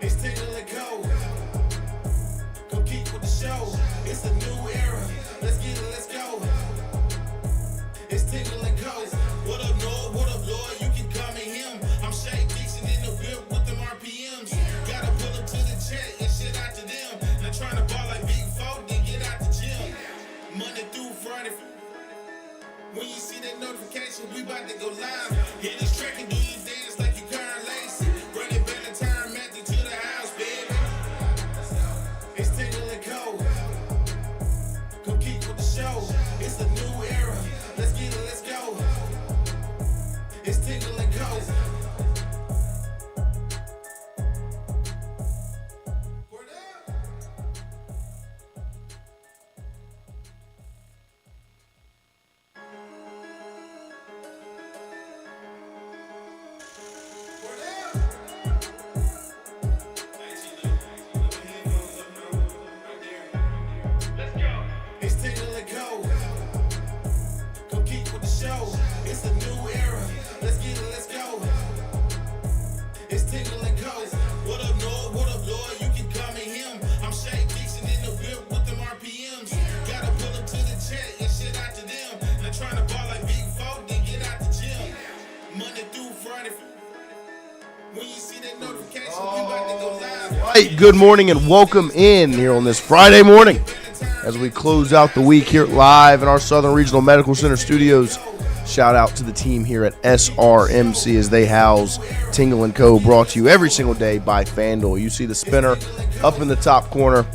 It's Tingle and Co. Come keep with the show. It's a new era. Let's get it, let's go. It's Tingle and Co. What up, Lord? What up, Lord? You can call me him. I'm Shay Dixon in the whip with them RPMs. Gotta pull up to the chat and shit out to them. Not trying to ball like Big Four, then get out the gym. Monday through Friday. When you see that notification, we about to go live. Hit this track and do your dance like you Karen Lacey. Run it back to time, Matthew to the house, baby. It's Tingle and Co. Come keep with the show. It's a new era. Let's get it, let's go. It's Tingle and Co. Word up. It's Tingle and Co. Come keep with the show. It's a new era. Let's get it, let's go. It's Tingle and Co. What up, Lord? What up, Lord? You can call me him. I'm Shay Dixon in the whip with them RPMs. Gotta pull up to the chat and shit out to them. Not trying to ball like Big Four, then get out the gym. Monday through Friday. When you see that notification, we about to go live. Right, good morning and welcome in here on this Friday morning as we close out the week here live in our Southern Regional Medical Center studios. Shout out to the team here at SRMC as they house Tingle and Co. Brought to you every single day by FanDuel. You see the spinner up in the top corner.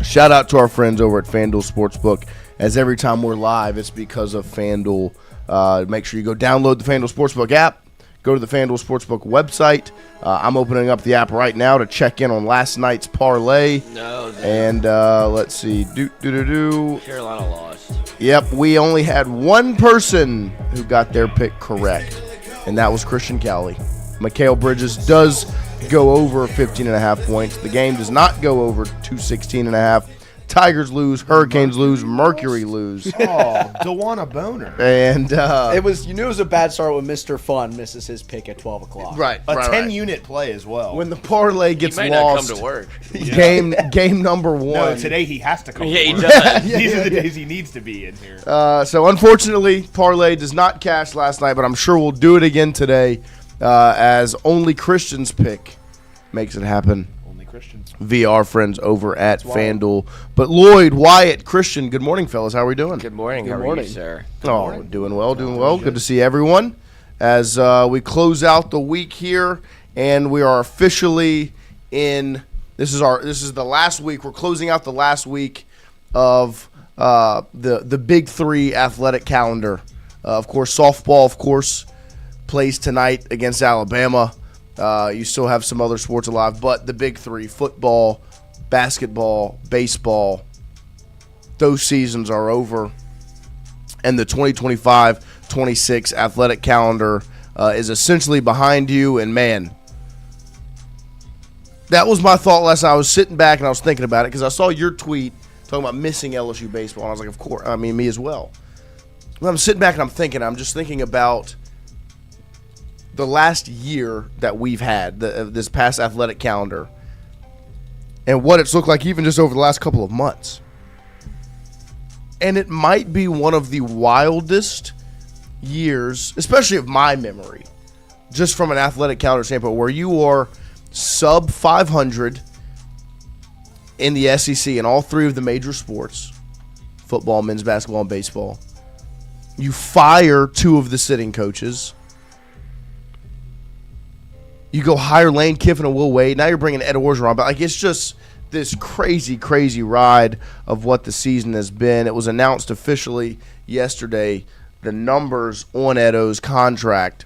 Shout out to our friends over at FanDuel Sportsbook as every time we're live, it's because of FanDuel. Make sure you go download the FanDuel Sportsbook app. Go to the FanDuel Sportsbook website. I'm opening up the app right now to check in on last night's parlay. And let's see. Carolina lost. Yep, we only had one person who got their pick correct, and that was Christian Cowley. Mikal Bridges does go over 15.5 points. The game does not go over 216.5. Tigers lose, Hurricanes lose, Mercury lose. Oh, DeWanna Boner. And it was, you knew it was a bad start when Mr. Fun misses his pick at 12 o'clock. right, A right, 10-unit play as well. When the parlay He gets may not lost, come to work. game number one. no, today he has to come. Yeah, he to work. does. These are the days he needs to be in here. So unfortunately, parlay does not cash last night, but I'm sure we'll do it again today, as only Christian's pick makes it happen Only Christians. via our friends over at FanDuel. But Lloyd, Wyatt, Christian, good morning, fellas. How are we doing? Good morning. How are you, sir? Oh, doing well, doing well. Good to see everyone as we close out the week here, and we are officially in. This is the last week. We're closing out the last week of the Big Three athletic calendar. Of course, softball, of course, plays tonight against Alabama. You still have some other sports alive, but the Big Three: football, basketball, baseball. Those seasons are over, and the 2025-26 athletic calendar is essentially behind you. And man, that was my thought last night. I was sitting back and I was thinking about it because I saw your tweet talking about missing LSU baseball, and I was like, of course, I mean, me as well. When I'm sitting back and I'm just thinking about the last year that we've had, this past athletic calendar, and what it's looked like even just over the last couple of months. And it might be one of the wildest years, especially of my memory, just from an athletic calendar standpoint, where you are sub 500 in the SEC in all three of the major sports, football, men's basketball, and baseball. You fire two of the sitting coaches. You go hire Lane Kiffin and Will Wade. Now you're bringing Ed Orgeron. But like, it's just this crazy, crazy ride of what the season has been. It was announced officially yesterday, the numbers on Edo's contract,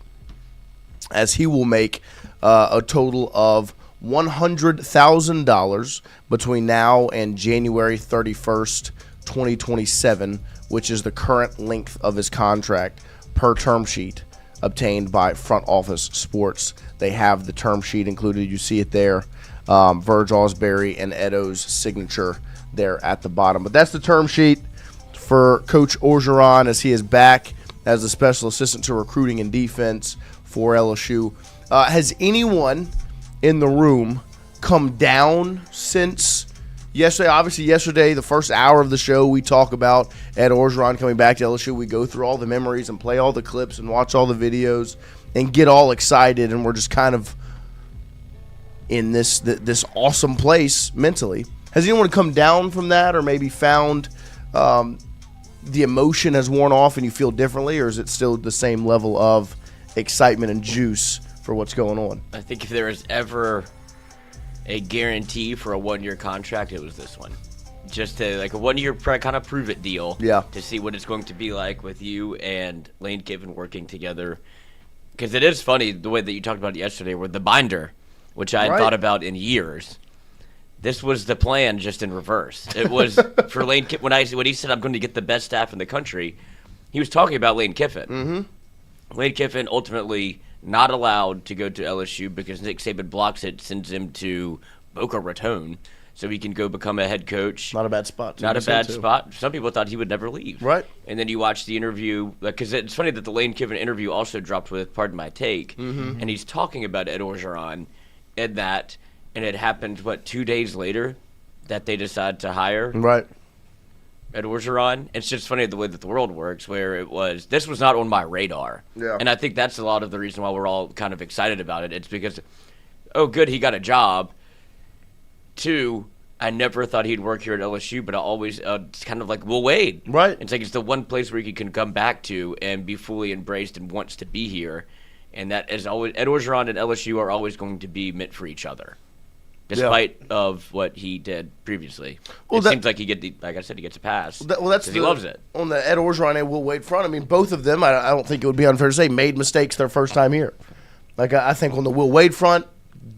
as he will make a total of $100,000 between now and January 31st, 2027, which is the current length of his contract per term sheet obtained by Front Office Sports. They have the term sheet included. You see it there. Verge Osbury and Edo's signature there at the bottom. But that's the term sheet for Coach Orgeron as he is back as the special assistant to recruiting and defense for LSU. Has anyone in the room come down since yesterday? Obviously, yesterday, the first hour of the show, we talk about Ed Orgeron coming back to LSU. We go through all the memories and play all the clips and watch all the videos and get all excited, and we're just kind of in this awesome place mentally. Has anyone come down from that, or maybe found the emotion has worn off and you feel differently, or is it still the same level of excitement and juice for what's going on? I think if there was ever a guarantee for a one-year contract, it was this one. Just to, like, a one-year kind of prove-it deal. Yeah. To see what it's going to be like with you and Lane Kiffin working together. Because it is funny the way that you talked about it yesterday with the binder, which I had thought about in years. This was the plan, just in reverse. It was for Lane Kiffin. When he said, I'm going to get the best staff in the country, he was talking about Lane Kiffin. Mm-hmm. Lane Kiffin ultimately not allowed to go to LSU because Nick Saban blocks it, sends him to Boca Raton so he can go become a head coach. Not a bad spot. Not a bad spot. Some people thought he would never leave. Right. And then you watch the interview, because it's funny that the Lane Kiffin interview also dropped with Pardon My Take, and he's talking about Ed Orgeron and that, and it happened, 2 days later that they decided to hire Ed Orgeron. It's just funny the way that the world works, where this was not on my radar. Yeah. And I think that's a lot of the reason why we're all kind of excited about it. It's because, oh, good, he got a job. 2, I never thought he'd work here at LSU, but I always, it's kind of like Will Wade. Right. It's like it's the one place where he can come back to and be fully embraced and wants to be here. And that is always, Ed Orgeron and LSU are always going to be meant for each other, despite of what he did previously. Well, it seems like he gets a pass. That's he loves it. On the Ed Orgeron and Will Wade front, I mean, both of them, I don't think it would be unfair to say, made mistakes their first time here. Like, I think on the Will Wade front,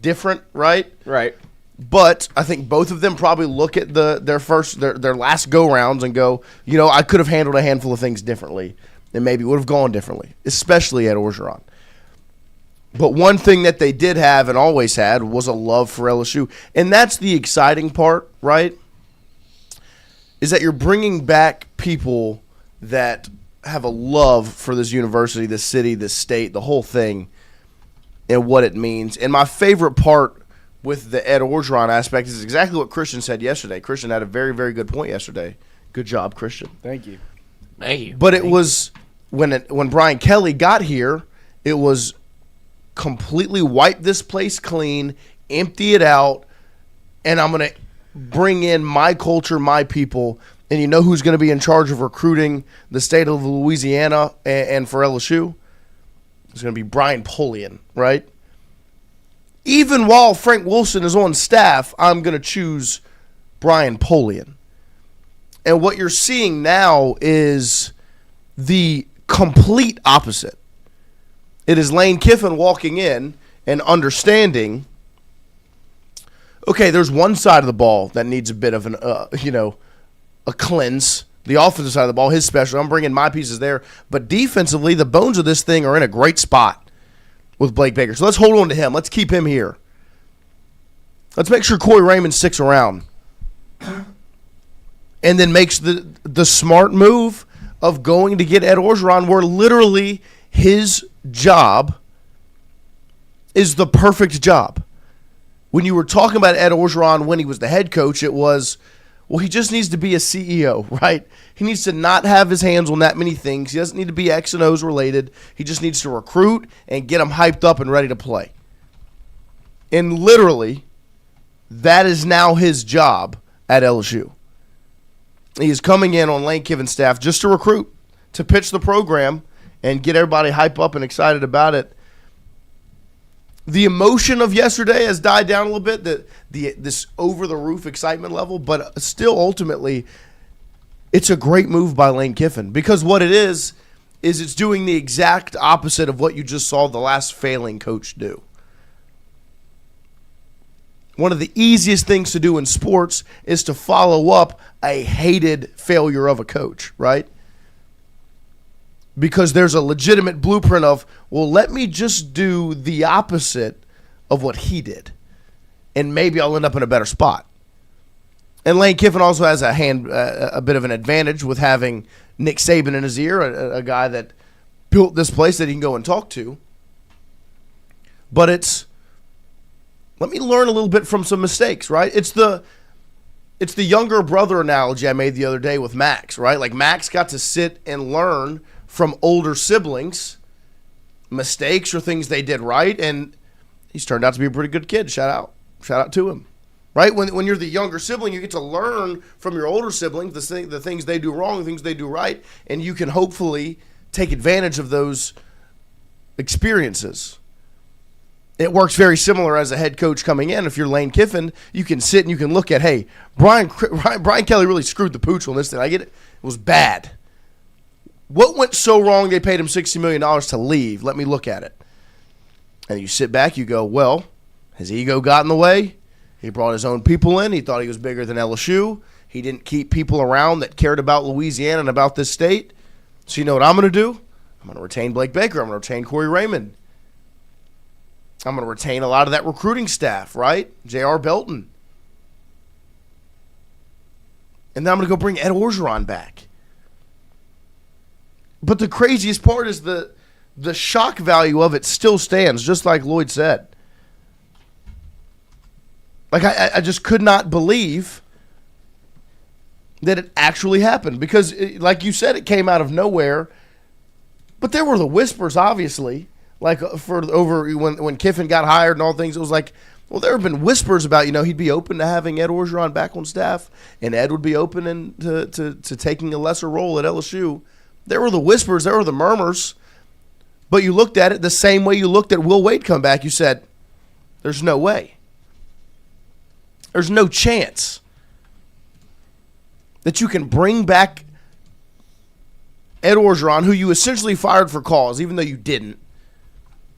different, right? Right. But I think both of them probably look at their last go-rounds and go, I could have handled a handful of things differently and maybe would have gone differently, especially Ed Orgeron. But one thing that they did have and always had was a love for LSU. And that's the exciting part, right? Is that you're bringing back people that have a love for this university, this city, this state, the whole thing, and what it means. And my favorite part with the Ed Orgeron aspect is exactly what Christian said yesterday. Christian had a very, very good point yesterday. Good job, Christian. Thank you. Thank you. But it was when Brian Kelly got here, it was completely wipe this place clean, empty it out, and I'm going to bring in my culture, my people. And you know who's going to be in charge of recruiting the state of Louisiana and for LSU? It's going to be Brian Polian, right? Even while Frank Wilson is on staff, I'm going to choose Brian Polian. And what you're seeing now is the complete opposite. It is Lane Kiffin walking in and understanding, okay, there's one side of the ball that needs a bit of an, a cleanse. The offensive side of the ball, his special. I'm bringing my pieces there. But defensively, the bones of this thing are in a great spot with Blake Baker. So let's hold on to him. Let's keep him here. Let's make sure Corey Raymond sticks around. And then makes the smart move of going to get Ed Orgeron, where literally his job is the perfect job. When you were talking about Ed Orgeron when he was the head coach, it was, well, he just needs to be a CEO, right? He needs to not have his hands on that many things. He doesn't need to be X and O's related. He just needs to recruit and get them hyped up and ready to play. And literally, that is now his job at LSU. He is coming in on Lane Kiffin's staff just to recruit, to pitch the program, and get everybody hyped up and excited about it. The emotion of yesterday has died down a little bit, this over-the-roof excitement level, but still ultimately it's a great move by Lane Kiffin, because what it is it's doing the exact opposite of what you just saw the last failing coach do. one of the easiest things to do in sports is to follow up a hated failure of a coach, right? Because there's a legitimate blueprint of, well, let me just do the opposite of what he did, and maybe I'll end up in a better spot. And Lane Kiffin also has a bit of an advantage with having Nick Saban in his ear, a guy that built this place that he can go and talk to. But it's, let me learn a little bit from some mistakes, right? It's the younger brother analogy I made the other day with Max, right? Like Max got to sit and learn from older siblings, mistakes or things they did right, and he's turned out to be a pretty good kid. Shout out to him, right? When you're the younger sibling, you get to learn from your older siblings the things they do wrong, the things they do right, and you can hopefully take advantage of those experiences. It works very similar as a head coach coming in. If you're Lane Kiffin, you can sit and you can look at, hey, Brian Kelly really screwed the pooch on this thing. I get it. It was bad. What went so wrong they paid him $60 million to leave? Let me look at it. And you sit back, you go, well, his ego got in the way. He brought his own people in. He thought he was bigger than LSU. He didn't keep people around that cared about Louisiana and about this state. So you know what I'm going to do? I'm going to retain Blake Baker. I'm going to retain Corey Raymond. I'm going to retain a lot of that recruiting staff, right? J.R. Belton. And then I'm going to go bring Ed Orgeron back. But the craziest part is the shock value of it still stands, just like Lloyd said. Like, I just could not believe that it actually happened. Because, like you said, it came out of nowhere. But there were the whispers, obviously. Like, when Kiffin got hired and all things, it was like, well, there have been whispers about, he'd be open to having Ed Orgeron back on staff, and Ed would be open to taking a lesser role at LSU. There were the whispers, there were the murmurs, but you looked at it the same way you looked at Will Wade come back. You said, there's no way. There's no chance that you can bring back Ed Orgeron, who you essentially fired for cause, even though you didn't,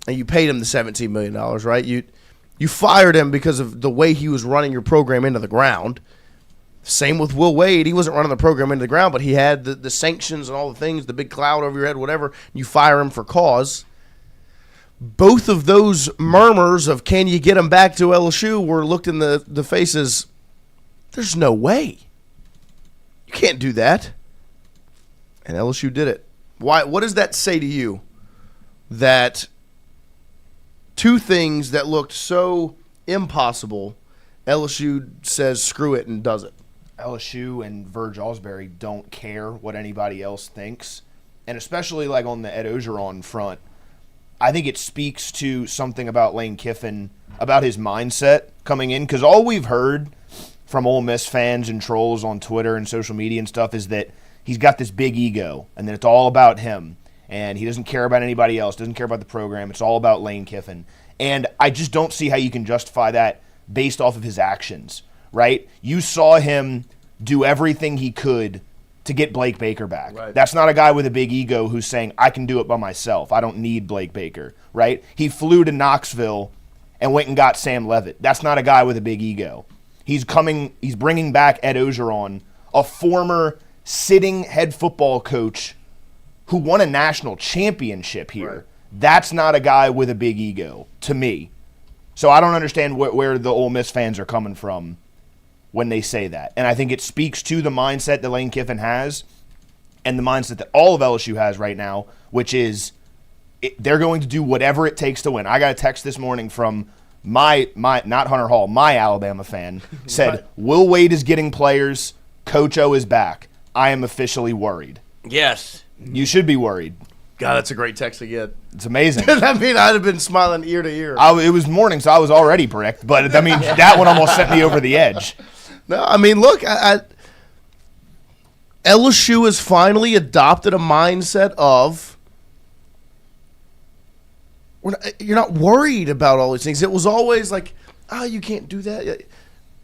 and you paid him the $17 million, right? You fired him because of the way he was running your program into the ground. Same with Will Wade. He wasn't running the program into the ground, but he had the sanctions and all the things, the big cloud over your head, whatever. You fire him for cause. Both of those murmurs of can you get him back to LSU were looked in the faces. There's no way. You can't do that. And LSU did it. Why? What does that say to you? That two things that looked so impossible, LSU says screw it and does it. LSU and Verge Osbury don't care what anybody else thinks. And especially like on the Ed Orgeron front, I think it speaks to something about Lane Kiffin, about his mindset coming in. Because all we've heard from Ole Miss fans and trolls on Twitter and social media and stuff is that he's got this big ego and that it's all about him. And he doesn't care about anybody else, doesn't care about the program. It's all about Lane Kiffin. And I just don't see how you can justify that based off of his actions, right? You saw him do everything he could to get Blake Baker back. Right. That's not a guy with a big ego who's saying, I can do it by myself. I don't need Blake Baker, right? He flew to Knoxville and went and got Sam Leavitt. That's not a guy with a big ego. He's bringing back Ed Orgeron, a former sitting head football coach who won a national championship here. Right. That's not a guy with a big ego, to me. So I don't understand where the Ole Miss fans are coming from when they say that. And I think it speaks to the mindset that Lane Kiffin has and the mindset that all of LSU has right now, which is they're going to do whatever it takes to win. I got a text this morning from my not Hunter Hall, my Alabama fan, said, right. Will Wade is getting players, Coach O is back. I am officially worried. Yes. You should be worried. God, that's a great text to get. It's amazing. I mean, I'd have been smiling ear to ear. It was morning, so I was already bricked. But, I mean, that one almost sent me over the edge. No, I mean, look, LSU has finally adopted a mindset of you're not worried about all these things. It was always like, you can't do that.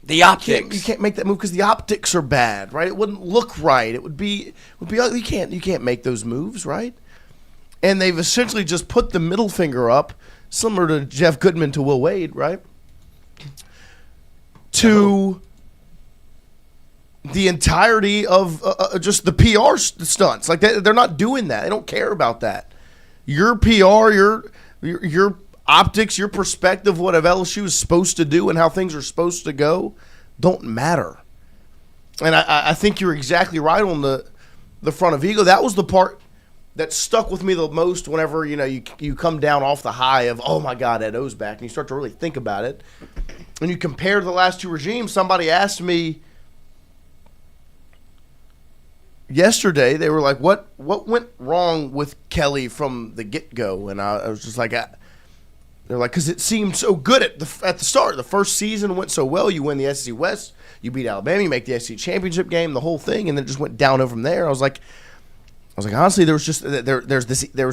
The optics. You can't make that move because the optics are bad, right? It wouldn't look right. It would be you can't make those moves, right? And they've essentially just put the middle finger up, similar to Jeff Goodman to Will Wade, right? to the entirety of just the PR stunts. Like they're not doing that. They don't care about that. Your PR, your optics, your perspective, what LSU is supposed to do and how things are supposed to go, don't matter. And I think you're exactly right on the front of ego. That was the part that stuck with me the most whenever, you come down off the high of, oh, my God, Ed O's back, and you start to really think about it. And you compare the last two regimes. Somebody asked me yesterday, they were like, what went wrong with Kelly from the get-go? And I was just like, they're like, because it seemed so good at the start. The first season went so well. You win the SEC West. You beat Alabama. You make the SEC championship game, the whole thing, and then it just went downhill from there. I was like, honestly, there was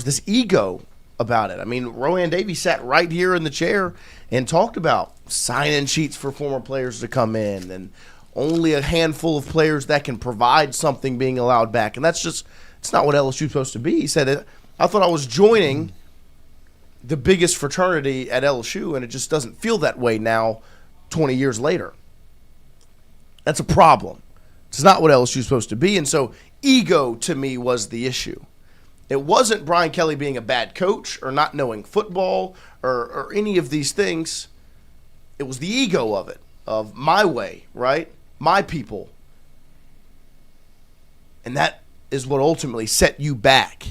this ego about it. I mean, Rowan Davies sat right here in the chair and talked about sign-in sheets for former players to come in and only a handful of players that can provide something being allowed back. And it's not what LSU is supposed to be. He said, I thought I was joining the biggest fraternity at LSU, and it just doesn't feel that way now 20 years later. That's a problem. It's not what LSU is supposed to be. And so ego to me was the issue. It wasn't Brian Kelly being a bad coach or not knowing football or any of these things. It was the ego of it, of my way, right? My people. And that is what ultimately set you back.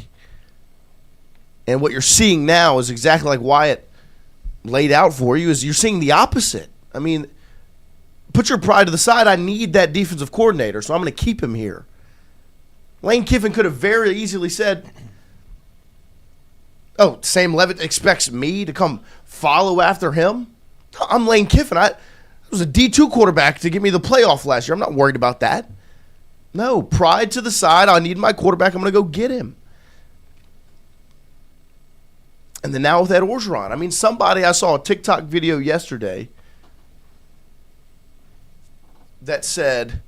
And what you're seeing now is exactly like Wyatt laid out for you, is you're seeing the opposite. I mean, put your pride to the side. I need that defensive coordinator, so I'm going to keep him here. Lane Kiffin could have very easily said, oh, Sam Levitt expects me to come follow after him? I'm Lane Kiffin. I was a D2 quarterback to get me the playoff last year. I'm not worried about that. No, pride to the side. I need my quarterback. I'm going to go get him. And then now with Ed Orgeron. I mean, I saw a TikTok video yesterday that said,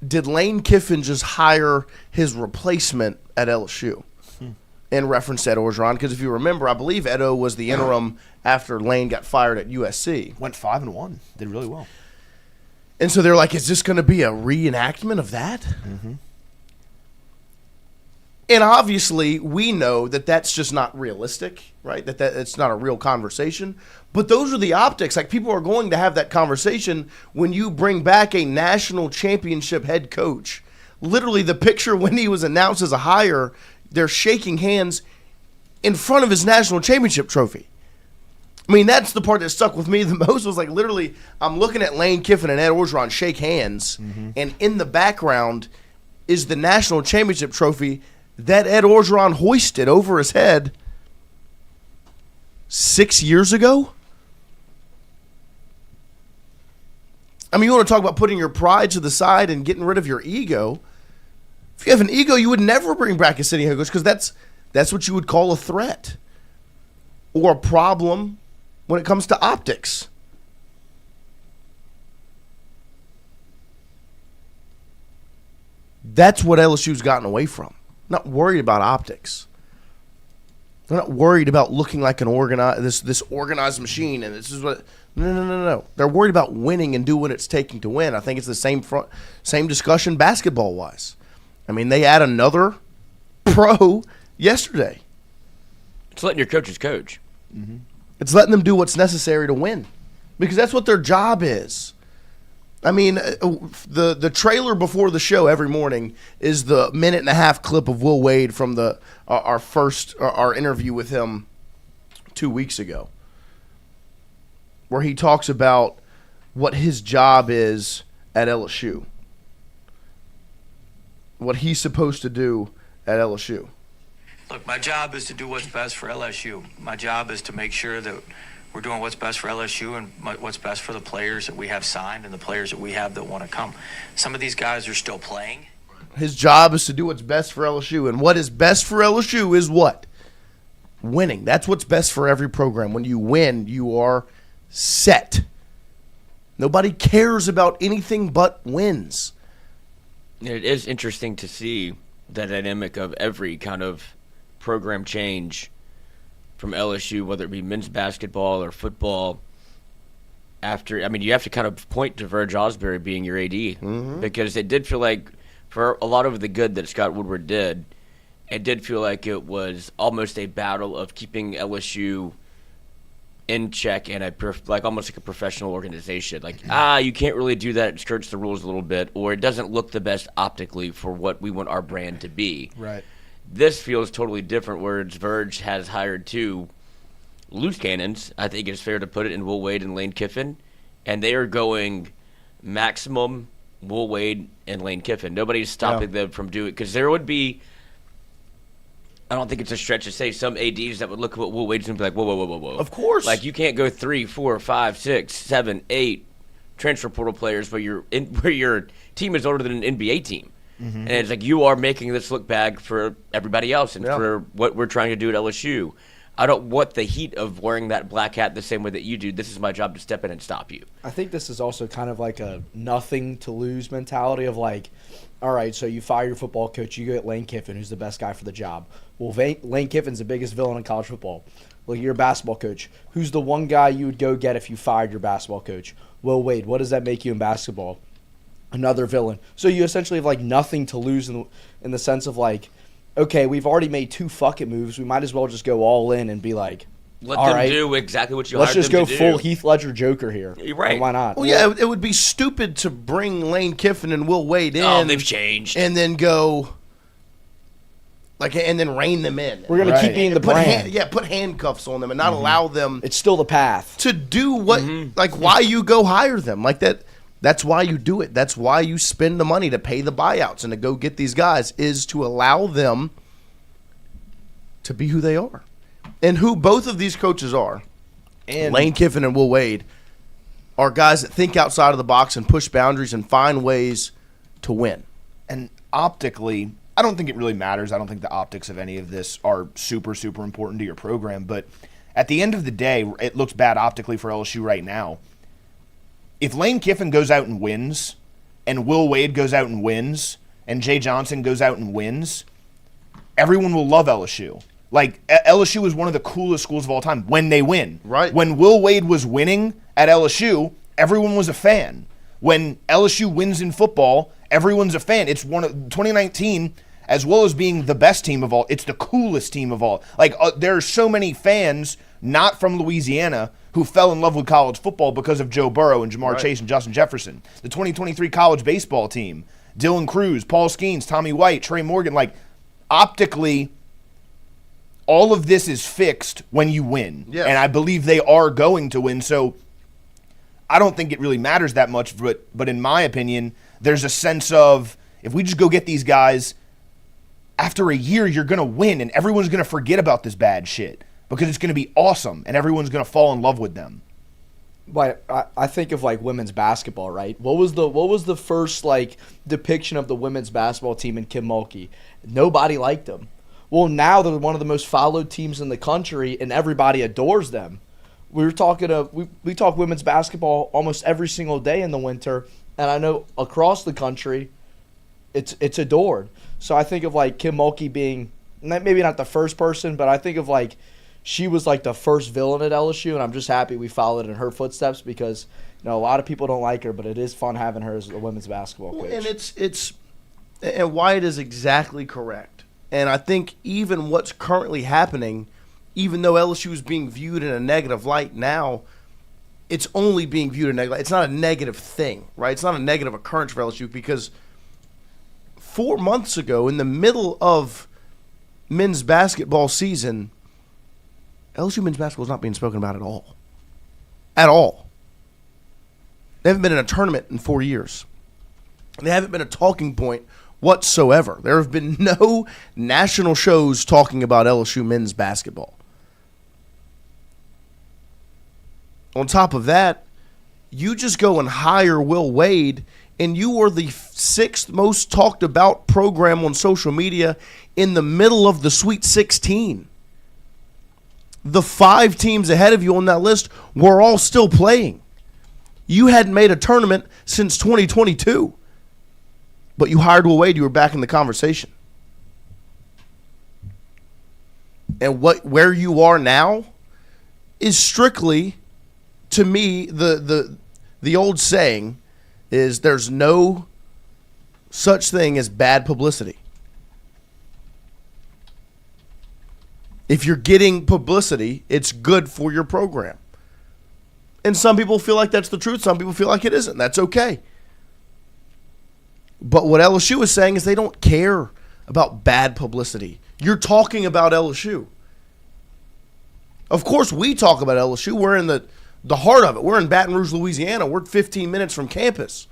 did Lane Kiffin just hire his replacement at LSU? In reference to Ed Orgeron, because if you remember, I believe Edo was the interim after Lane got fired at USC. Went 5-1. Did really well. And so they're like, is this going to be a reenactment of that? Mm-hmm. And obviously, we know that that's just not realistic, right? That it's not a real conversation. But those are the optics. Like, people are going to have that conversation when you bring back a national championship head coach. Literally, the picture when he was announced as a hire, they're shaking hands in front of his national championship trophy. I mean, that's the part that stuck with me the most. Was like, literally, I'm looking at Lane Kiffin and Ed Orgeron shake hands, and in the background is the national championship trophy that Ed Orgeron hoisted over his head 6 years ago. I mean, you want to talk about putting your pride to the side and getting rid of your ego. If you have an ego, you would never bring back a sitting head coach, because that's what you would call a threat or a problem when it comes to optics. That's what LSU's gotten away from. Not worried about optics. They're not worried about looking like an this organized machine, and this is what. No. They're worried about winning and do what it's taking to win. I think it's the same discussion basketball wise. I mean, they add another pro yesterday. It's letting your coaches coach. Mm-hmm. It's letting them do what's necessary to win, because that's what their job is. I mean, the trailer before the show every morning is the 1.5-minute clip of Will Wade from our interview with him 2 weeks ago, where he talks about what his job is at LSU, what he's supposed to do at LSU. Look, my job is to do what's best for LSU. My job is to make sure that we're doing what's best for LSU and what's best for the players that we have signed and the players that we have that want to come. Some of these guys are still playing. His job is to do what's best for LSU. And what is best for LSU is what? Winning. That's what's best for every program. When you win, you are set. Nobody cares about anything but wins. It is interesting to see the dynamic of every kind of program change from LSU, whether it be men's basketball or football. after. I mean, you have to kind of point to Verge Osbury being your AD because it did feel like for a lot of the good that Scott Woodward did, it did feel like it was almost a battle of keeping LSU in check and almost like a professional organization. Like, you can't really do that. It skirts the rules a little bit, or it doesn't look the best optically for what we want our brand to be. Right. This feels totally different, whereas Verge has hired two loose cannons, I think it's fair to put it, in Will Wade and Lane Kiffin, and they are going maximum Will Wade and Lane Kiffin. Nobody's stopping them from doing it, because there would be, I don't think it's a stretch to say, some ADs that would look at what Will Wade's and be like, whoa. Of course. Like, you can't go 3, 4, 5, 6, 7, 8 transfer portal players where your team is older than an NBA team. And it's like, you are making this look bad for everybody else and for what we're trying to do at LSU. I don't want the heat of wearing that black hat the same way that you do. This is my job to step in and stop you. I think this is also kind of like a nothing to lose mentality of like, all right, so you fire your football coach, you get Lane Kiffin, who's the best guy for the job. Well, Lane Kiffin's the biggest villain in college football. Look, you're a basketball coach. Who's the one guy you would go get if you fired your basketball coach? Will Wade. What does that make you in basketball? Another villain. So you essentially have like nothing to lose in the sense of like, okay, we've already made 2 fucking moves. We might as well just go all in and be like, Let them do exactly what you hired them to do. Let's just go full Heath Ledger Joker here. You're right. Why not? Well, yeah, it would be stupid to bring Lane Kiffin and Will Wade in. Oh, they've changed. And then go, and then rein them in. We're going to keep being the brand. Put handcuffs on them and not allow them. It's still the path. To do what, why you go hire them. Like that. That's why you do it. That's why you spend the money to pay the buyouts and to go get these guys, is to allow them to be who they are. And who both of these coaches are, and Lane Kiffin and Will Wade, are guys that think outside of the box and push boundaries and find ways to win. And optically, I don't think it really matters. I don't think the optics of any of this are super, super important to your program. But at the end of the day, it looks bad optically for LSU right now. If Lane Kiffin goes out and wins, and Will Wade goes out and wins, and Jay Johnson goes out and wins, everyone will love LSU. Like, LSU is one of the coolest schools of all time when they win. Right. When Will Wade was winning at LSU, everyone was a fan. When LSU wins in football, everyone's a fan. It's one of 2019, as well as being the best team of all, it's the coolest team of all. Like, there are so many fans not from Louisiana who fell in love with college football because of Joe Burrow and Jamar Chase and Justin Jefferson. The 2023 college baseball team, Dylan Cruz, Paul Skeens, Tommy White, Trey Morgan, like, optically, all of this is fixed when you win. Yes. And I believe they are going to win. So I don't think it really matters that much. But in my opinion, there's a sense of, if we just go get these guys, after a year, you're going to win. And everyone's going to forget about this bad shit because it's going to be awesome. And everyone's going to fall in love with them. But I think of like women's basketball, right? What was the first like depiction of the women's basketball team in Kim Mulkey? Nobody liked them. Well, now they're one of the most followed teams in the country, and everybody adores them. We talk women's basketball almost every single day in the winter, and I know across the country, it's adored. So I think of like Kim Mulkey being maybe not the first person, but I think of like she was like the first villain at LSU, and I'm just happy we followed in her footsteps because a lot of people don't like her, but it is fun having her as a women's basketball coach. And and Wyatt is exactly correct. And I think even what's currently happening, even though LSU is being viewed in a negative light now, it's only being viewed in a negative light. It's not a negative thing, right? It's not a negative occurrence for LSU because 4 months ago, in the middle of men's basketball season, LSU men's basketball is not being spoken about at all. At all. They haven't been in a tournament in 4 years. They haven't been a talking point whatsoever. There have been no national shows talking about LSU men's basketball. On top of that, you just go and hire Will Wade, and you are the 6th most talked about program on social media in the middle of the Sweet 16. The 5 teams ahead of you on that list were all still playing. You hadn't made a tournament since 2022. But you hired Will Wade, you were back in the conversation. And where you are now is strictly to me, the old saying is there's no such thing as bad publicity. If you're getting publicity, it's good for your program. And some people feel like that's the truth. Some people feel like it isn't. That's okay. But what LSU is saying is they don't care about bad publicity. You're talking about LSU. Of course, we talk about LSU. We're in the heart of it. We're in Baton Rouge, Louisiana. We're 15 minutes from campus.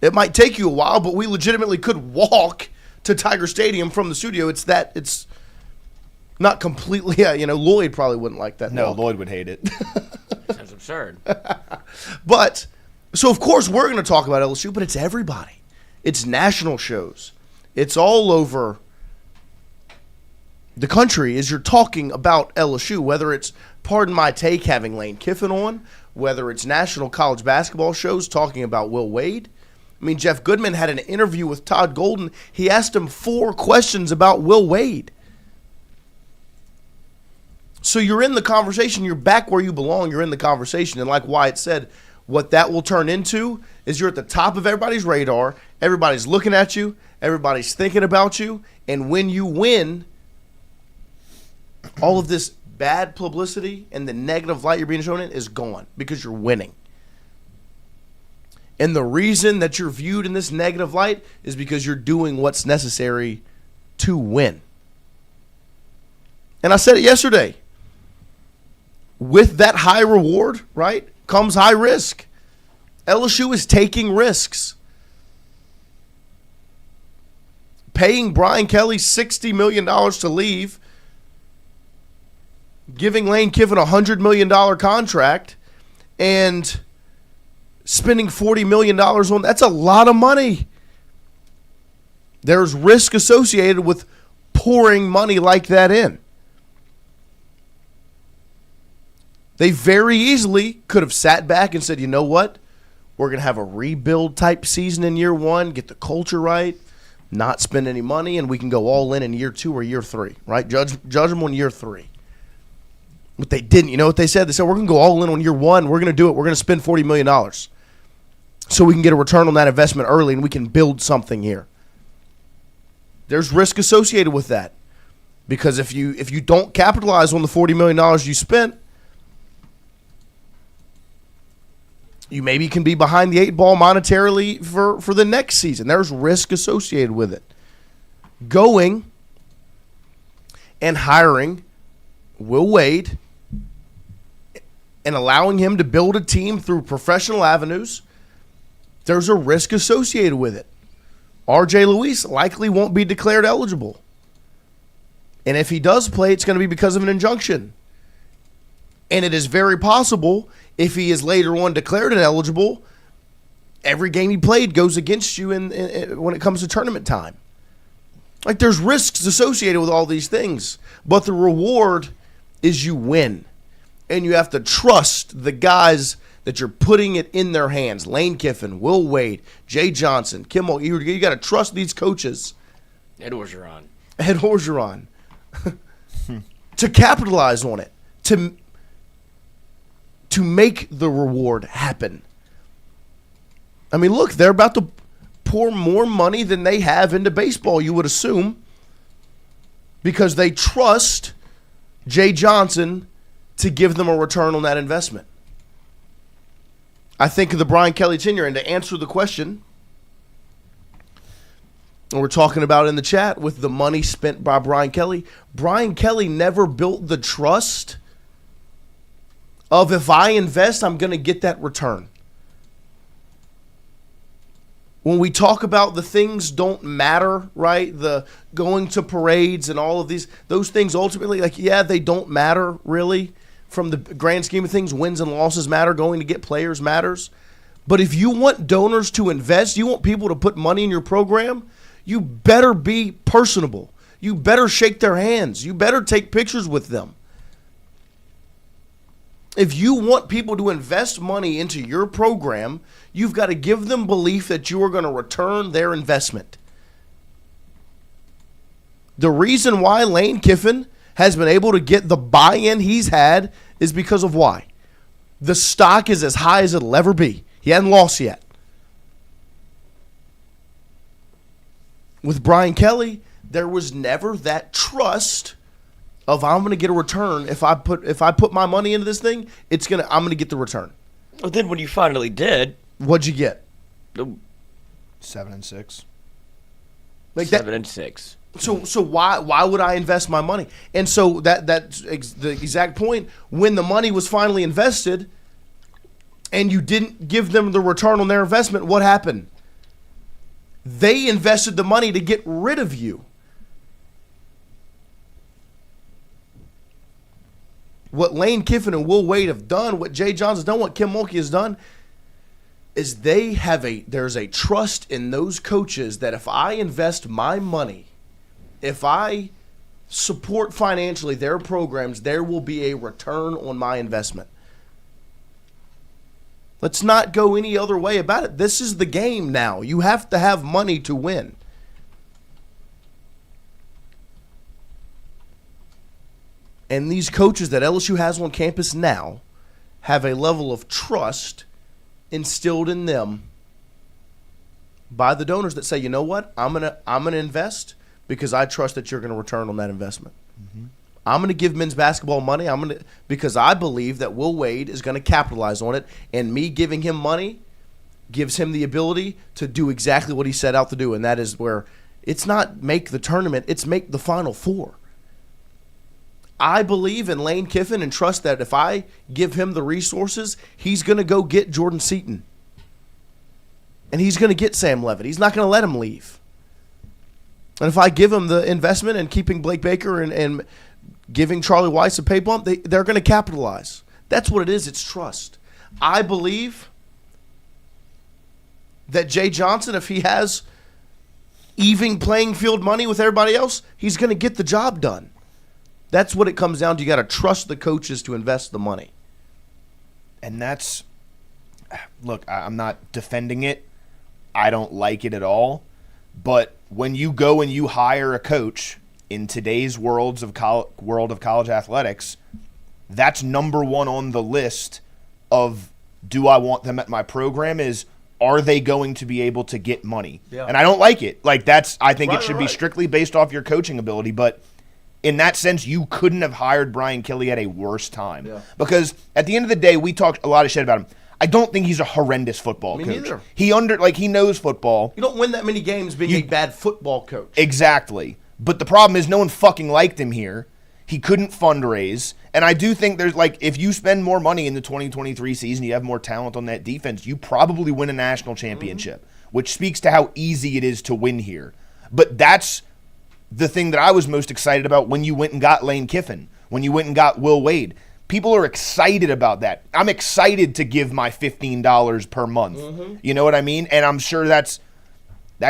It might take you a while, but we legitimately could walk to Tiger Stadium from the studio. It's not completely, Lloyd probably wouldn't like that. No, walk. Lloyd would hate it. Sounds absurd. But, so of course we're going to talk about LSU, but it's everybody. It's national shows. It's all over the country as you're talking about LSU, whether it's, pardon my take, having Lane Kiffin on, whether it's national college basketball shows talking about Will Wade. I mean, Jeff Goodman had an interview with Todd Golden. He asked him 4 questions about Will Wade. So you're in the conversation. You're back where you belong. You're in the conversation. And like Wyatt said, what that will turn into is you're at the top of everybody's radar. Everybody's looking at you. Everybody's thinking about you. And when you win, all of this bad publicity and the negative light you're being shown in is gone because you're winning. And the reason that you're viewed in this negative light is because you're doing what's necessary to win. And I said it yesterday. With that high reward, right, comes high risk. LSU is taking risks. Paying Brian Kelly $60 million to leave, giving Lane Kiffin a $100 million contract, and spending $40 million on that's a lot of money. There's risk associated with pouring money like that in. They very easily could have sat back and said, you know what? We're going to have a rebuild type season in year 1, get the culture right, not spend any money, and we can go all in year 2 or year 3, right? Judge them on year 3. But they didn't. You know what they said? They said, we're going to go all in on year 1. We're going to do it. We're going to spend $40 million so we can get a return on that investment early and we can build something here. There's risk associated with that because if you don't capitalize on the $40 million you spent, you maybe can be behind the 8 ball monetarily for the next season. There's risk associated with it. Going and hiring Will Wade and allowing him to build a team through professional avenues, there's a risk associated with it. R.J. Luis likely won't be declared eligible. And if he does play, it's going to be because of an injunction. And it is very possible if he is later on declared ineligible, every game he played goes against you when it comes to tournament time. Like there's risks associated with all these things, but the reward is you win. And you have to trust the guys that you're putting it in their hands. Lane Kiffin, Will Wade, Jay Johnson, Kimmel. You got to trust these coaches. Ed Orgeron. To capitalize on it. To make the reward happen. I mean, look, they're about to pour more money than they have into baseball, you would assume, because they trust Jay Johnson to give them a return on that investment. I think of the Brian Kelly tenure, and to answer the question, we're talking about in the chat with the money spent by Brian Kelly never built the trust of if I invest, I'm going to get that return. When we talk about the things don't matter, right? The going to parades and all of those things ultimately, they don't matter really from the grand scheme of things. Wins and losses matter. Going to get players matters. But if you want donors to invest, you want people to put money in your program, you better be personable. You better shake their hands. You better take pictures with them. If you want people to invest money into your program, you've got to give them belief that you are going to return their investment. The reason why Lane Kiffin has been able to get the buy-in he's had is because of why? The stock is as high as it'll ever be. He hasn't lost yet. With Brian Kelly, there was never that trust of I'm going to get a return. If I put my money into this thing, I'm going to get the return. Well, then when you finally did, what'd you get? 7-6. Like 7-6. So why would I invest my money? And so that's the exact point. When the money was finally invested, and you didn't give them the return on their investment, what happened? They invested the money to get rid of you. What Lane Kiffin and Will Wade have done, what Jay Johns has done, what Kim Mulkey has done, is there's a trust in those coaches that if I invest my money, if I support financially their programs, there will be a return on my investment. Let's not go any other way about it. This is the game now. You have to have money to win. And these coaches that LSU has on campus now have a level of trust instilled in them by the donors that say, you know what, I'm gonna invest because I trust that you're going to return on that investment. Mm-hmm. I'm going to give men's basketball money. Because I believe that Will Wade is going to capitalize on it, and me giving him money gives him the ability to do exactly what he set out to do, and that is where it's not make the tournament, it's make the Final Four. I believe in Lane Kiffin and trust that if I give him the resources, he's going to go get Jordan Seaton. And he's going to get Sam Levitt. He's not going to let him leave. And if I give him the investment and keeping Blake Baker and giving Charlie Weiss a pay bump, they're going to capitalize. That's what it is. It's trust. I believe that Jay Johnson, if he has even playing field money with everybody else, he's going to get the job done. That's what it comes down to. You got to trust the coaches to invest the money. And look, I'm not defending it. I don't like it at all. But when you go and you hire a coach in today's world of college athletics, that's number one on the list of do I want them at my program is are they going to be able to get money? Yeah. And I don't like it. I think it should be strictly based off your coaching ability, but in that sense, you couldn't have hired Brian Kelly at a worse time. Yeah. Because at the end of the day, we talked a lot of shit about him. I don't think he's a horrendous football coach. Neither. He knows football. You don't win that many games being a bad football coach. Exactly. But the problem is no one fucking liked him here. He couldn't fundraise. And I do think there's if you spend more money in the 2023 season, you have more talent on that defense, you probably win a national championship, which speaks to how easy it is to win here. But that's the thing that I was most excited about when you went and got Lane Kiffin, when you went and got Will Wade. People are excited about that. I'm excited to give my $15 per month. Mm-hmm. You know what I mean? And I'm sure that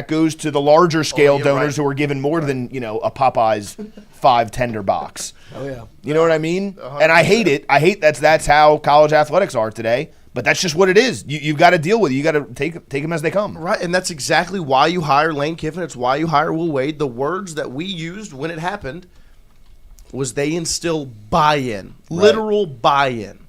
goes to the larger scale donors who are given more than, a Popeye's 5 tender box. Oh, yeah. You know what I mean? 100%. And I hate it. I hate that's how college athletics are today. But that's just what it is. You've got to deal with it. You got to take them as they come. Right, and that's exactly why you hire Lane Kiffin. It's why you hire Will Wade. The words that we used when it happened was they instill buy-in, literal buy-in.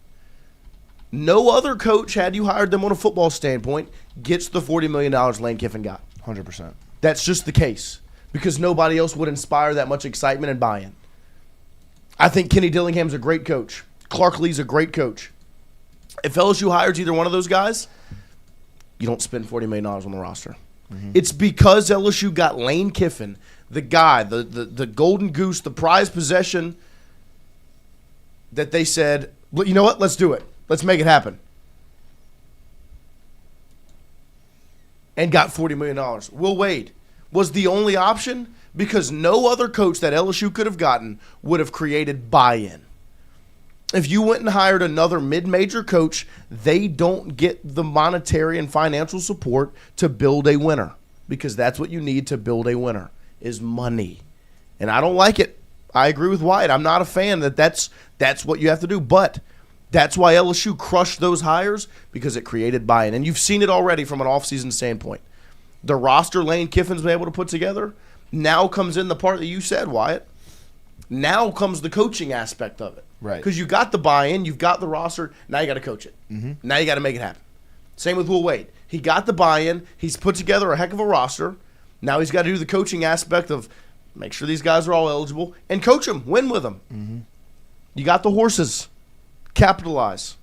No other coach, had you hired them on a football standpoint, gets the $40 million Lane Kiffin got. 100%. That's just the case because nobody else would inspire that much excitement and buy-in. I think Kenny Dillingham's a great coach. Clark Lee's a great coach. If LSU hires either one of those guys, you don't spend $40 million on the roster. Mm-hmm. It's because LSU got Lane Kiffin, the guy, the golden goose, the prized possession, that they said, you know what, let's do it. Let's make it happen. And got $40 million. Will Wade was the only option because no other coach that LSU could have gotten would have created buy-in. If you went and hired another mid-major coach, they don't get the monetary and financial support to build a winner because that's what you need to build a winner is money. And I don't like it. I agree with Wyatt. I'm not a fan that's what you have to do. But that's why LSU crushed those hires because it created buy-in. And you've seen it already from an offseason standpoint. The roster Lane Kiffin's been able to put together now comes in the part that you said, Wyatt. Now comes the coaching aspect of it. Right. Because you got the buy-in, you've got the roster, now you got to coach it. Now you got to make it happen. Same with Will Wade. He got the buy-in, he's put together a heck of a roster. Now he's got to do the coaching aspect of make sure these guys are all eligible and coach them, win with them. You got the horses. Capitalize.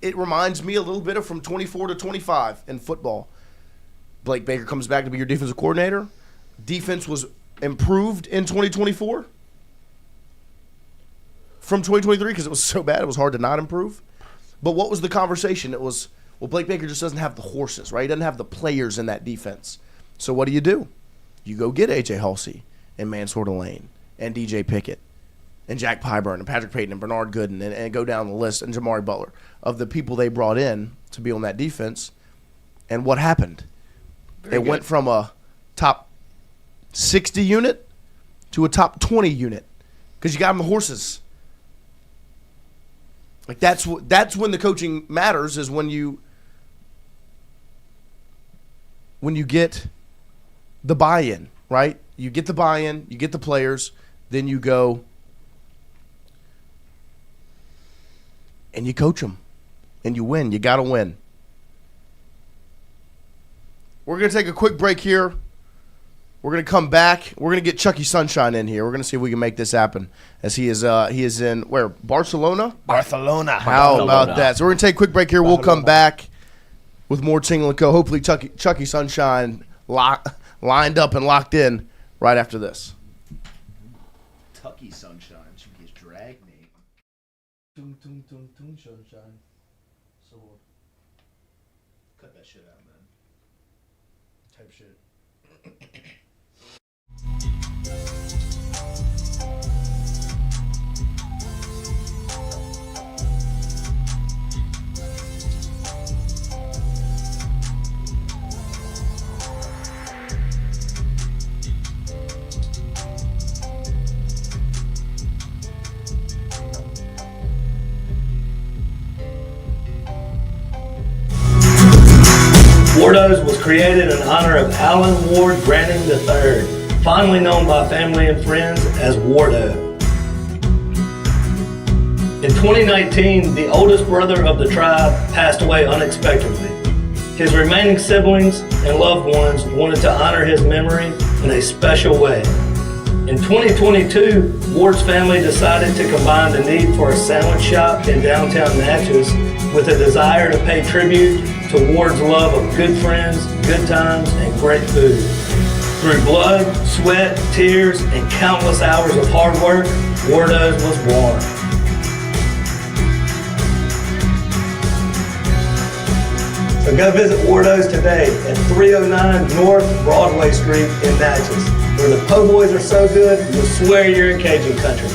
It reminds me a little bit of from 24 to 25 in football. Blake Baker comes back to be your defensive coordinator. Defense was improved in 2024 from 2023 because it was so bad it was hard to not improve. But what was the conversation? It was, well, Blake Baker just doesn't have the horses, right? He doesn't have the players in that defense. So what do? You go get A.J. Halsey and Mansour Lane and D.J. Pickett and Jack Pyburn and Patrick Payton and Bernard Gooden and go down the list and Jamari Butler of the people they brought in to be on that defense. And what happened? It went from a top 60 unit to a top 20 unit because you got them the horses. Like that's when the coaching matters, is when you get the buy-in, right? You get the buy-in, you get the players, then you go and you coach them and you win. You got to win. We're going to take a quick break here. We're going to come back. We're going to get Chucky Sunshine in here. We're going to see if we can make this happen, as he is in, where, Barcelona? Barcelona. How about that? So we're going to take a quick break here. We'll come back with more Tingle and Co. Hopefully Chucky Sunshine lined up and locked in right after this. Chucky Sunshine should be his drag name. Sunshine. So Cut that shit out, man. Type shit. Wardo's was created in honor of Alan Ward Granning III, fondly known by family and friends as Wardo. In 2019, the oldest brother of the tribe passed away unexpectedly. His remaining siblings and loved ones wanted to honor his memory in a special way. In 2022, Ward's family decided to combine the need for a sandwich shop in downtown Natchez with a desire to pay tribute to Ward's love of good friends, good times, and great food. Through blood, sweat, tears, and countless hours of hard work, Wardo's was born. So go visit Wardo's today at 309 North Broadway Street in Natchez, where the po' boys are so good, you'll swear you're in Cajun country.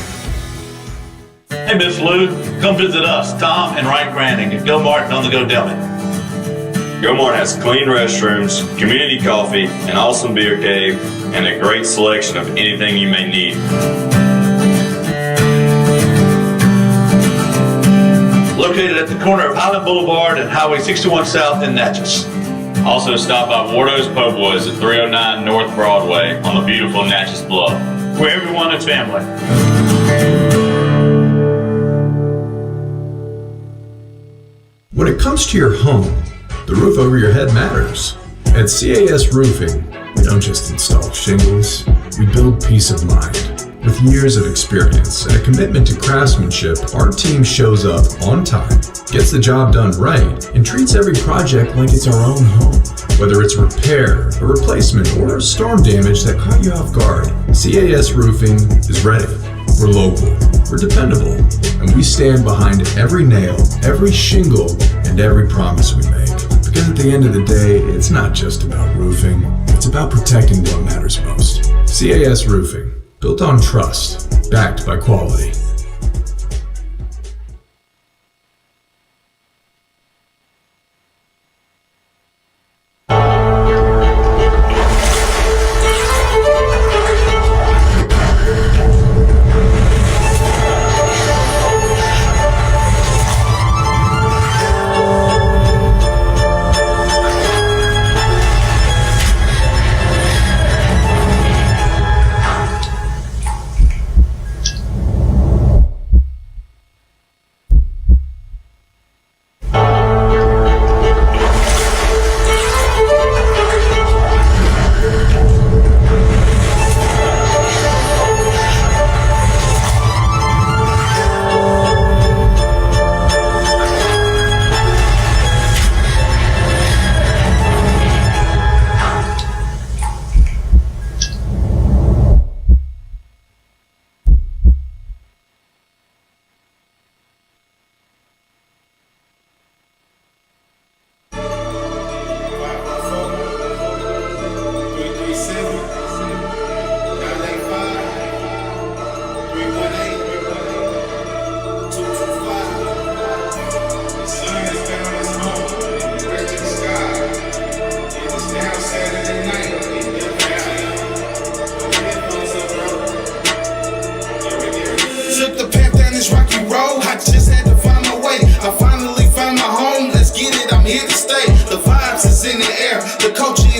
Hey, Miss Lou, come visit us, Tom and Wright Granning at GOMART on the Go Deli. GOMART has clean restrooms, community coffee, an awesome beer cave, and a great selection of anything you may need. Located at the corner of Highland Boulevard and Highway 61 South in Natchez. Also stop by Wardo's Po' Boys at 309 North Broadway on the beautiful Natchez Bluff, where everyone is family. When it comes to your home, the roof over your head matters. At CAS Roofing, we don't just install shingles, we build peace of mind. With years of experience and a commitment to craftsmanship, our team shows up on time, gets the job done right, and treats every project like it's our own home. Whether it's repair, a replacement, or storm damage that caught you off guard, CAS Roofing is ready. We're local, we're dependable, and we stand behind every nail, every shingle, and every promise we make. Because at the end of the day, it's not just about roofing, it's about protecting what matters most. CAS Roofing, built on trust, backed by quality.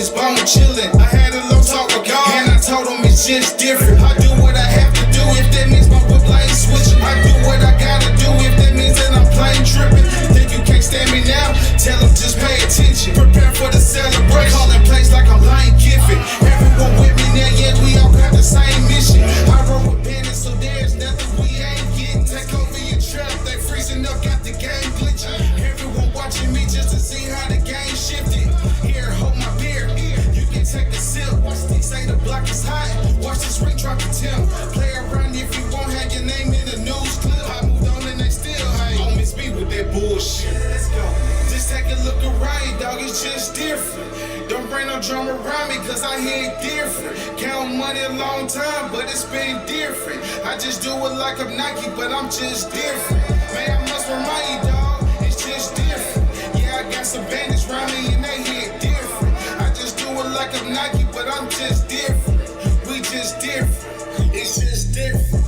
this bone chillin'. I had a long talk with God, and I told him it's just different. I do what I have to do if that means my whip lane switching. I do what I gotta do if that means that I'm plain trippin'. Think you can't stand me now? Tell them just pay attention. Prepare for the celebration. Calling plays like I'm Lane Kiffin. Everyone with me now, yeah, we all got the same mission. I roll with bandits, so there's nothing we ain't getting. Take over your trap, they freezing up, got the game glitching. Everyone watching me just to see how the game shifted. Here, hold my beer. You can take a sip. Say the block is hot. Watch this ring drop the temp. Play around if you won't have your name in the news clip. I moved on and they still hate. Don't miss me with that bullshit. Let's go. Just take a look around, dog. It's just different. Don't bring no drama around me, cause I hear it different. Count money a long time, but it's been different. I just do it like I'm Nike, but I'm just different. Man, I must remind you, dog. It's just different. Yeah, I got some bandits around me and they hear it different. I just do it like I'm Nike, but I'm just different. We just different. It's just different.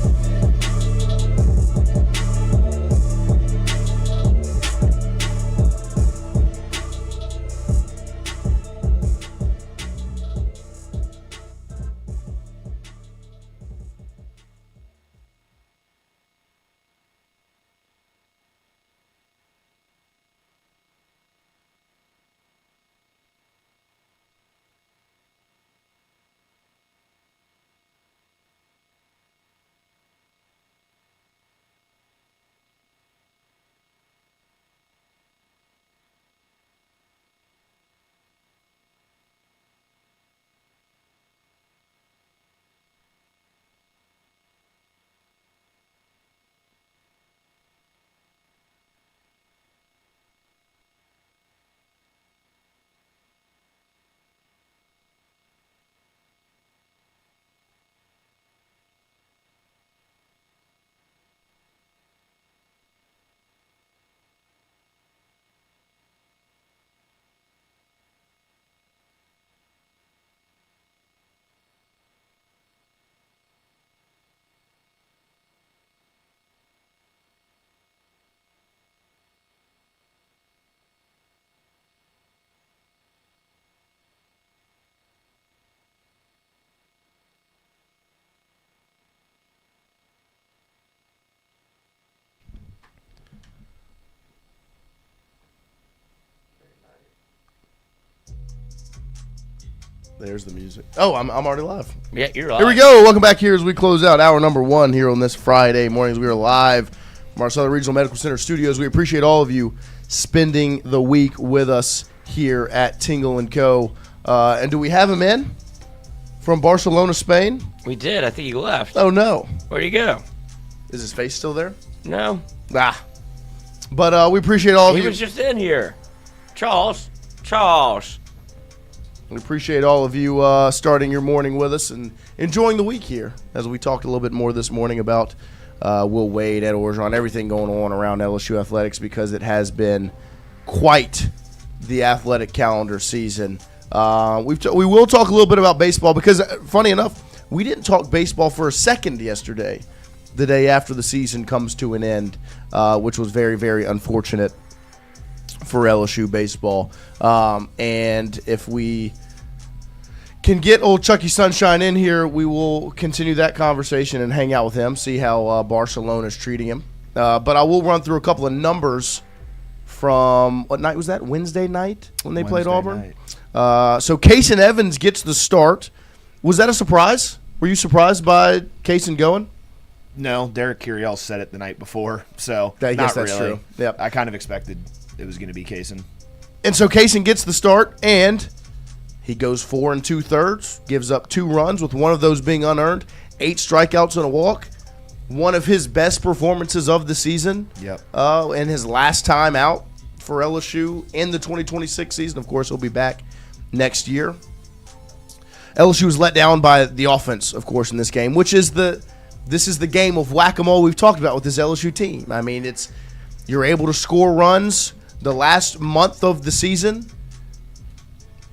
There's the music. Oh, I'm already live. Yeah, you're live. Here we go. Welcome back here as we close out hour number 1 here on this Friday mornings. We are live from our Southern Regional Medical Center studios. We appreciate all of you spending the week with us here at Tingle and Co. And do we have him in from Barcelona, Spain? We did. I think he left. Oh, no. Where'd he go? Is his face still there? No. Ah. But we appreciate all of you. He was just in here. Charles. We appreciate all of you starting your morning with us and enjoying the week here as we talked a little bit more this morning about Will Wade, Ed Orgeron, everything going on around LSU athletics because it has been quite the athletic calendar season. We will talk a little bit about baseball because, funny enough, we didn't talk baseball for a second yesterday, the day after the season comes to an end, which was very, very unfortunate for LSU baseball. And if we can get old Chucky Sunshine in here, we will continue that conversation and hang out with him, see how Barcelona is treating him. But I will run through a couple of numbers from, what night was that? Wednesday night when they played Auburn? So Kaysen Evans gets the start. Was that a surprise? Were you surprised by Kaysen going? No, Derek Curiel said it the night before, so I guess not that's really. true. Yep. I kind of expected it was going to be Kaysen. And so Kaysen gets the start, and he goes 4 2/3, gives up 2 runs, with one of those being unearned, 8 strikeouts and a walk. One of his best performances of the season. Yep. And his last time out for LSU in the 2026 season. Of course, he'll be back next year. LSU was let down by the offense, of course, in this game, which is this is the game of whack-a-mole we've talked about with this LSU team. I mean, you're able to score runs. The last month of the season,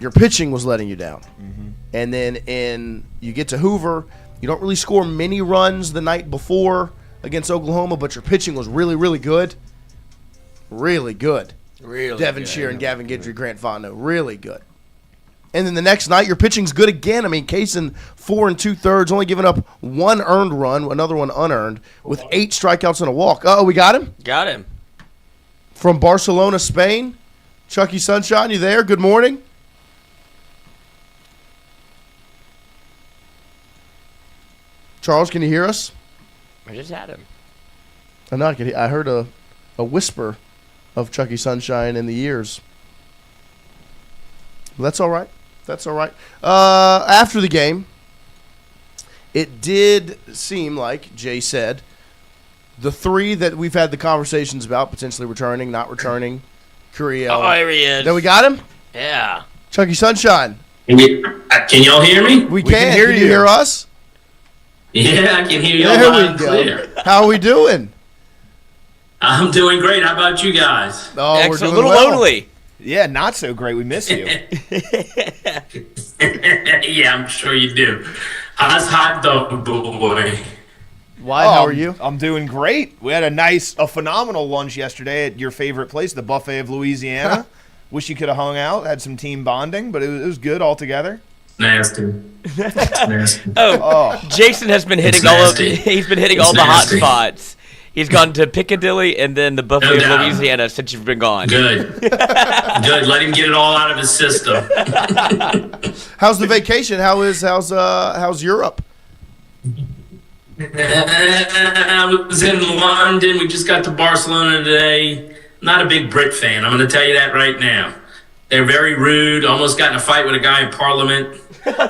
your pitching was letting you down. Mm-hmm. And then you get to Hoover, you don't really score many runs the night before against Oklahoma, but your pitching was really, really good. Really good. Really Devin good. Shear and Gavin Guidry, Grant Fontenot, really good. and then the next night your pitching's good again. I mean, Kaysen 4 2/3, only giving up 1 earned run, another one unearned, with 8 strikeouts and a walk. Oh, we got him? Got him. From Barcelona, Spain, Chucky Sunshine, you there? Good morning. Charles, can you hear us? I just had him. I heard a whisper of Chucky Sunshine in the ears. That's all right. That's all right. After the game, it did seem like Jay said the 3 that we've had the conversations about, potentially returning, not returning, Curiel. Oh, here he is. Then we got him? Yeah. Chucky Sunshine. Can y'all hear me? We can hear you. Can you hear us? Yeah, I can hear you all There loud we and go. clear. How are we doing? I'm doing great. How about you guys? Oh, we're Excellent. doing A little well. lonely. Yeah, not so great. We miss you. Yeah, I'm sure you do. How's hot dog boy? Why? How are you? I'm doing great. We had a phenomenal lunch yesterday at your favorite place, the Buffet of Louisiana. Wish you could have hung out, had some team bonding, but it was good altogether. Nasty. Nasty. Jason has been hitting he's been hitting all the hot spots. He's gone to Piccadilly and then the Buffet of doubt. Louisiana since you've been gone. Good. Good. Let him get it all out of his system. How's the vacation? How's Europe? I was in London. We just got to Barcelona today. Not a big Brit fan. I'm going to tell you that right now. They're very rude. Almost got in a fight with a guy in Parliament.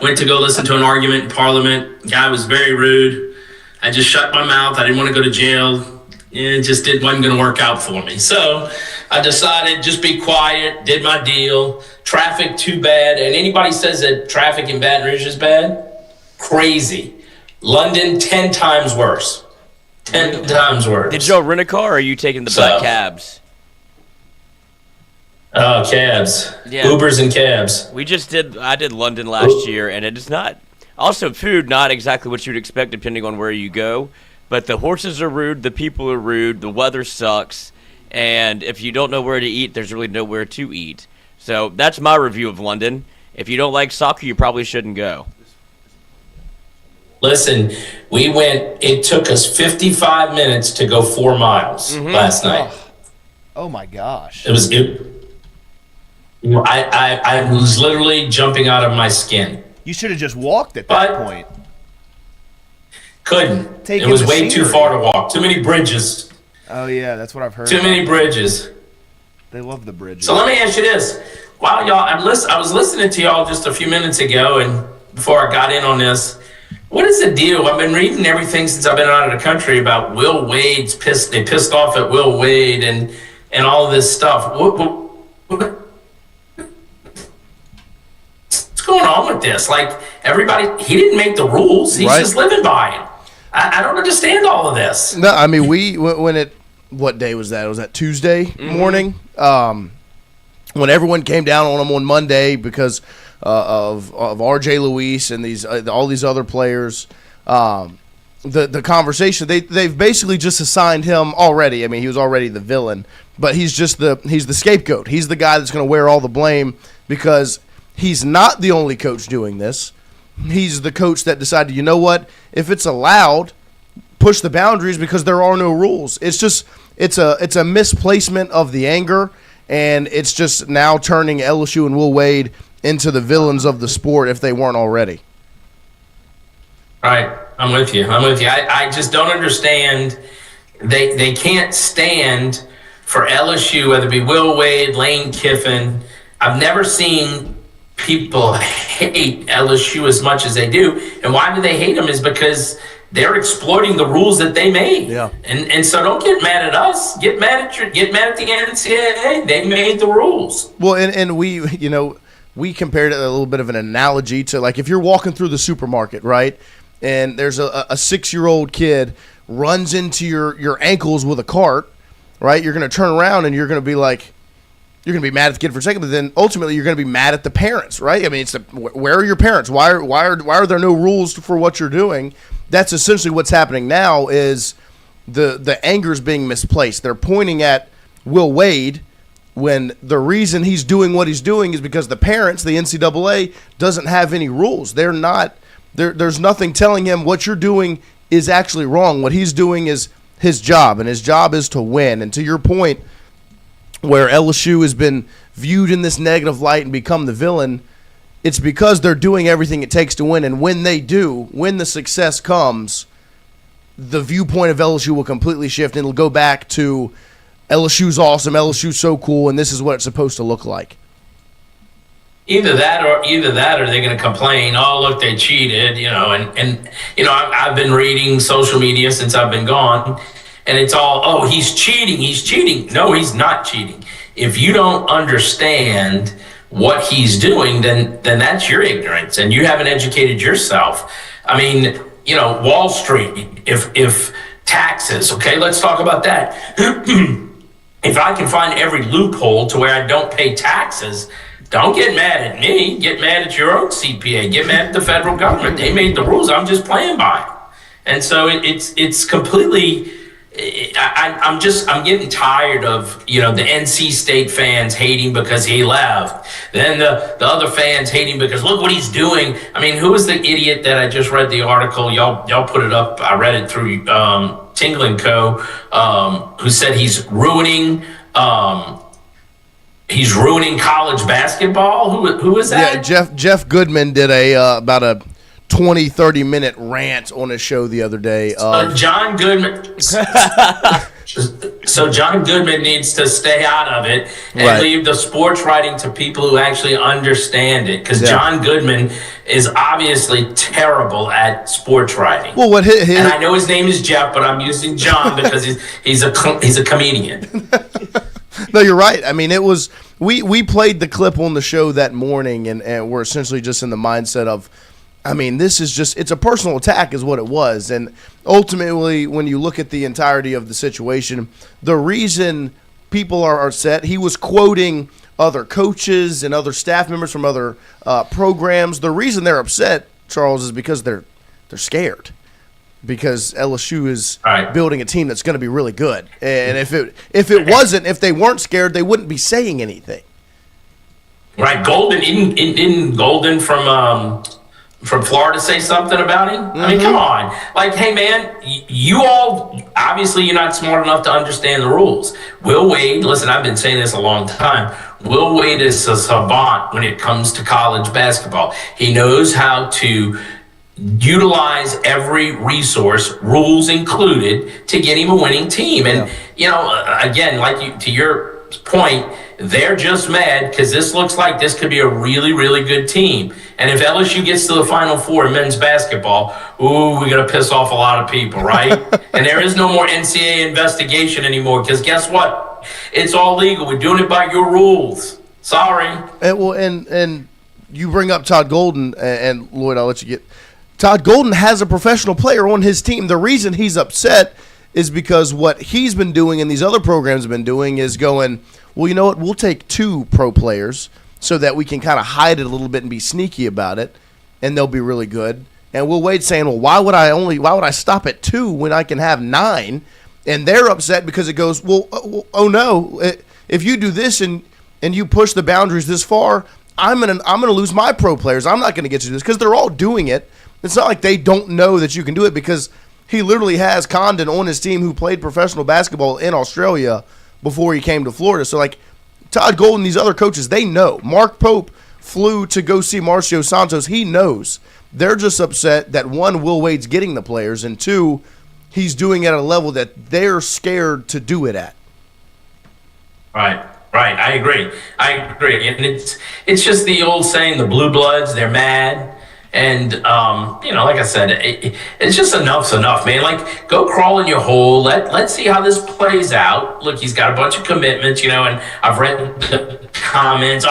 Went to go listen to an argument in Parliament. Guy was very rude. I just shut my mouth. I didn't want to go to jail. It just wasn't going to work out for me. So I decided just be quiet, did my deal. Traffic too bad. And anybody says that traffic in Baton Rouge is bad? Crazy. London, 10 times worse. 10 times worse. Did y'all rent a car or are you taking the black cabs? Oh, cabs. Yeah. Ubers and cabs. I did London last year, and it is not, also food, not exactly what you'd expect depending on where you go, but the horses are rude, the people are rude, the weather sucks, and if you don't know where to eat, there's really nowhere to eat. So that's my review of London. If you don't like soccer, you probably shouldn't go. Listen, we went, it took us 55 minutes to go 4 miles last night. Oh my gosh. I was literally jumping out of my skin. You should have just walked at that point. Couldn't. It was way too far to walk. Too many bridges. Oh yeah, that's what I've heard. Too many bridges. They love the bridges. So let me ask you this. Wow, y'all, I was listening to y'all just a few minutes ago, and before I got in on this, what is the deal? I've been reading everything since I've been out of the country about Will Wade's pissed. They pissed off at Will Wade and all of this stuff. What's going on with this? Like, everybody, he didn't make the rules. He's just living by it. I don't understand all of this. No, I mean, what day was that? Was that Tuesday morning? When everyone came down on him on Monday because of R.J. Luis and all these other players, the conversation, they've basically just assigned him already. I mean, he was already the villain, but he's the scapegoat. He's the guy that's going to wear all the blame because he's not the only coach doing this. He's the coach that decided, you know what, if it's allowed, push the boundaries because there are no rules. It's a misplacement of the anger, and it's just now turning LSU and Will Wade into the villains of the sport if they weren't already. All right, I'm with you. I just don't understand. They can't stand for LSU, whether it be Will Wade, Lane Kiffin. I've never seen people hate LSU as much as they do. And why do they hate them is because they're exploiting the rules that they made. Yeah. And so don't get mad at us. Get mad at the NCAA. They made the rules. Well, and we compared it a little bit of an analogy to, like, if you're walking through the supermarket, right, and there's a 6-year-old kid runs into your ankles with a cart, right, you're going to turn around and you're going to be like, you're going to be mad at the kid for a second, but then ultimately you're going to be mad at the parents, right? I mean, where are your parents? Why are there no rules for what you're doing? That's essentially what's happening now is the anger is being misplaced. They're pointing at Will Wade when the reason he's doing what he's doing is because the parents, the NCAA, doesn't have any rules. They're not there's nothing telling him what you're doing is actually wrong. What he's doing is his job, and his job is to win. And to your point, where LSU has been viewed in this negative light and become the villain, it's because they're doing everything it takes to win. And when they do, when the success comes, the viewpoint of LSU will completely shift, and it'll go back to LSU's awesome, LSU's so cool, and this is what it's supposed to look like. Either that or they're going to complain, oh, look, they cheated, and I've been reading social media since I've been gone, and it's all, oh, he's cheating. No, he's not cheating. If you don't understand what he's doing, then that's your ignorance, and you haven't educated yourself. I mean, Wall Street, if taxes, okay, let's talk about that. If I can find every loophole to where I don't pay taxes, don't get mad at me. Get mad at your own CPA. Get mad at the federal government. They made the rules. I'm just playing by. And so it's completely. I'm getting tired of the NC State fans hating because he left. Then the other fans hating because look what he's doing. I mean, who was the idiot that I just read the article? Y'all put it up. I read it through Tingle and Co. Who said he's ruining college basketball. Who is that? Yeah, Jeff Goodman did about a 20-30 minute rant on his show the other day. John Goodman. So John Goodman needs to stay out of it and leave the sports writing to people who actually understand it, because John Goodman is obviously terrible at sports writing. Well, and I know his name is Jeff, but I'm using John because he's a comedian. No, you're right. I mean, it was we played the clip on the show that morning, and we're essentially just in the mindset of, I mean, this is just, it's a personal attack is what it was. And ultimately, when you look at the entirety of the situation, the reason people are upset, he was quoting other coaches and other staff members from other programs. The reason they're upset, Charles, is because they're scared. Because LSU is building a team that's going to be really good. And if they weren't scared, they wouldn't be saying anything. Right. Golden, didn't Golden from Florida say something about him? I mean, come on. Like, hey, man, you all, obviously you're not smart enough to understand the rules. Will Wade, listen, I've been saying this a long time. Will Wade is a savant when it comes to college basketball. He knows how to utilize every resource, rules included, to get him a winning team. And, again, to your point, they're just mad because this looks like this could be a really, really good team. And if LSU gets to the Final Four in men's basketball, we're going to piss off a lot of people, right? And there is no more NCAA investigation anymore because guess what? It's all legal. We're doing it by your rules. Sorry. And you bring up Todd Golden, and Lloyd, I'll let you get. Todd Golden has a professional player on his team. The reason he's upset is because what he's been doing and these other programs have been doing is going, well, you know what, we'll take 2 pro players so that we can kind of hide it a little bit and be sneaky about it, and they'll be really good. And Will Wade's saying, well, why would I stop at 2 when I can have 9? And they're upset because it goes, oh no, if you do this and you push the boundaries this far, I'm gonna lose my pro players. I'm not gonna get to this because they're all doing it. It's not like they don't know that you can do it, because he literally has Condon on his team who played professional basketball in Australia before he came to Florida. So, like, Todd Golden, these other coaches, they know. Mark Pope flew to go see Marcio Santos. He knows. They're just upset that, 1, Will Wade's getting the players, and 2, he's doing it at a level that they're scared to do it at. Right. I agree. And it's just the old saying, the blue bloods, they're mad. And, like I said, it's just enough's enough, man. Like, go crawl in your hole. Let's see how this plays out. Look, he's got a bunch of commitments, and I've read the comments,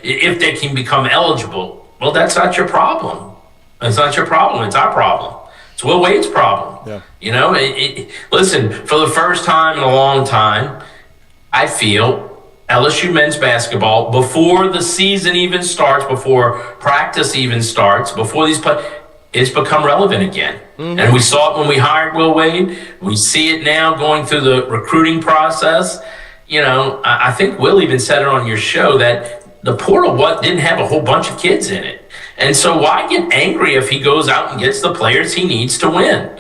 if they can become eligible. Well, that's not your problem. It's not your problem. It's our problem. It's Will Wade's problem. Yeah. Listen, for the first time in a long time, I feel LSU men's basketball, before the season even starts, before practice even starts, before these play, it's become relevant again. Mm-hmm. And we saw it when we hired Will Wade. We see it now going through the recruiting process. I think Will even said it on your show that the portal didn't have a whole bunch of kids in it. And so why get angry if he goes out and gets the players he needs to win?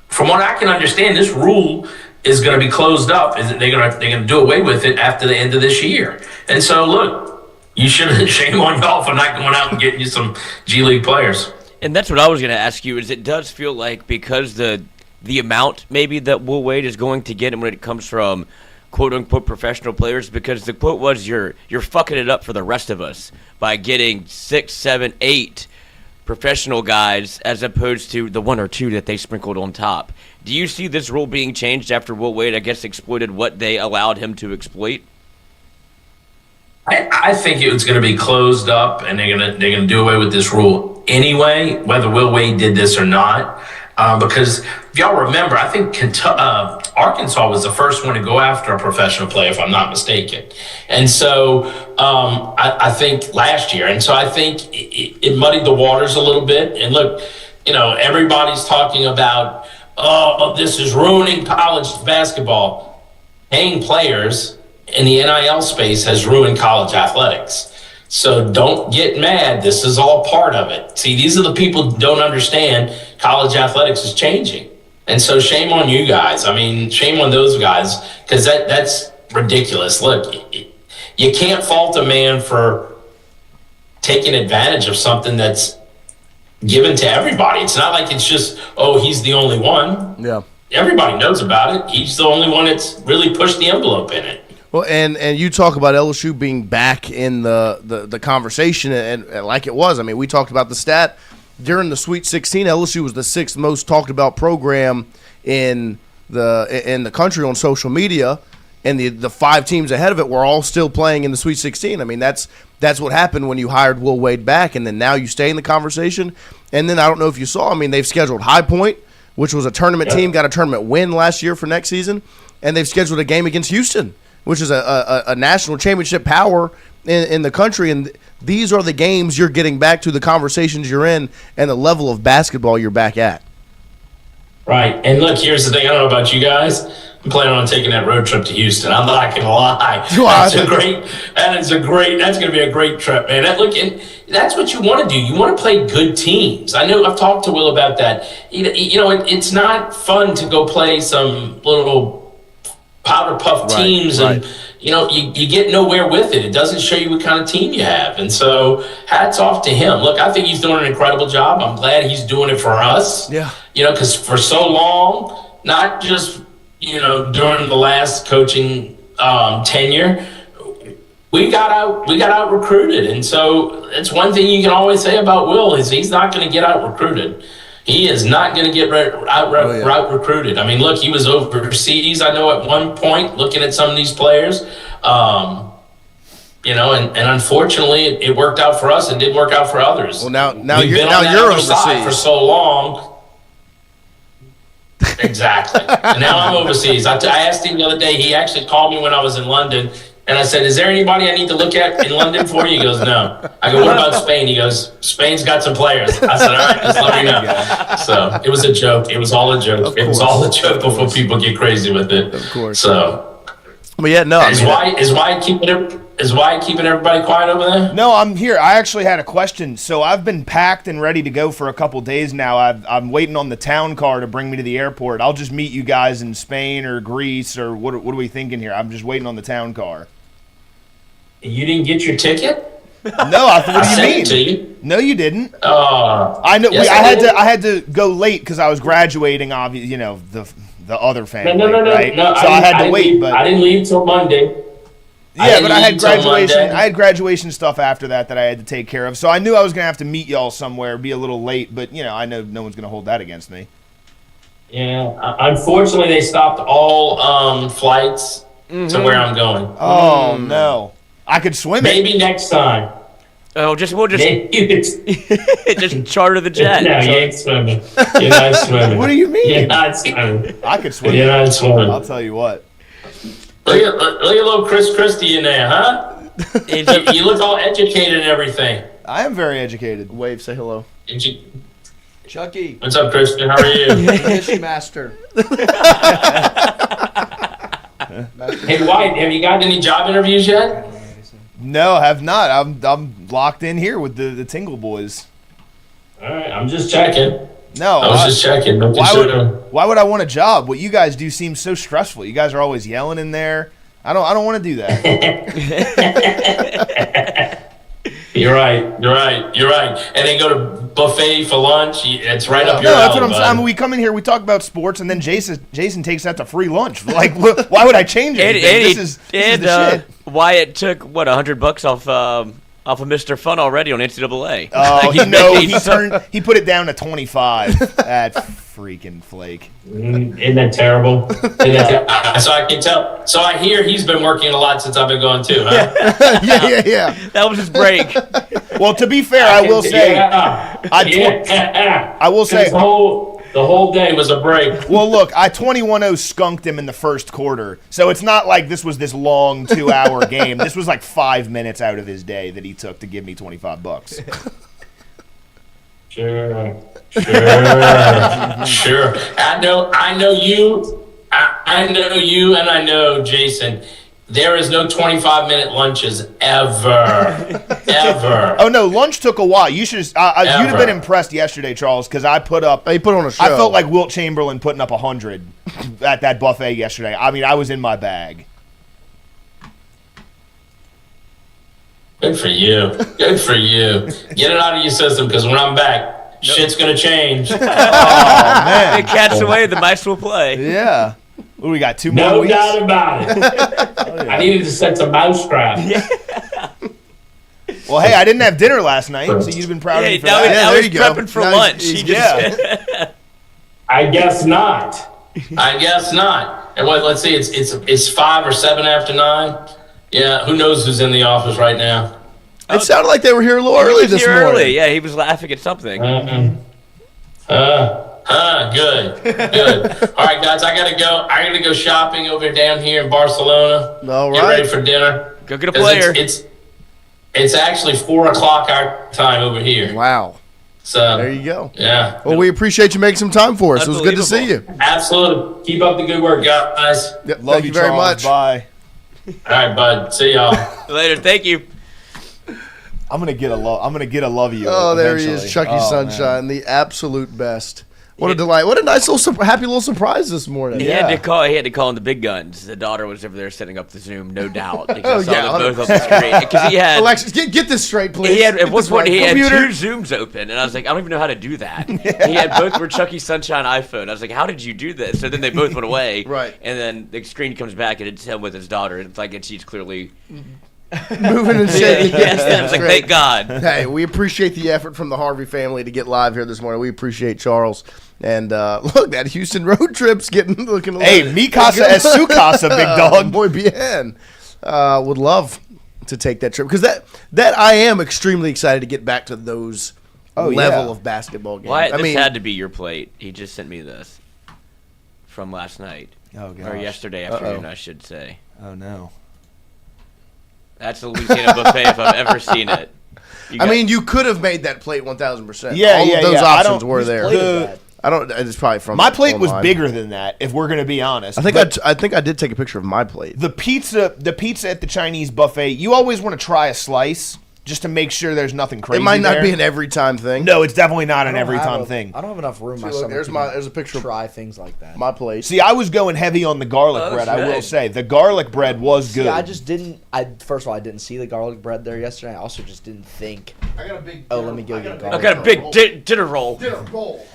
From what I can understand, this rule is going to be closed up. They're going to do away with it after the end of this year. And so, look, you should shame on y'all for not going out and getting you some G League players. And that's what I was going to ask you, is it does feel like because the amount maybe that Will Wade is going to get and when it comes from quote-unquote professional players, because the quote was you're fucking it up for the rest of us by getting 6, 7, 8 professional guys as opposed to the 1 or 2 that they sprinkled on top. Do you see this rule being changed after Will Wade, I guess, exploited what they allowed him to exploit? I think it's going to be closed up, and they're going to do away with this rule anyway, whether Will Wade did this or not. Because if y'all remember, I think Arkansas was the first one to go after a professional player, if I'm not mistaken. And so I think last year. And so I think it muddied the waters a little bit. And look, everybody's talking about, this is ruining college basketball. Paying players in the NIL space has ruined college athletics. So don't get mad. This is all part of it. See, these are the people who don't understand college athletics is changing. And so shame on you guys. I mean, shame on those guys, because that's ridiculous. Look, you can't fault a man for taking advantage of something that's given to everybody. It's not like it's just, he's the only one. Yeah. Everybody knows about it. He's the only one that's really pushed the envelope in it. Well, and you talk about LSU being back in the conversation, and like it was. I mean, we talked about the stat during the Sweet 16. LSU was the 6th most talked about program in the country on social media, and the 5 teams ahead of it were all still playing in the Sweet 16. I mean, that's what happened when you hired Will Wade back, and then now you stay in the conversation. And then I don't know if you saw. I mean, they've scheduled High Point, which was a tournament team, got a tournament win last year for next season, and they've scheduled a game against Houston, which is a national championship power in the country. And these are the games you're getting back to, the conversations you're in, and the level of basketball you're back at. Right. And look, here's the thing. I don't know about you guys. I'm planning on taking that road trip to Houston. I'm not going to lie. That's going to be a great trip, man. And that's what you want to do. You want to play good teams. I know I've talked to Will about that. It's not fun to go play some little powder puff teams, and you get nowhere with it. It doesn't show you what kind of team you have. And so hats off to him. Look, I think he's doing an incredible job. I'm glad he's doing it for us. Yeah. Because for so long, not just during the last coaching tenure, we got out recruited. And so that's one thing you can always say about Will is he's not going to get out recruited. He is not going to get out recruited. I mean, look, he was overseas, I know, at one point, looking at some of these players. And unfortunately, it worked out for us. It did work out for others. Well, now you're overseas for so long. Exactly. And now I'm overseas. I asked him the other day. He actually called me when I was in London. And I said, is there anybody I need to look at in London for you? He goes, no. I go, what about Spain? He goes, Spain's got some players. I said, all right, just let me know. So it was a joke. It was all a joke. It was all a joke before people get crazy with it. Of course. So. But yeah, no. Is Wyatt keeping everybody quiet over there? No, I'm here. I actually had a question. So I've been packed and ready to go for a couple days now. I'm waiting on the town car to bring me to the airport. I'll just meet you guys in Spain or Greece, or what are we thinking here? I'm just waiting on the town car. You didn't get your ticket? No, what do you mean? To you. No, you didn't. I know. Yes, I had to go late because I was graduating. Obviously, the other family. No, right? No, so I had to wait. But I didn't leave till Monday. Yeah, but I had graduation. I had graduation stuff after that I had to take care of. So I knew I was gonna have to meet y'all somewhere, be a little late. But I know no one's gonna hold that against me. Yeah, unfortunately, they stopped all flights to where I'm going. Oh no. I could swim Maybe next time. Oh, we'll just just charter the jet. No, you ain't swimming. You're not swimming. What do you mean? You're not swimming. I could swim. You're not swimming. I'll tell you what. Look at little Chris Christie in there, huh? You look all educated and everything. I am very educated. Wave, say hello. Chucky. What's up, Christian? How are you? History master. Hey, White, have you gotten any job interviews yet? No, I have not. I'm locked in here with the Tingle boys. All right, I'm just checking. No, I was just checking. Why would I want a job? What you guys do seems so stressful. You guys are always yelling in there. I don't want to do that. You're right. And then go to buffet for lunch. It's right up your No, that's alley, what I'm saying. I mean, we come in here, we talk about sports, and then Jason takes that to free lunch. Like, why would I change it? This is the shit. Wyatt took $100 off of Mr. Fun already on NCAA. Oh, he put it down to 25. That freaking flake. Isn't that terrible? So I can tell. So I hear he's been working a lot since I've been gone too, huh? Yeah. That was his break. Well, to be fair, I will say, I will say, the whole day was a break. Well, look, I 21-0 skunked him in the first quarter, so it's not like this was this long 2-hour game. This was like 5 minutes out of his day that he took to give me $25. Sure. I know you, and I know Jason. There is no 25-minute lunches ever. Oh no, lunch took a while. You should. You'd have been impressed yesterday, Charles, because I put up. He put on a show. I felt like Wilt Chamberlain putting up 100 at that buffet yesterday. I mean, I was in my bag. Good for you. Get it out of your system, because when I'm back, shit's gonna change. Oh man, It catch away, the mice will play. Yeah. What, we got 2 more weeks? No doubt about it. I needed to set some mousetrap. Well, hey, I didn't have dinner last night, so you've been proud of me for that. Now he's prepping for lunch. I guess not. And let's see, it's 5 or 7 after 9. Yeah, who knows who's in the office right now? It sounded like they were here a little early this morning. Yeah, he was laughing at something. Good. All right, guys, I gotta go. I gotta go shopping over down here in Barcelona. All right. Get ready for dinner. Go get a player. It's actually 4 o'clock our time over here. Wow. So there you go. Yeah. Well, we appreciate you making some time for us. It was good to see you. Absolutely. Keep up the good work, guys. Yep, thank you very much. Bye. All right, bud. See y'all later. Thank you. I'm gonna get a love you. Oh, there he eventually. is, Chucky Sunshine, the absolute best. What a delight! What a nice little happy little surprise this morning. He had to call in the big guns. The daughter was over there setting up the Zoom, no doubt. Because I saw them both on the screen. Because he had Alexis, get this straight, please. He had at one point he had 2 Zooms open, and I was like, I don't even know how to do that. He had both were Chucky Sunshine iPhone. I was like, how did you do this? So then they both went away. Right. And then the screen comes back, and it's him with his daughter, and it's like, and she's clearly moving and shaking. Yes, I was like, thank God. Hey, we appreciate the effort from the Harvey family to get live here this morning. We appreciate Charles. And look, that Houston road trip's looking a little. Hey, mi casa es su casa, big dog. Muy bien. Would love to take that trip because that I am extremely excited to get back to those level of basketball games. Well, this had to be your plate. He just sent me this from last night. Oh, gosh. Or yesterday afternoon, I should say. Oh, no. That's a Louisiana buffet if I've ever seen it. I mean, you could have made that plate 1,000%. Yeah, All of those options were there. The, I don't. It's probably from my plate online. was bigger than that. If we're gonna be honest, I think I did take a picture of my plate. The pizza at the Chinese buffet. You always want to try a slice just to make sure there's nothing crazy. It might not there. be an every time thing. No, it's definitely not an every time thing. I don't have enough room. See, look, there's a picture. Try things like that. My plate. See, I was going heavy on the garlic bread. I will say the garlic bread was good. I just didn't. First of all, I didn't see the garlic bread there yesterday. I also just didn't think. I got a big. Let me go get garlic. I got a big dinner roll.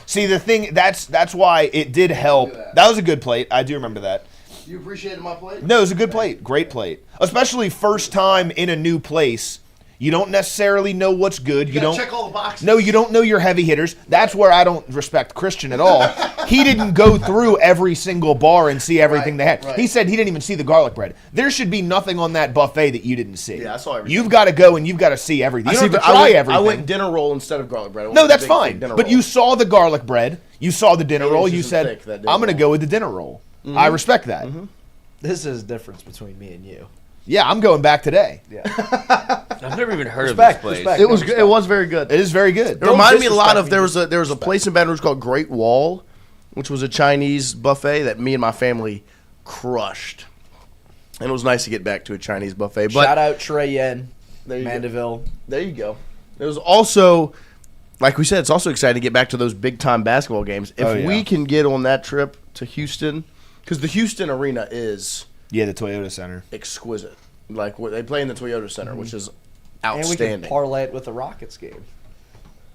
See, the thing that's why it did help. That was a good plate. I do remember that. You appreciated my plate? No, it was a good plate. Great plate. Especially first time in a new place. You don't necessarily know what's good. You don't check all the boxes. No, you don't know your heavy hitters. That's where I don't respect Christian at all. He didn't go through every single bar and see everything they had. Right. He said he didn't even see the garlic bread. There should be nothing on that buffet that you didn't see. Yeah, I saw everything. You've got to go and you've got to see everything. You don't have to try everything. I went dinner roll instead of garlic bread. No, that's fine. But you saw the garlic bread. You saw the dinner roll. You said, I'm going to go with the dinner roll. Mm-hmm. I respect that. Mm-hmm. This is the difference between me and you. Yeah, I'm going back today. Yeah. I've never even heard of this place. It was very good. It is very good. It reminded me a lot of there was a place in Baton Rouge called Great Wall, which was a Chinese buffet that me and my family crushed. And it was nice to get back to a Chinese buffet. But Shout out Trey Yen, there you go. Mandeville. There you go. It was also, like we said, it's also exciting to get back to those big-time basketball games. If we can get on that trip to Houston, because the Houston arena is the Toyota Center. Exquisite. Like, they play in the Toyota Center, which is outstanding. And we can parlay it with the Rockets game.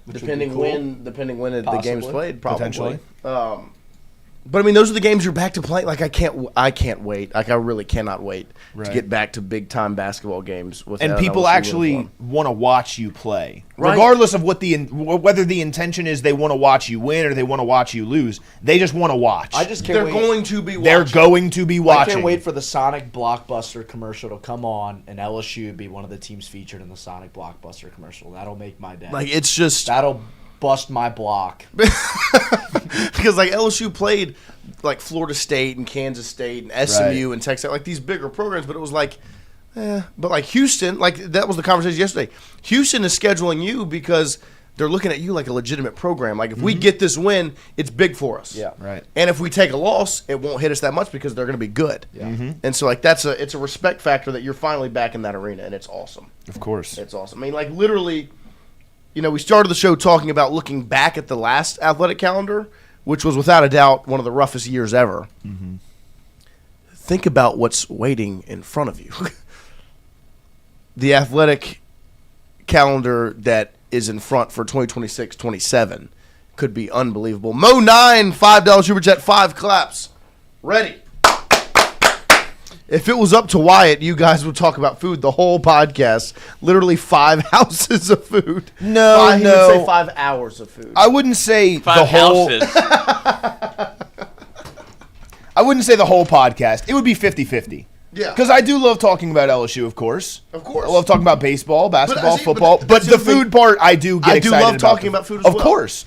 Depending when the game's played, probably. Potentially. But I mean, those are the games you're back to play. Like I can't wait. Like I really cannot wait to get back to big time basketball games with. And people actually want to watch you play, right. Regardless of whether the intention is they want to watch you win or they want to watch you lose. They just want to watch. I just can't They're wait. going to be. They're watching. going to be watching. I can't wait for the Sonic Blockbuster commercial to come on and LSU be one of the teams featured in the Sonic Blockbuster commercial. That'll make my day. Like it's just that'll bust my block. Because like LSU played like Florida State and Kansas State and SMU and Texas, like these bigger programs, but it was like, but like Houston, like that was the conversation yesterday. Houston is scheduling you because they're looking at you like a legitimate program. Like if we get this win, it's big for us. Yeah, right. And if we take a loss, it won't hit us that much because they're going to be good. Yeah. And so like it's a respect factor that you're finally back in that arena, and it's awesome. Of course, it's awesome. I mean, like literally. You know, we started the show talking about looking back at the last athletic calendar, which was without a doubt one of the roughest years ever. Mm-hmm. Think about what's waiting in front of you. The athletic calendar that is in front for 2026-27 could be unbelievable. Mo 9, $5 Super Chat, 5 claps. Ready. If it was up to Wyatt, you guys would talk about food the whole podcast. Literally 5 houses of food. No, He would say 5 hours of food. I wouldn't say 5 the whole. houses. I wouldn't say the whole podcast. It would be 50-50. Yeah. Because I do love talking about LSU, of course. Of course. I love talking about baseball, basketball, see, football. but But that's the the thing. food part, I do get I do excited love talking about food as well.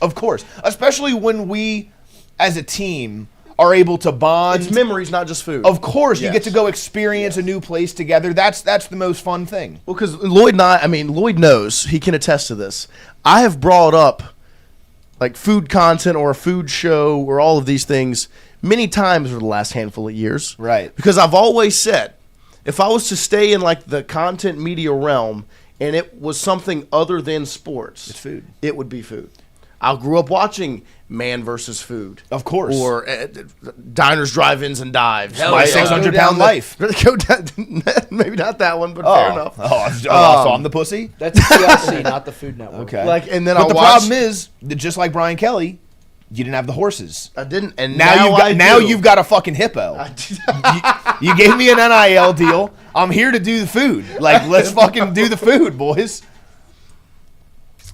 Of course. Especially when we, as a team, are able to bond. It's memories, not just food. Of course. You Yes. get to go experience a new place together. That's the most fun thing. Well, because Lloyd knows, he can attest to this. I have brought up like food content or a food show or all of these things many times over the last handful of years. Right. Because I've always said, if I was to stay in like the content media realm and it was something other than sports, It's food. It would be food. I grew up watching Man versus Food. Of course. Or Diners, Drive-Ins, and Dives. Hell My yeah. 600-pound life. Go down, maybe not that one, but fair enough. So I'm the pussy? That's TLC, not the Food Network. Okay. Like, and then but I the watched, problem is, that just like Brian Kelly, you didn't have the horses. I didn't, and Now you've got a fucking hippo. You gave me an NIL deal. I'm here to do the food. Like, let's fucking do the food, boys.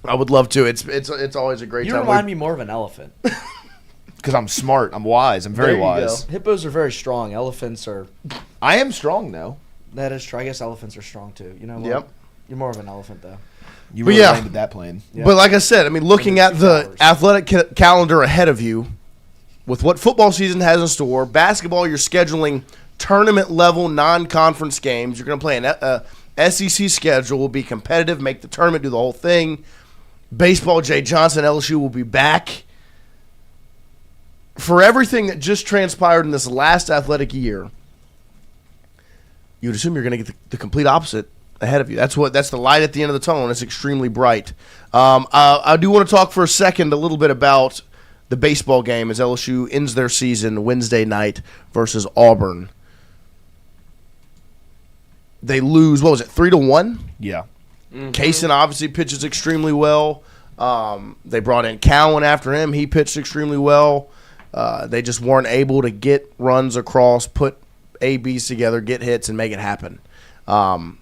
I would love to. It's always a great You time. remind me more of an elephant. Because I'm smart. I'm wise. I'm very There you wise. go. Hippos are very strong. Elephants are. I am strong, though. That is true. I guess elephants are strong too. You know what? Yep. You're more of an elephant though. You But really yeah. landed that plane. Yeah. But like I said, I mean, looking at the 2 hours. athletic calendar ahead of you, with what football season has in store, basketball, you're scheduling tournament-level non-conference games. You're going to play an SEC schedule, will be competitive, make the tournament, do the whole thing. Baseball, Jay Johnson, LSU will be back. For everything that just transpired in this last athletic year, you would assume you're going to get the complete opposite ahead of you. That's the light at the end of the tunnel, and it's extremely bright. I do want to talk for a second a little bit about the baseball game as LSU ends their season Wednesday night versus Auburn. They lose, 3-1? Yeah. Kaysen obviously pitches extremely well. They brought in Cowan after him. He pitched extremely well. They just weren't able to get runs across, put ABs together, get hits, and make it happen. And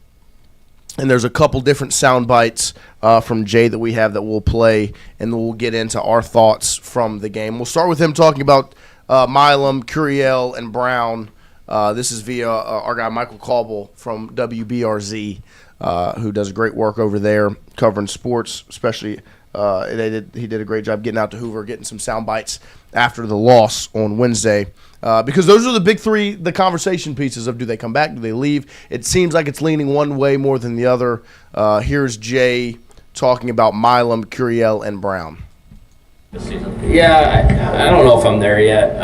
there's a couple different sound bites from Jay that we have that we'll play, and we'll get into our thoughts from the game. We'll start with him talking about Milam, Curiel, and Brown. This is via our guy Michael Cauble from WBRZ, who does great work over there covering sports, especially he did a great job getting out to Hoover, getting some sound bites after the loss on Wednesday. Because those are the big three, the conversation pieces of do they come back, do they leave? It seems like it's leaning one way more than the other. Here's Jay talking about Milam, Curiel, and Brown. Yeah, I don't know if I'm there yet.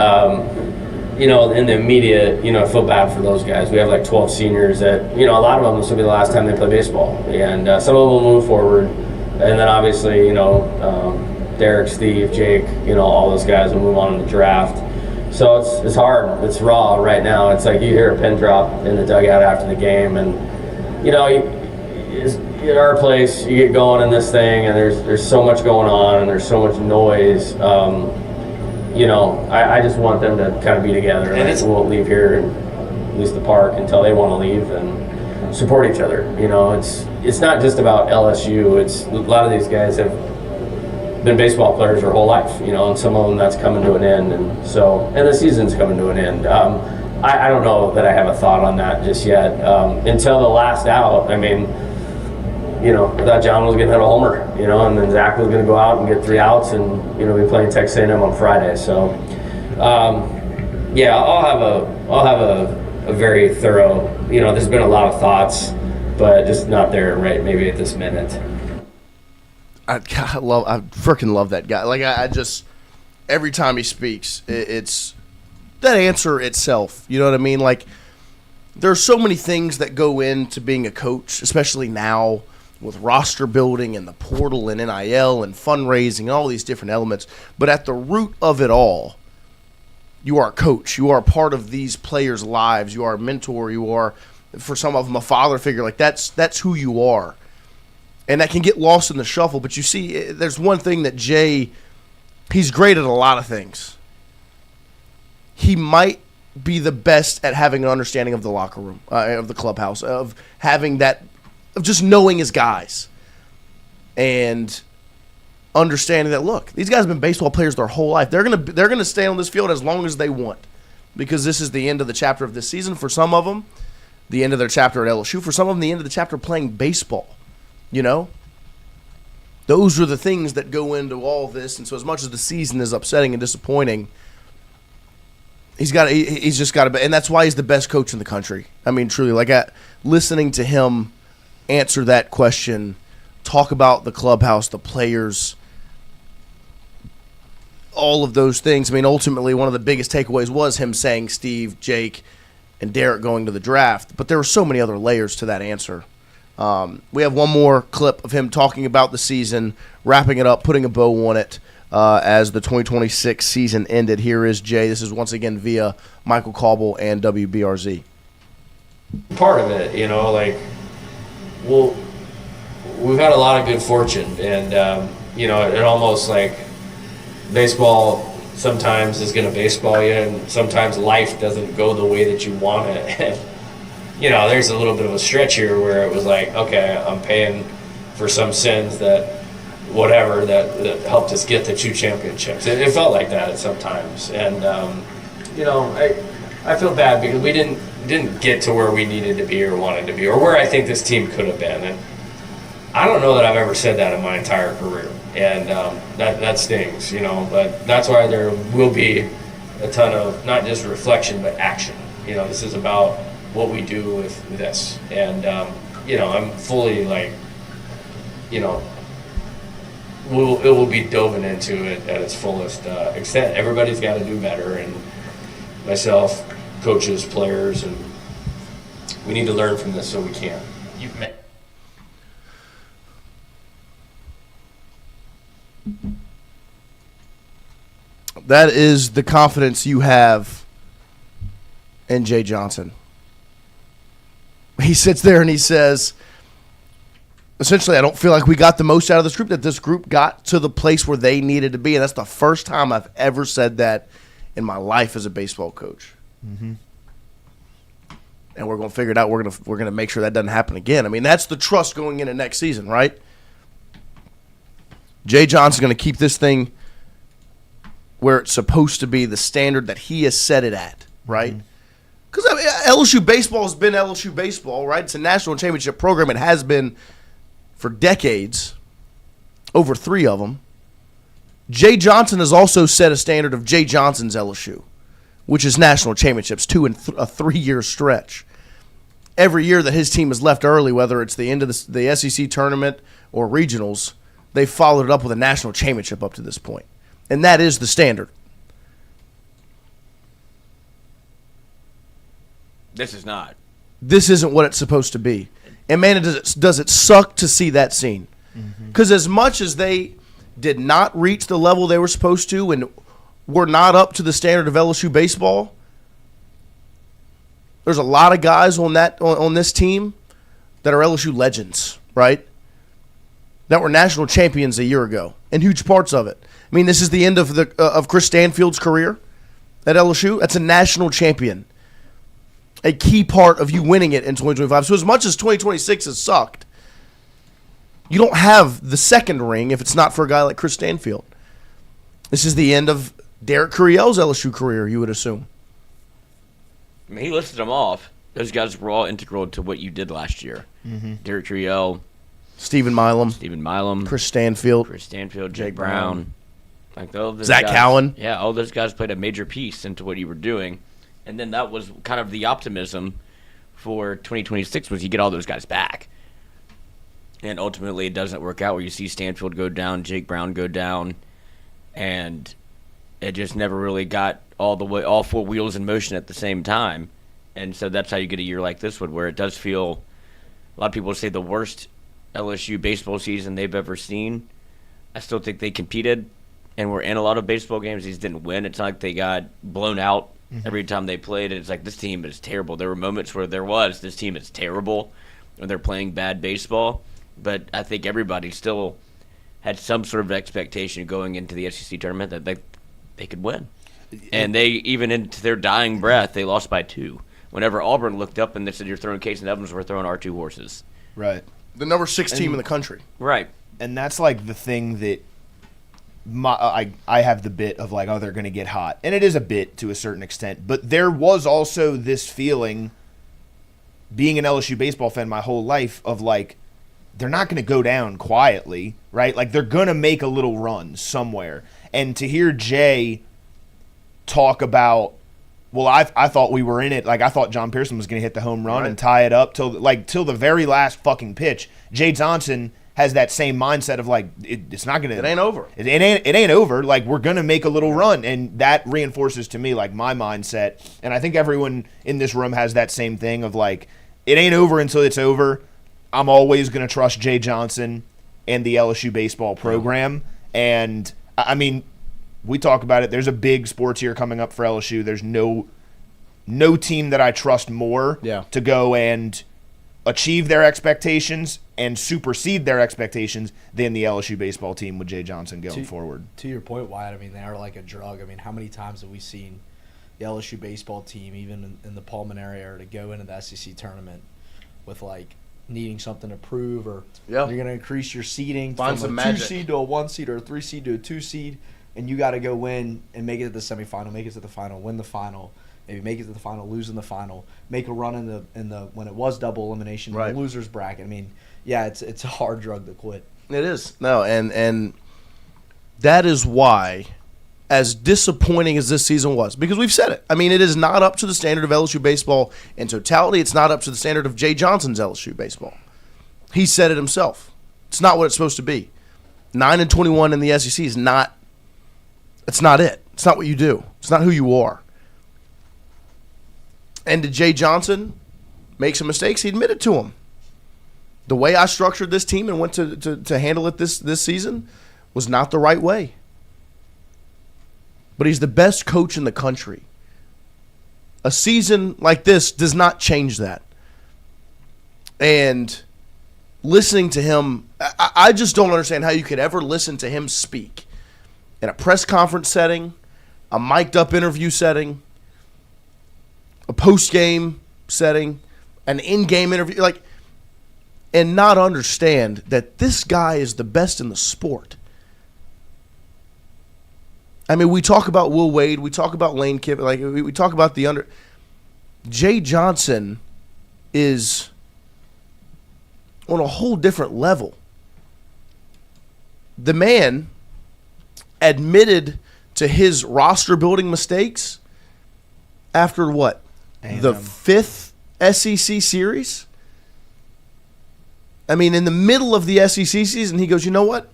in the immediate, I feel bad for those guys. We have like 12 seniors that, a lot of them, this will be the last time they play baseball. And some of them will move forward. And then obviously, Derek, Steve, Jake, all those guys will move on in the draft. So it's hard. It's raw right now. It's like you hear a pin drop in the dugout after the game. And, at our place, you get going in this thing, and there's so much going on, and there's so much noise. I just want them to kind of be together, and we won't leave here, at least the park, until they want to leave and support each other. It's not just about LSU. It's a lot of these guys have been baseball players their whole life, and some of them that's coming to an end, and the season's coming to an end. I don't know that I have a thought on that just yet. Until the last out, I thought John was going to hit a homer, and then Zach was going to go out and get 3 outs and, be playing Texas A&M on Friday. So, I'll have a very thorough, there's been a lot of thoughts, but just not there right maybe at this minute. I freaking love that guy. Like, I just, every time he speaks, it's that answer itself. You know what I mean? Like, there are so many things that go into being a coach, especially now, with roster building and the portal and NIL and fundraising and all these different elements. But at the root of it all, you are a coach. You are a part of these players' lives. You are a mentor. You are, for some of them, a father figure. Like, that's who you are. And that can get lost in the shuffle. But you see, there's one thing that Jay, he's great at a lot of things. He might be the best at having an understanding of the locker room, of the clubhouse, of having that, of just knowing his guys and understanding that, look, these guys have been baseball players their whole life. They're gonna stay on this field as long as they want, because this is the end of the chapter of this season for some of them, the end of their chapter at LSU. For some of them, the end of the chapter playing baseball. Those are the things that go into all this. And so as much as the season is upsetting and disappointing, he's just got to, and that's why he's the best coach in the country. I mean, truly, like, listening to him answer that question, talk about the clubhouse, the players, all of those things. I mean, ultimately, one of the biggest takeaways was him saying Steve, Jake, and Derek going to the draft. But there were so many other layers to that answer. We have one more clip of him talking about the season, wrapping it up, putting a bow on it as the 2026 season ended. Here is Jay. This is once again via Michael Cauble and WBRZ. Part of it, we've had a lot of good fortune, and it almost like baseball sometimes is going to baseball you, and sometimes life doesn't go the way that you want it. And, there's a little bit of a stretch here where it was like, okay, I'm paying for some sins that helped us get the 2 championships. It felt like that at some times, and I feel bad because we didn't get to where we needed to be or wanted to be, or where I think this team could have been. And I don't know that I've ever said that in my entire career, and that stings, but that's why there will be a ton of not just reflection but action. This is about what we do with this, and I'm fully it will be dove into it at its fullest extent. Everybody's got to do better, and myself, coaches, players, and we need to learn from this so we can. You've met. That is the confidence you have in Jay Johnson. He sits there and he says, essentially, I don't feel like we got the most out of this group, that this group got to the place where they needed to be. And that's the first time I've ever said that in my life as a baseball coach. Mm-hmm. And we're going to figure it out. We're going to make sure that doesn't happen again. I mean, that's the trust going into next season, right? Jay Johnson's going to keep this thing where it's supposed to be, the standard that he has set it at, right? Because LSU baseball has been LSU baseball, right? It's a national championship program. It has been for decades, over 3 of them. Jay Johnson has also set a standard of Jay Johnson's LSU, which is national championships, 2 in a 3-year stretch. Every year that his team has left early, whether it's the end of the SEC tournament or regionals, they've followed it up with a national championship up to this point. And that is the standard. This is not. This isn't what it's supposed to be. And, man, does it suck to see that scene. Because as much as they did not reach the level they were supposed to and were not up to the standard of LSU baseball, there's a lot of guys on this team that are LSU legends, right? That were national champions a year ago, and huge parts of it. I mean, this is the end of Chris Stanfield's career at LSU. That's a national champion. A key part of you winning it in 2025. So as much as 2026 has sucked, you don't have the second ring if it's not for a guy like Chris Stanfield. This is the end of Derek Curiel's LSU career, you would assume. I mean, he listed them off. Those guys were all integral to what you did last year. Derek Curiel, Stephen Milam, Chris Stanfield, Jake Brown. Like Zach Cowan. Yeah, all those guys played a major piece into what you were doing. And then that was kind of the optimism for 2026 was you get all those guys back. And ultimately it doesn't work out where you see Stanfield go down, Jake Brown go down, and it just never really got all four wheels in motion at the same time. And so that's how you get a year like this one where it does feel, a lot of people say the worst LSU baseball season they've ever seen. I still think they competed and were in a lot of baseball games. These didn't win. It's not like they got blown out every time they played. It's like this team is terrible. There were moments where this team is terrible when they're playing bad baseball. But I think everybody still had some sort of expectation going into the SEC tournament that they could win. And they, even into their dying breath, they lost by 2. Whenever Auburn looked up and they said, you're throwing Case and Evans, we're throwing our 2 horses. Right. The number 6 team in the country. Right. And that's like the thing that I have the bit of like, oh, they're going to get hot. And it is a bit to a certain extent. But there was also this feeling, being an LSU baseball fan my whole life, of like, they're not going to go down quietly, right? Like, they're going to make a little run somewhere. And to hear Jay talk about, well, I thought we were in it. Like, I thought John Pearson was going to hit the home run and tie it up till the very last fucking pitch. Jay Johnson has that same mindset of like, it's not going to. It ain't over. It ain't over. Like, we're going to make a little run. And that reinforces to me, like, my mindset. And I think everyone in this room has that same thing of like, it ain't over until it's over. I'm always going to trust Jay Johnson and the LSU baseball program. And, I mean, we talk about it. There's a big sports year coming up for LSU. There's no team that I trust more to go and achieve their expectations and supersede their expectations than the LSU baseball team with Jay Johnson going forward. To your point, Wyatt, I mean, they are like a drug. I mean, how many times have we seen the LSU baseball team, even in the Pulmonary era, to go into the SEC tournament with, like, needing something to prove, or you're going to increase your seeding from a 2 seed to a 1 seed or a 3 seed to a 2 seed, and you got to go win and make it to the semifinal, make it to the final, win the final, maybe make it to the final, lose in the final, make a run in the when it was double elimination in the losers bracket. I mean, yeah, it's a hard drug to quit. It is. No, and that is why, as disappointing as this season was, because we've said it. I mean, it is not up to the standard of LSU baseball in totality. It's not up to the standard of Jay Johnson's LSU baseball. He said it himself. It's not what it's supposed to be. 9-21 in the SEC is not. It's not it. It's not what you do. It's not who you are. And did Jay Johnson make some mistakes? He admitted to them. The way I structured this team and went to handle it this season was not the right way. But he's the best coach in the country. A season like this does not change that. And listening to him, I just don't understand how you could ever listen to him speak in a press conference setting, a mic'd up interview setting, a post-game setting, an in-game interview, like, and not understand that this guy is the best in the sport. I mean, we talk about Will Wade, we talk about Lane Kiffin, like we talk about Jay Johnson is on a whole different level. The man admitted to his roster building mistakes after what? The 5th SEC series? I mean, in the middle of the SEC season, he goes, you know what?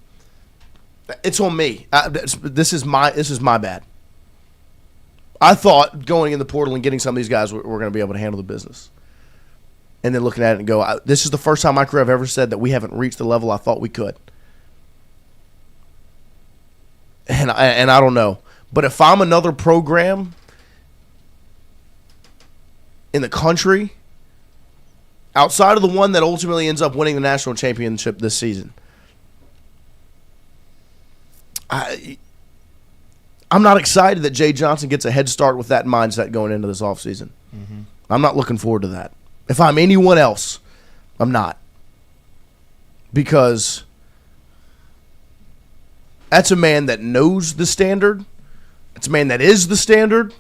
It's on me. This is my bad. I thought going in the portal and getting some of these guys, we're going to be able to handle the business. And then looking at it and go, this is the first time in my career I've ever said that we haven't reached the level I thought we could. And I don't know. But if I'm another program in the country, outside of the one that ultimately ends up winning the national championship this season, I'm not excited that Jay Johnson gets a head start with that mindset going into this offseason. Mm-hmm. I'm not looking forward to that. If I'm anyone else, I'm not. Because that's a man that knows the standard. It's a man that is the standard.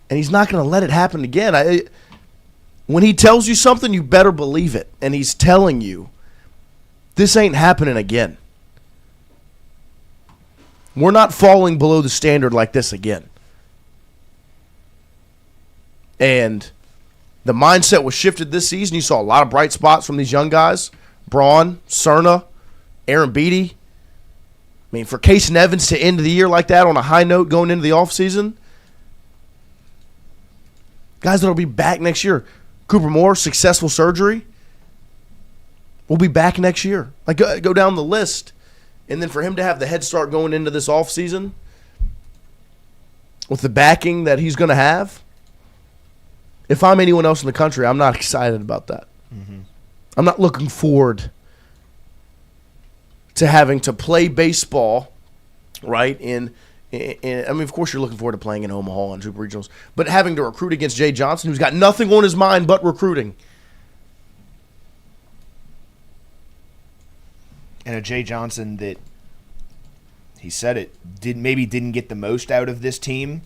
And he's not going to let it happen again. When he tells you something, you better believe it. And he's telling you, this ain't happening again. We're not falling below the standard like this again. And the mindset was shifted this season. You saw a lot of bright spots from these young guys. Braun, Cerna, Aaron Beatty. I mean, for Case and Evans to end the year like that on a high note going into the offseason, guys that will be back next year. Cooper Moore, successful surgery. We'll be back next year. Like, go down the list. And then for him to have the head start going into this offseason with the backing that he's going to have, if I'm anyone else in the country, I'm not excited about that. Mm-hmm. I'm not looking forward to having to play baseball, right? I mean, of course, you're looking forward to playing in Omaha and Super Regionals, but having to recruit against Jay Johnson, who's got nothing on his mind but recruiting. And a Jay Johnson that, he said it, maybe didn't get the most out of this team,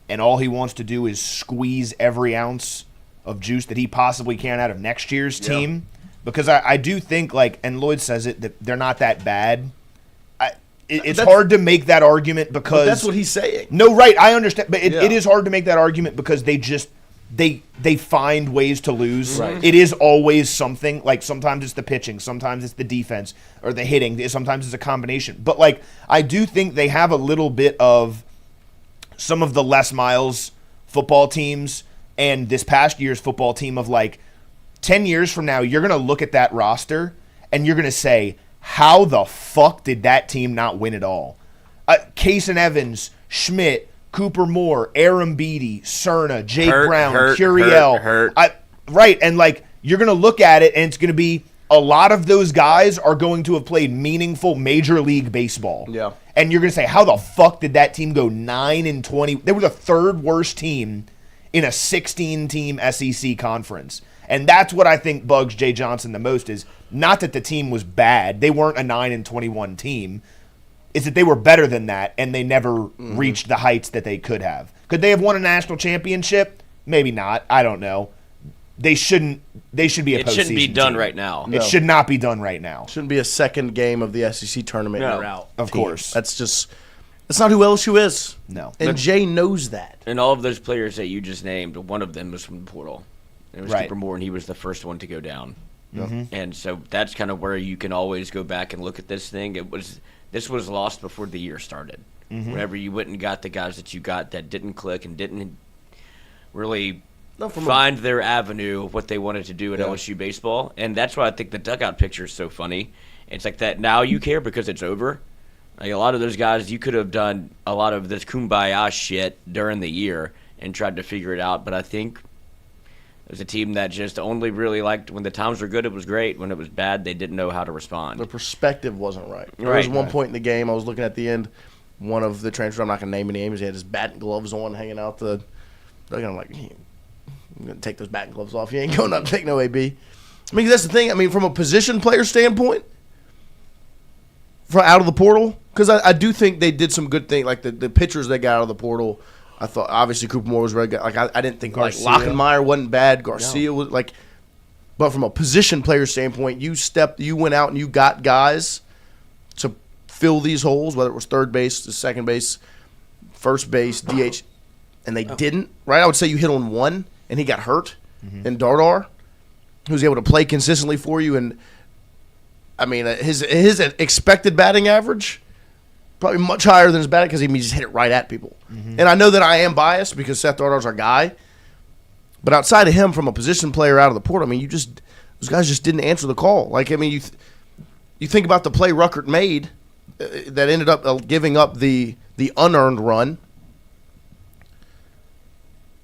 and all he wants to do is squeeze every ounce of juice that he possibly can out of next year's team. Because I do think, like, and Lloyd says it, that they're not that bad. It's hard to make that argument because... that's what he's saying. No, right, I understand. But it is hard to make that argument because they just... They find ways to lose. Right. It is always something. Like, sometimes it's the pitching, sometimes it's the defense, or the hitting. Sometimes it's a combination. But, like, I do think they have a little bit of some of the Les Miles football teams and this past year's football team of, like, 10 years from now, you're going to look at that roster and you're going to say, how the fuck did that team not win it all? Case and Evans, Schmidt, Cooper Moore, Aaron Beatty, Cerna, Jake Brown, Curiel. Right, and like you're going to look at it and it's going to be a lot of those guys are going to have played meaningful Major League Baseball. Yeah. And you're going to say, how the fuck did that team go 9-20? They were the third worst team in a 16-team SEC conference. And that's what I think bugs Jay Johnson the most is not that the team was bad. They weren't a 9-21 team. It's that they were better than that, and they never reached the heights that they could have. Could they have won a national championship? Maybe not. I don't know. They shouldn't. They should be a postseason It shouldn't be done team. Right now. It should not be done right now. Shouldn't be a second game of the SEC tournament and you're out. Of course. That's not who LSU is. No. And Jay knows that. And all of those players that you just named, one of them was from the portal. It was Cooper Moore, and he was the first one to go down. Mm-hmm. And so that's kind of where you can always go back and look at this thing. This was lost before the year started. Mm-hmm. Whenever you went and got the guys that you got that didn't click and didn't really find their avenue of what they wanted to do at LSU baseball. And that's why I think the dugout picture is so funny. It's like that now you care because it's over. Like a lot of those guys, you could have done a lot of this kumbaya shit during the year and tried to figure it out. But I think it was a team that just only really liked when the times were good, it was great. When it was bad, they didn't know how to respond. The perspective wasn't right. There was one point in the game, I was looking at the end, one of the transfers, I'm not going to name any names, he had his bat and gloves on hanging out the dugout. I'm like, I'm going to take those bat and gloves off. You ain't going up to take no AB. I mean, that's the thing. I mean, from a position player standpoint, from out of the portal, because I do think they did some good things, like the pitchers they got out of the portal. I thought obviously Cooper Moore was very good. Like I didn't think Garcia. Like Lockenmeyer wasn't bad. Garcia was like, but from a position player standpoint, you went out and you got guys to fill these holes, whether it was third base, second base, first base, DH, and they didn't. Right? I would say you hit on one, and he got hurt, and Dardar, who's able to play consistently for you, and I mean his expected batting average Probably much higher than his batting because he just hit it right at people. And I know that I am biased because Seth Dardar's our guy. But outside of him, from a position player out of the portal, I mean, those guys just didn't answer the call. Like, I mean, you think about the play Ruckert made that ended up giving up the unearned run.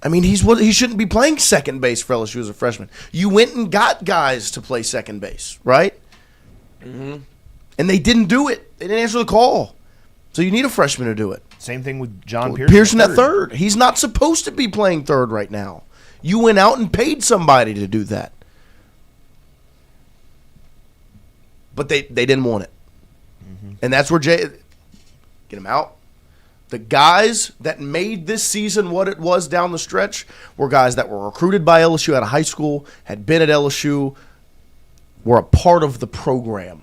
I mean, he shouldn't be playing second base for LSU as a freshman. You went and got guys to play second base, right? And they didn't do it. They didn't answer the call. So you need a freshman to do it. Same thing with John Pearson. Pearson at third. He's not supposed to be playing third right now. You went out and paid somebody to do that. But they didn't want it. And that's where get him out. The guys that made this season what it was down the stretch were guys that were recruited by LSU out of high school, had been at LSU, were a part of the program.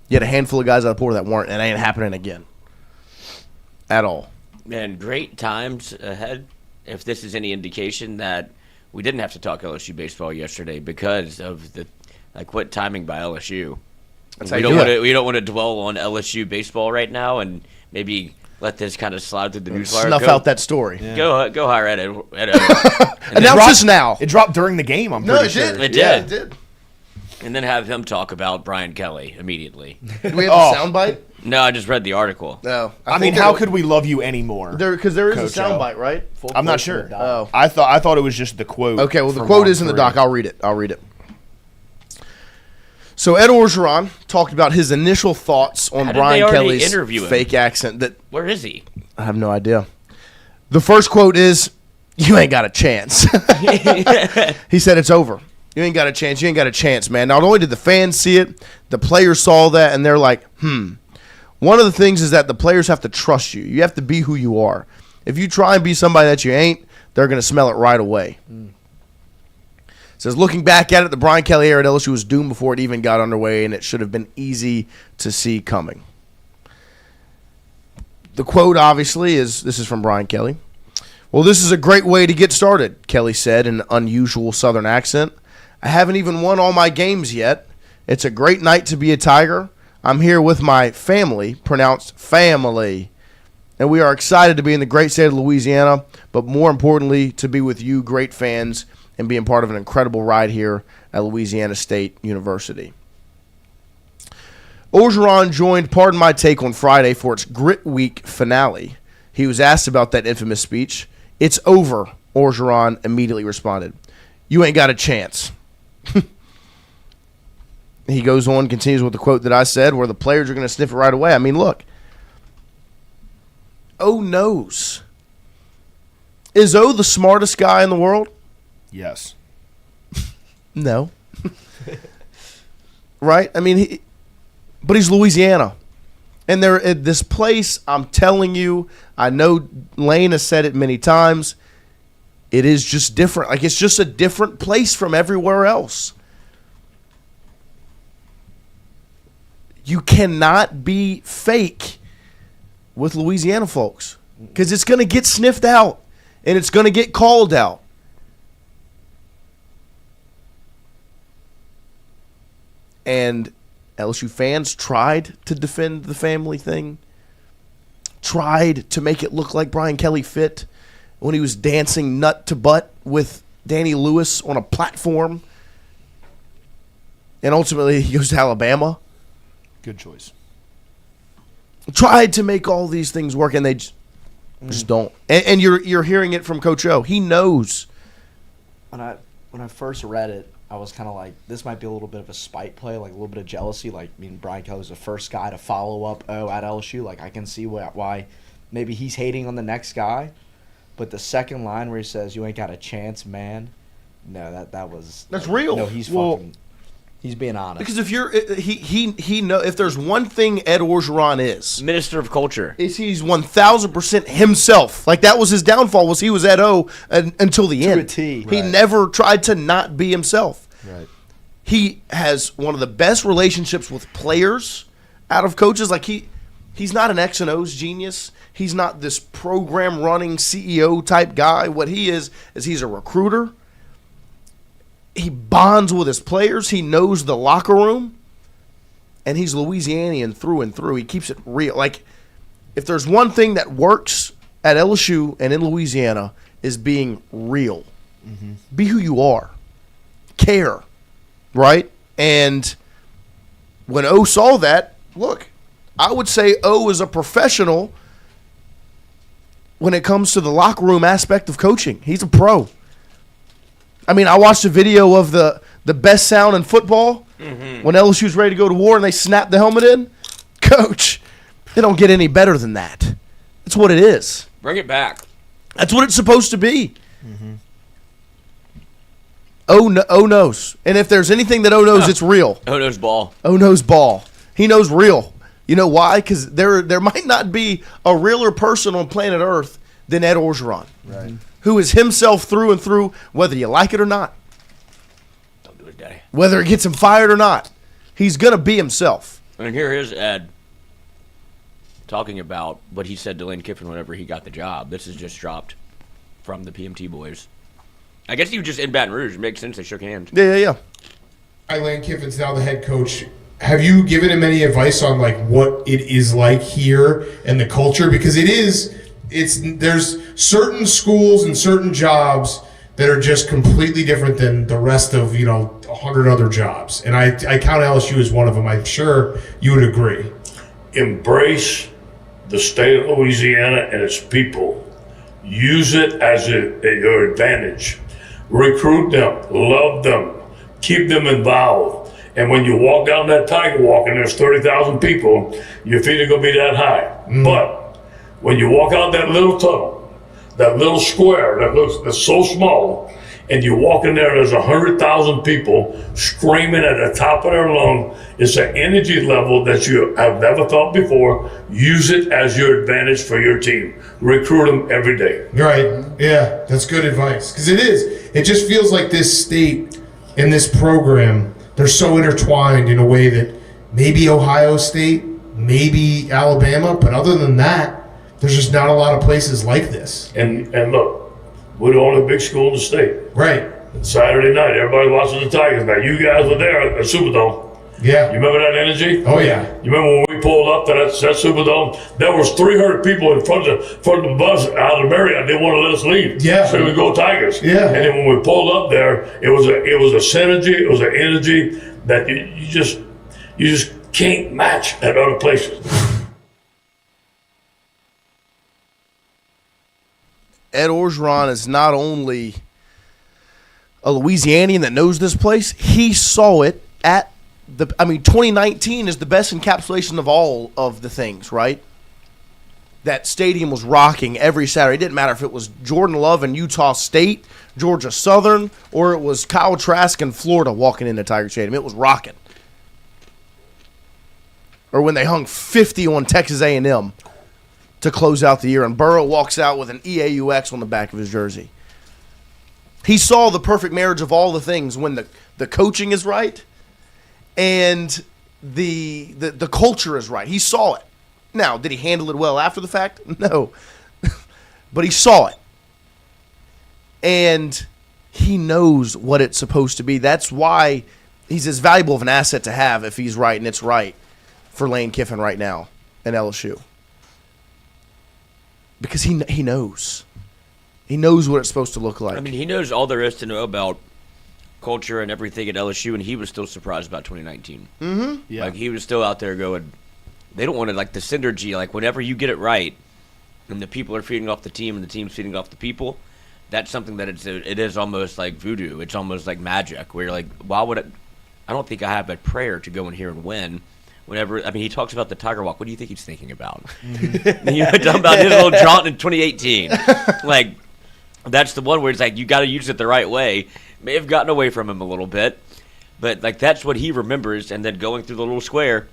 You had a handful of guys out of the portal that weren't, and it ain't happening again. At all. And great times ahead, if this is any indication that we didn't have to talk LSU baseball yesterday because of the quick timing by LSU. We don't want to dwell on LSU baseball right now and maybe let this kind of slide through the newswire. Snuff out that story. Yeah. Go hire Ed. Announce this now. It dropped during the game, I'm pretty sure. It did. Yeah, it did. And then have him talk about Brian Kelly immediately. Do we have a soundbite? No, I just read the article. No. I mean, how could we love you anymore? Because there is Coach a soundbite, right? I'm not sure. Oh. I thought it was just the quote. Okay, well, the quote is in the doc. I'll read it. So Ed Orgeron talked about his initial thoughts on Brian Kelly's fake accent. Where is he? I have no idea. The first quote is, "You ain't got a chance." He said it's over. You ain't got a chance. You ain't got a chance, man. Not only did the fans see it, the players saw that, and they're like, One of the things is that the players have to trust you. You have to be who you are. If you try and be somebody that you ain't, they're going to smell it right away. Says, looking back at it, the Brian Kelly era at LSU was doomed before it even got underway, and it should have been easy to see coming. The quote, obviously, this is from Brian Kelly. Well, this is a great way to get started, Kelly said in an unusual Southern accent. I haven't even won all my games yet. It's a great night to be a Tiger. I'm here with my family, pronounced family. And we are excited to be in the great state of Louisiana, but more importantly, to be with you great fans and being part of an incredible ride here at Louisiana State University. Orgeron joined Pardon My Take on Friday for its Grit Week finale. He was asked about that infamous speech. It's over, Orgeron immediately responded. You ain't got a chance. He goes on, continues with the quote that I said, where the players are going to sniff it right away. I mean, look. O knows. Is O the smartest guy in the world? Yes. No. Right? I mean, but he's Louisiana. And they're at this place, I'm telling you, I know Lane has said it many times, it is just different. Like, it's just a different place from everywhere else. You cannot be fake with Louisiana folks because it's going to get sniffed out and it's going to get called out. And LSU fans tried to defend the family thing, tried to make it look like Brian Kelly fit when he was dancing nut to butt with Danny Lewis on a platform. And ultimately he goes to Alabama. Good choice. Tried to make all these things work, and they just don't. And you're hearing it from Coach O. He knows. When I first read it, I was kind of like, this might be a little bit of a spite play, like a little bit of jealousy. Like, I mean, Brian Kelly's the first guy to follow up O at LSU. Like, I can see why maybe he's hating on the next guy. But the second line where he says, you ain't got a chance, man. No, that was... That's real. No, he's being honest. Because if you're he know if there's one thing Ed Orgeron is Minister of Culture, is he's 1,000% himself. Like that was his downfall. Was he was Ed O until the end. To a T. He never tried to not be himself. Right. He has one of the best relationships with players out of coaches. Like he's not an X and O's genius. He's not this program running CEO type guy. What he is he's a recruiter. He bonds with his players. He knows the locker room. and he's Louisianian through and through. He keeps it real. Like, if there's one thing that works at LSU and in Louisiana is being real. Mm-hmm. Be who you are. Care, right? And when O saw that, look, I would say O is a professional when it comes to the locker room aspect of coaching. He's a pro. I mean, I watched a video of the best sound in football when LSU's ready to go to war and they snap the helmet in. Coach, they don't get any better than that. That's what it is. Bring it back. That's what it's supposed to be. Mm-hmm. O knows. And if there's anything that O knows, it's real. O knows ball. O knows ball. He knows real. You know why? Because there might not be a realer person on planet Earth than Ed Orgeron. Right. Who is himself through and through, whether you like it or not. Don't do it, Daddy. Whether it gets him fired or not. He's going to be himself. And here is Ed talking about what he said to Lane Kiffin whenever he got the job. This is just dropped from the PMT boys. I guess he was just in Baton Rouge. It makes sense. They shook hands. Yeah. Lane Kiffin's now the head coach. Have you given him any advice on like what it is like here and the culture? Because there's certain schools and certain jobs that are just completely different than the rest of 100 other jobs, and I count LSU as one of them. I'm sure you would agree. Embrace the state of Louisiana and its people. Use it as your advantage. Recruit them, love them, keep them involved. And when you walk down that Tiger Walk and there's 30,000 people, your feet are going to be that high. But when you walk out that little tunnel, that little square that's so small, and you walk in there, there's 100,000 people screaming at the top of their lung. It's an energy level that you have never thought before. Use it as your advantage for your team. Recruit them every day. Right. Yeah, that's good advice. Because it is. It just feels like this state and this program, they're so intertwined in a way that maybe Ohio State, maybe Alabama, but other than that, there's just not a lot of places like this. And look, we're the only big school in the state. Right. Saturday night, everybody watching the Tigers. Now, you guys were there at the Superdome. Yeah. You remember that energy? Oh, yeah. You remember when we pulled up to that Superdome? There was 300 people in front of the bus out of the Marriott. They wanted to let us leave. Yeah. So we go Tigers. Yeah. And then when we pulled up there, it was a synergy. It was an energy that you just can't match at other places. Ed Orgeron is not only a Louisianian that knows this place, he saw it at 2019 is the best encapsulation of all of the things, right? That stadium was rocking every Saturday. It didn't matter if it was Jordan Love and Utah State, Georgia Southern, or it was Kyle Trask in Florida walking into Tiger Stadium. It was rocking. Or when they hung 50 on Texas A&M to close out the year, and Burrow walks out with an EAUX on the back of his jersey. He saw the perfect marriage of all the things when the coaching is right and the culture is right. He saw it. Now, did he handle it well after the fact? No. But he saw it. And he knows what it's supposed to be. That's why he's as valuable of an asset to have if he's right and it's right for Lane Kiffin right now in LSU. Because he knows. He knows what it's supposed to look like. I mean, he knows all there is to know about culture and everything at LSU, and he was still surprised about 2019. Mm-hmm. Yeah. Like, he was still out there going, they don't want to, like, the synergy. Like, whenever you get it right, and the people are feeding off the team and the team's feeding off the people, that's something that it is almost like voodoo. It's almost like magic, where you're like, why would it? I don't think I have a prayer to go in here and win. Whenever, he talks about the Tiger Walk. What do you think he's thinking about? Mm-hmm. You know, talking about his little jaunt in 2018. Like, that's the one where it's like, you got to use it the right way. May have gotten away from him a little bit, but, like, that's what he remembers. And then going through the little square,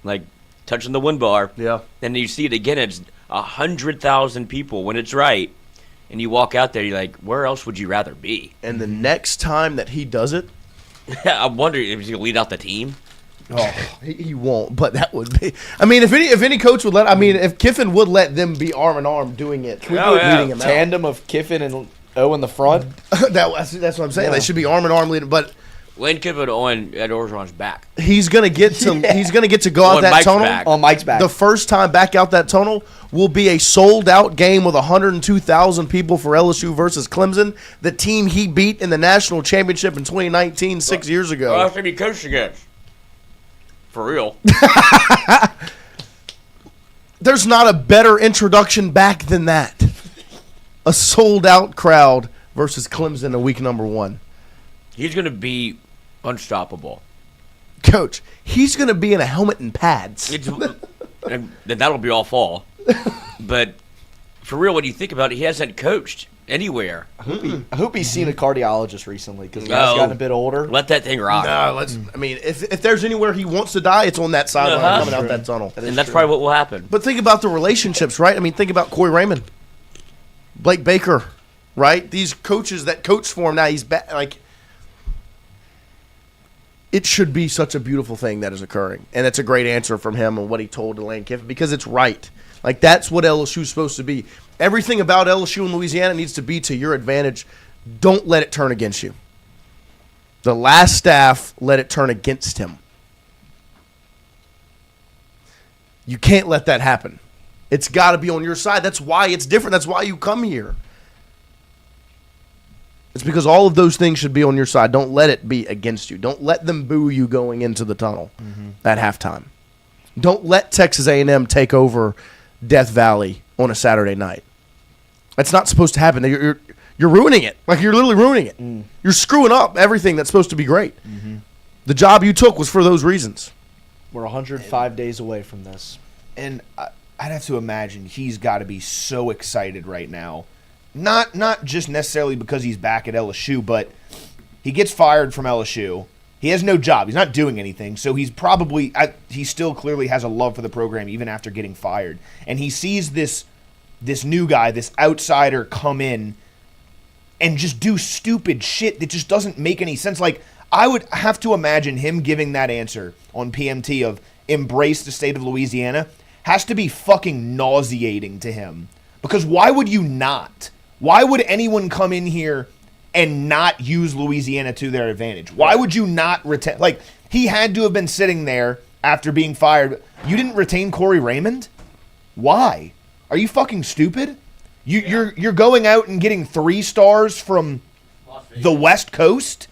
like, touching the win bar. Yeah. And you see it again. It's 100,000 people when it's right. And you walk out there, you're like, where else would you rather be? And the next time that he does it, I'm wondering if he's going to lead out the team. Oh, he won't, but that would be. I mean, if any coach would let, if Kiffin would let them be arm in arm doing it, leading him tandem of Kiffin and O in the front. That's what I'm saying. Yeah. They should be arm in arm leading. But Lane Kiffin on Ed Orgeron's back. He's gonna get to go out On that Mike's tunnel. back. On Mike's back. The first time back out that tunnel will be a sold-out game with 102,000 people for LSU versus Clemson, the team he beat in the national championship in 2019, 6 years ago. Well, that's what he coached against. For real. There's not a better introduction back than that. A sold-out crowd versus Clemson in week number 1. He's going to be unstoppable. Coach, he's going to be in a helmet and pads. And that'll be all fall. But for real, when you think about it, he hasn't coached anywhere. I hope he's seen a cardiologist recently because he's gotten a bit older. Let that thing rock. No, I mean, if there's anywhere he wants to die, it's on that sideline coming out that tunnel. And that's probably what will happen. But think about the relationships, right? I mean, think about Corey Raymond, Blake Baker, right? These coaches that coach for him now, he's back. Like, it should be such a beautiful thing that is occurring. And it's a great answer from him and what he told Lane Kiffin because it's right. Like, that's what LSU is supposed to be. Everything about LSU in Louisiana needs to be to your advantage. Don't let it turn against you. The last staff let it turn against him. You can't let that happen. It's got to be on your side. That's why it's different. That's why you come here. It's because all of those things should be on your side. Don't let it be against you. Don't let them boo you going into the tunnel at halftime. Don't let Texas A&M take over Death Valley on a Saturday night. That's not supposed to happen. You're ruining it. Like, you're literally ruining it. You're screwing up everything that's supposed to be great. The job you took was for those reasons. We're 105 days away from this. And I'd have to imagine he's got to be so excited right now. Not just necessarily because he's back at LSU, but he gets fired from LSU. He has no job. He's not doing anything. So he's probably he still clearly has a love for the program even after getting fired. And he sees this new guy, this outsider come in and just do stupid shit that just doesn't make any sense. Like, I would have to imagine him giving that answer on PMT of embrace the state of Louisiana has to be fucking nauseating to him. Because why would you not? Why would anyone come in here and not use Louisiana to their advantage? Why would you not retain? Like, he had to have been sitting there after being fired. You didn't retain Corey Raymond? Why? Are you fucking stupid? You're going out and getting 3 stars from the West Coast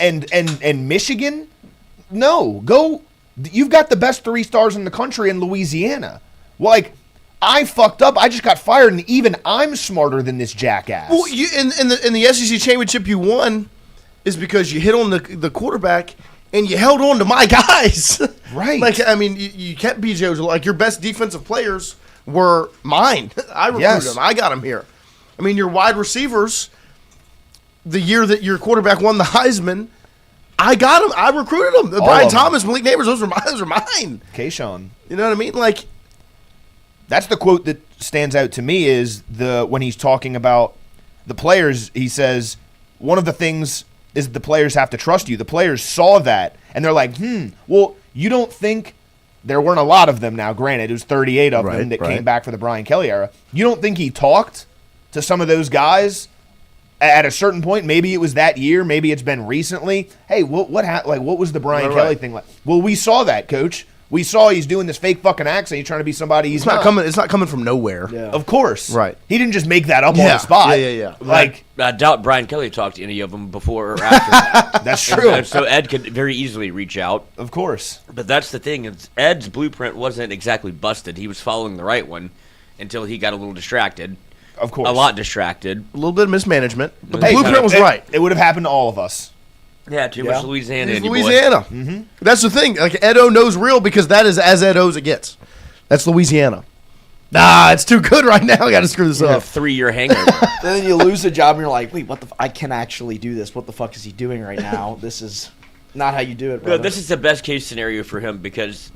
and Michigan? No, go. You've got the best 3 stars in the country in Louisiana. Like, I fucked up. I just got fired, and even I'm smarter than this jackass. Well, in the SEC championship you won is because you hit on the quarterback and you held on to my guys. Right. Like, I mean, you kept BJ. Like, your best defensive players were mine. I recruited them. I got them here. I mean, your wide receivers, the year that your quarterback won the Heisman, I got them. I recruited them. Brian Thomas, Malik Neighbors, those are mine. Kayshawn. You know what I mean? Like, that's the quote that stands out to me is when he's talking about the players, he says, one of the things is the players have to trust you. The players saw that, and they're like, well, you don't think there weren't a lot of them now. Granted, it was 38 of them that came back for the Brian Kelly era. You don't think he talked to some of those guys at a certain point? Maybe it was that year. Maybe it's been recently. Hey, what was the Brian Kelly thing like? Well, we saw that, Coach. We saw he's doing this fake fucking accent. He's trying to be somebody he's not. It's not coming from nowhere. Yeah. Of course. Right. He didn't just make that up on the spot. Yeah. Like, I doubt Brian Kelly talked to any of them before or after. That's true. And so Ed could very easily reach out. Of course. But that's the thing. Ed's blueprint wasn't exactly busted. He was following the right one until he got a little distracted. Of course. A lot distracted. A little bit of mismanagement. But the blueprint was right. It would have happened to all of us. Yeah, too much Louisiana. He's Louisiana. Mm-hmm. That's the thing. Like, Edo knows real because that is as Edo as it gets. That's Louisiana. Nah, it's too good right now. I got to screw this up. 3-year hangover. Then you lose a job and you're like, wait, what the? I can actually do this. What the fuck is he doing right now? This is not how you do it, brother. No, this is the best case scenario for him because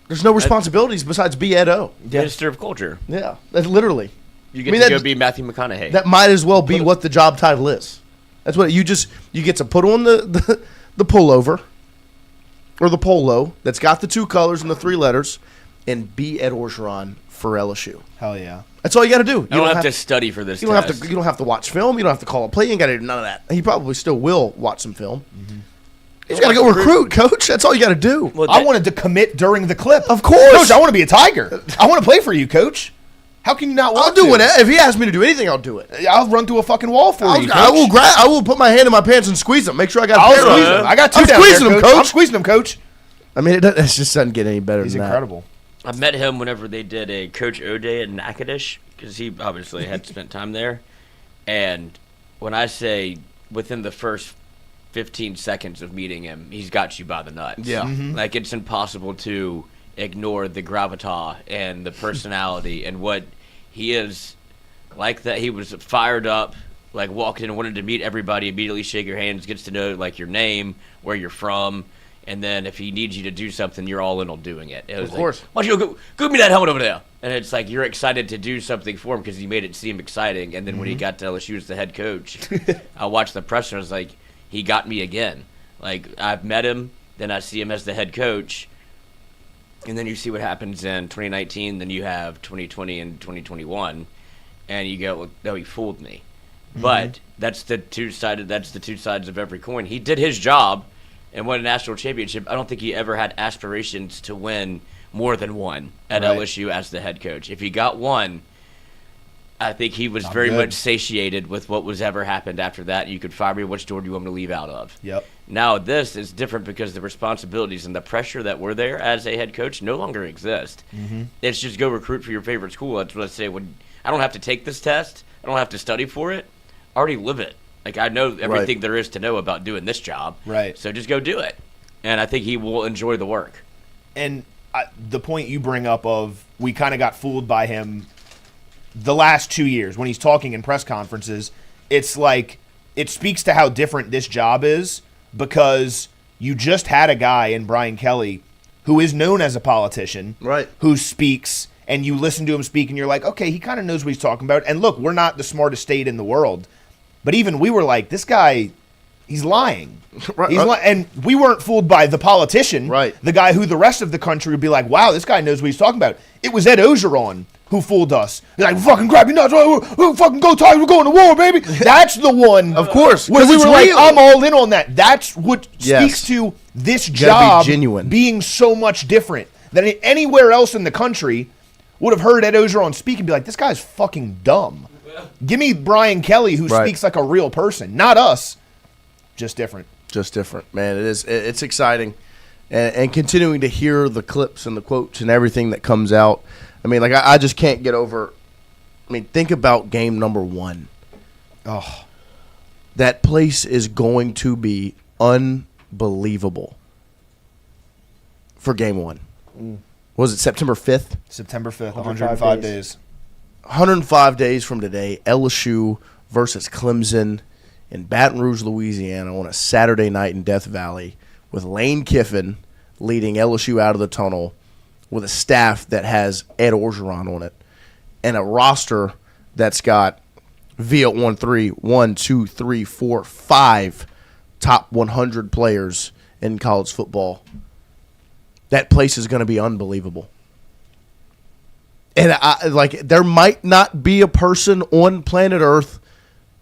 there's no responsibilities besides be Edo. Minister of Culture. Yeah, that's literally. You get to go be Matthew McConaughey. That might as well be what the job title is. That's what you get to put on the pullover or the polo that's got the 2 colors and the 3 letters and be Ed Orgeron for LSU. Hell yeah. That's all you got to do. You don't have to study for this. You don't have to watch film. You don't have to call a play. You ain't got to do none of that. He probably still will watch some film. You got to go recruit, Coach. That's all you got to do. Well, I wanted to commit during the clip. Of course. Coach, I want to be a Tiger. I want to play for you, Coach. How can you not want I'll do to? it. If he asks me to do anything, I'll do it. I'll run through a fucking wall for you, Coach. I will put my hand in my pants and squeeze them. Make sure I got a pair squeeze of them. I got two I'm down squeezing there, them, Coach. I'm squeezing them, Coach. I mean, it just doesn't get any better He's than incredible. I met him whenever they did a Coach O Day in Natchez because he obviously had spent time there. And when I say within the first 15 seconds of meeting him, he's got you by the nuts. Yeah. Like, it's impossible to ignore the gravitas and the personality and what he is like. That he was fired up, like walked in and wanted to meet everybody, immediately shake your hands, gets to know like your name, where you're from, and then if he needs you to do something, you're all in on doing it. It was Of course. Like, why don't you go give me that helmet over there? And it's like you're excited to do something for him because he made it seem exciting. And then when he got to LSU as the head coach, I watched the presser. I was like, he got me again. Like, I've met him, then I see him as the head coach, and then you see what happens in 2019. Then you have 2020 and 2021, and you go, "No, he fooled me." But that's the two sides of every coin. He did his job and won a national championship. I don't think he ever had aspirations to win more than one at LSU as the head coach. If he got one, I think he was very much satiated with what was ever happened after that. You could fire me. Which door do you want me to leave out of? Yep. Now this is different because the responsibilities and the pressure that were there as a head coach no longer exist. It's just go recruit for your favorite school. That's what I say. When I don't have to take this test, I don't have to study for it. I already live it. Like, I know everything there is to know about doing this job. Right. So just go do it. And I think he will enjoy the work. And the point you bring up of we kind of got fooled by him the last 2 years when he's talking in press conferences, it's like it speaks to how different this job is because you just had a guy in Brian Kelly who is known as a politician, Right. who speaks, and you listen to him speak and you're like, okay, he kind of knows what he's talking about. And look, we're not the smartest state in the world, but even we were like, this guy, he's lying. And we weren't fooled by the politician, Right. the guy who the rest of the country would be like, wow, this guy knows what he's talking about. It was Ed Orgeron who fooled us. He's like, fucking grab your nuts. Fucking go Tigers. We're going to war, baby. That's the one. Of course. Where we Because were it's like, real. I'm all in on that. That's what Yes. speaks to this Gotta be job genuine. being so much different than anywhere else in the country. Would have heard Ed Orgeron speak and be like, this guy's fucking dumb. Give me Brian Kelly who Right. speaks like a real person. Not us. Just different. Just different, man. It is. It's exciting, and continuing to hear the clips and the quotes and everything that comes out. I mean, like I just can't get over. I mean, think about game number 1. Oh, that place is going to be unbelievable for game 1. Was it September 5th? September 5th, 105 days. 105 days from today, LSU versus Clemson in Baton Rouge, Louisiana on a Saturday night in Death Valley with Lane Kiffin leading LSU out of the tunnel with a staff that has Ed Orgeron on it and a roster that's got via 5 top 100 players in college football. That place is going to be unbelievable. And there might not be a person on planet Earth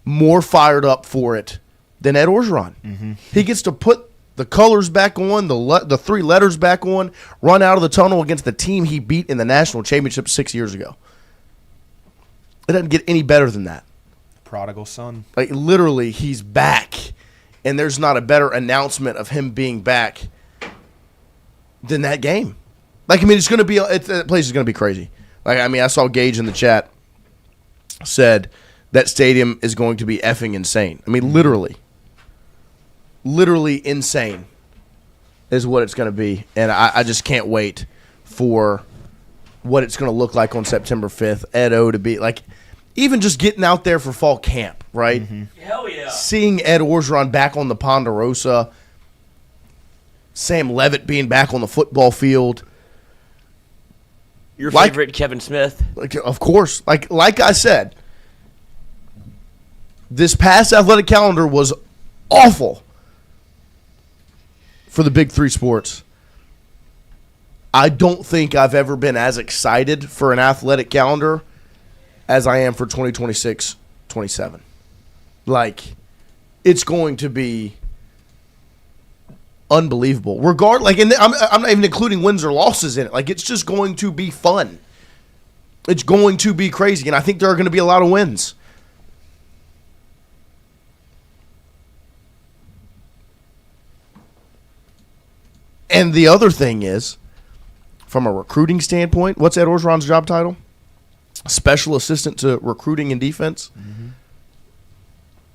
more fired up for it than Ed Orgeron. He gets to put the colors back on, the 3 letters back on, run out of the tunnel against the team he beat in the national championship 6 years ago. It doesn't get any better than that. Prodigal son. Like, literally, he's back, and there's not a better announcement of him being back than that game. Like, I mean, that place is going to be crazy. Like, I mean, I saw Gage in the chat said that stadium is going to be effing insane. I mean, literally insane is what it's going to be. And I just can't wait for what it's going to look like on September 5th. Ed O to be, like, even just getting out there for fall camp, right? Hell yeah. Seeing Ed Orgeron back on the Ponderosa, Sam Levitt being back on the football field. Your favorite Kevin Smith. Like, of course. Like I said, this past athletic calendar was awful for the big 3 sports. I don't think I've ever been as excited for an athletic calendar as I am for 2026-27. Like, it's going to be unbelievable. I'm not even including wins or losses in it. Like, it's just going to be fun. It's going to be crazy, and I think there are going to be a lot of wins. And the other thing is, from a recruiting standpoint, what's Ed Orgeron's job title? Special assistant to recruiting and defense. Mm-hmm.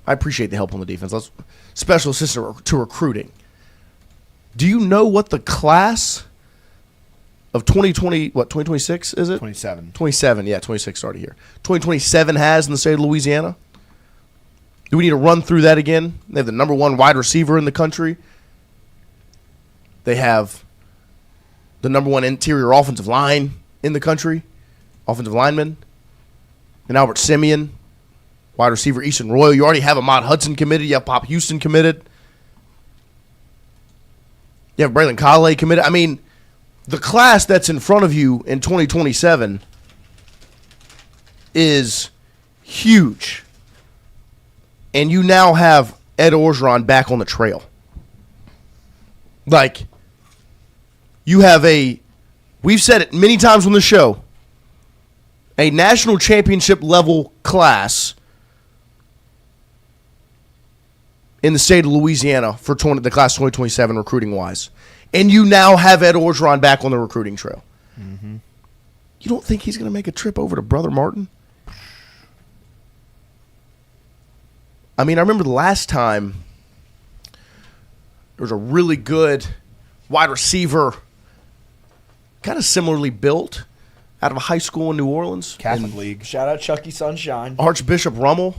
I appreciate the help on the defense. Special assistant to recruiting. Do you know what the class of 2026 is it? 27. 27, yeah, 26 started here. 2027 has in the state of Louisiana? Do we need to run through that again? They have the number 1 wide receiver in the country. They have the number 1 interior offensive line in the country, offensive lineman. And Albert Simeon, wide receiver Easton Royal. You already have Ahmad Hudson committed. You have Pop Houston committed. You have Braylon Colley committed. I mean, the class that's in front of you in 2027 is huge. And you now have Ed Orgeron back on the trail. Like, you have we've said it many times on the show, a national championship level class in the state of Louisiana for the class 2027 recruiting wise. And you now have Ed Orgeron back on the recruiting trail. Mm-hmm. You don't think he's going to make a trip over to Brother Martin? I mean, I remember the last time there was a really good wide receiver, kind of similarly built, out of a high school in New Orleans. Catholic League. Shout out Chucky Sunshine. Archbishop Rummel.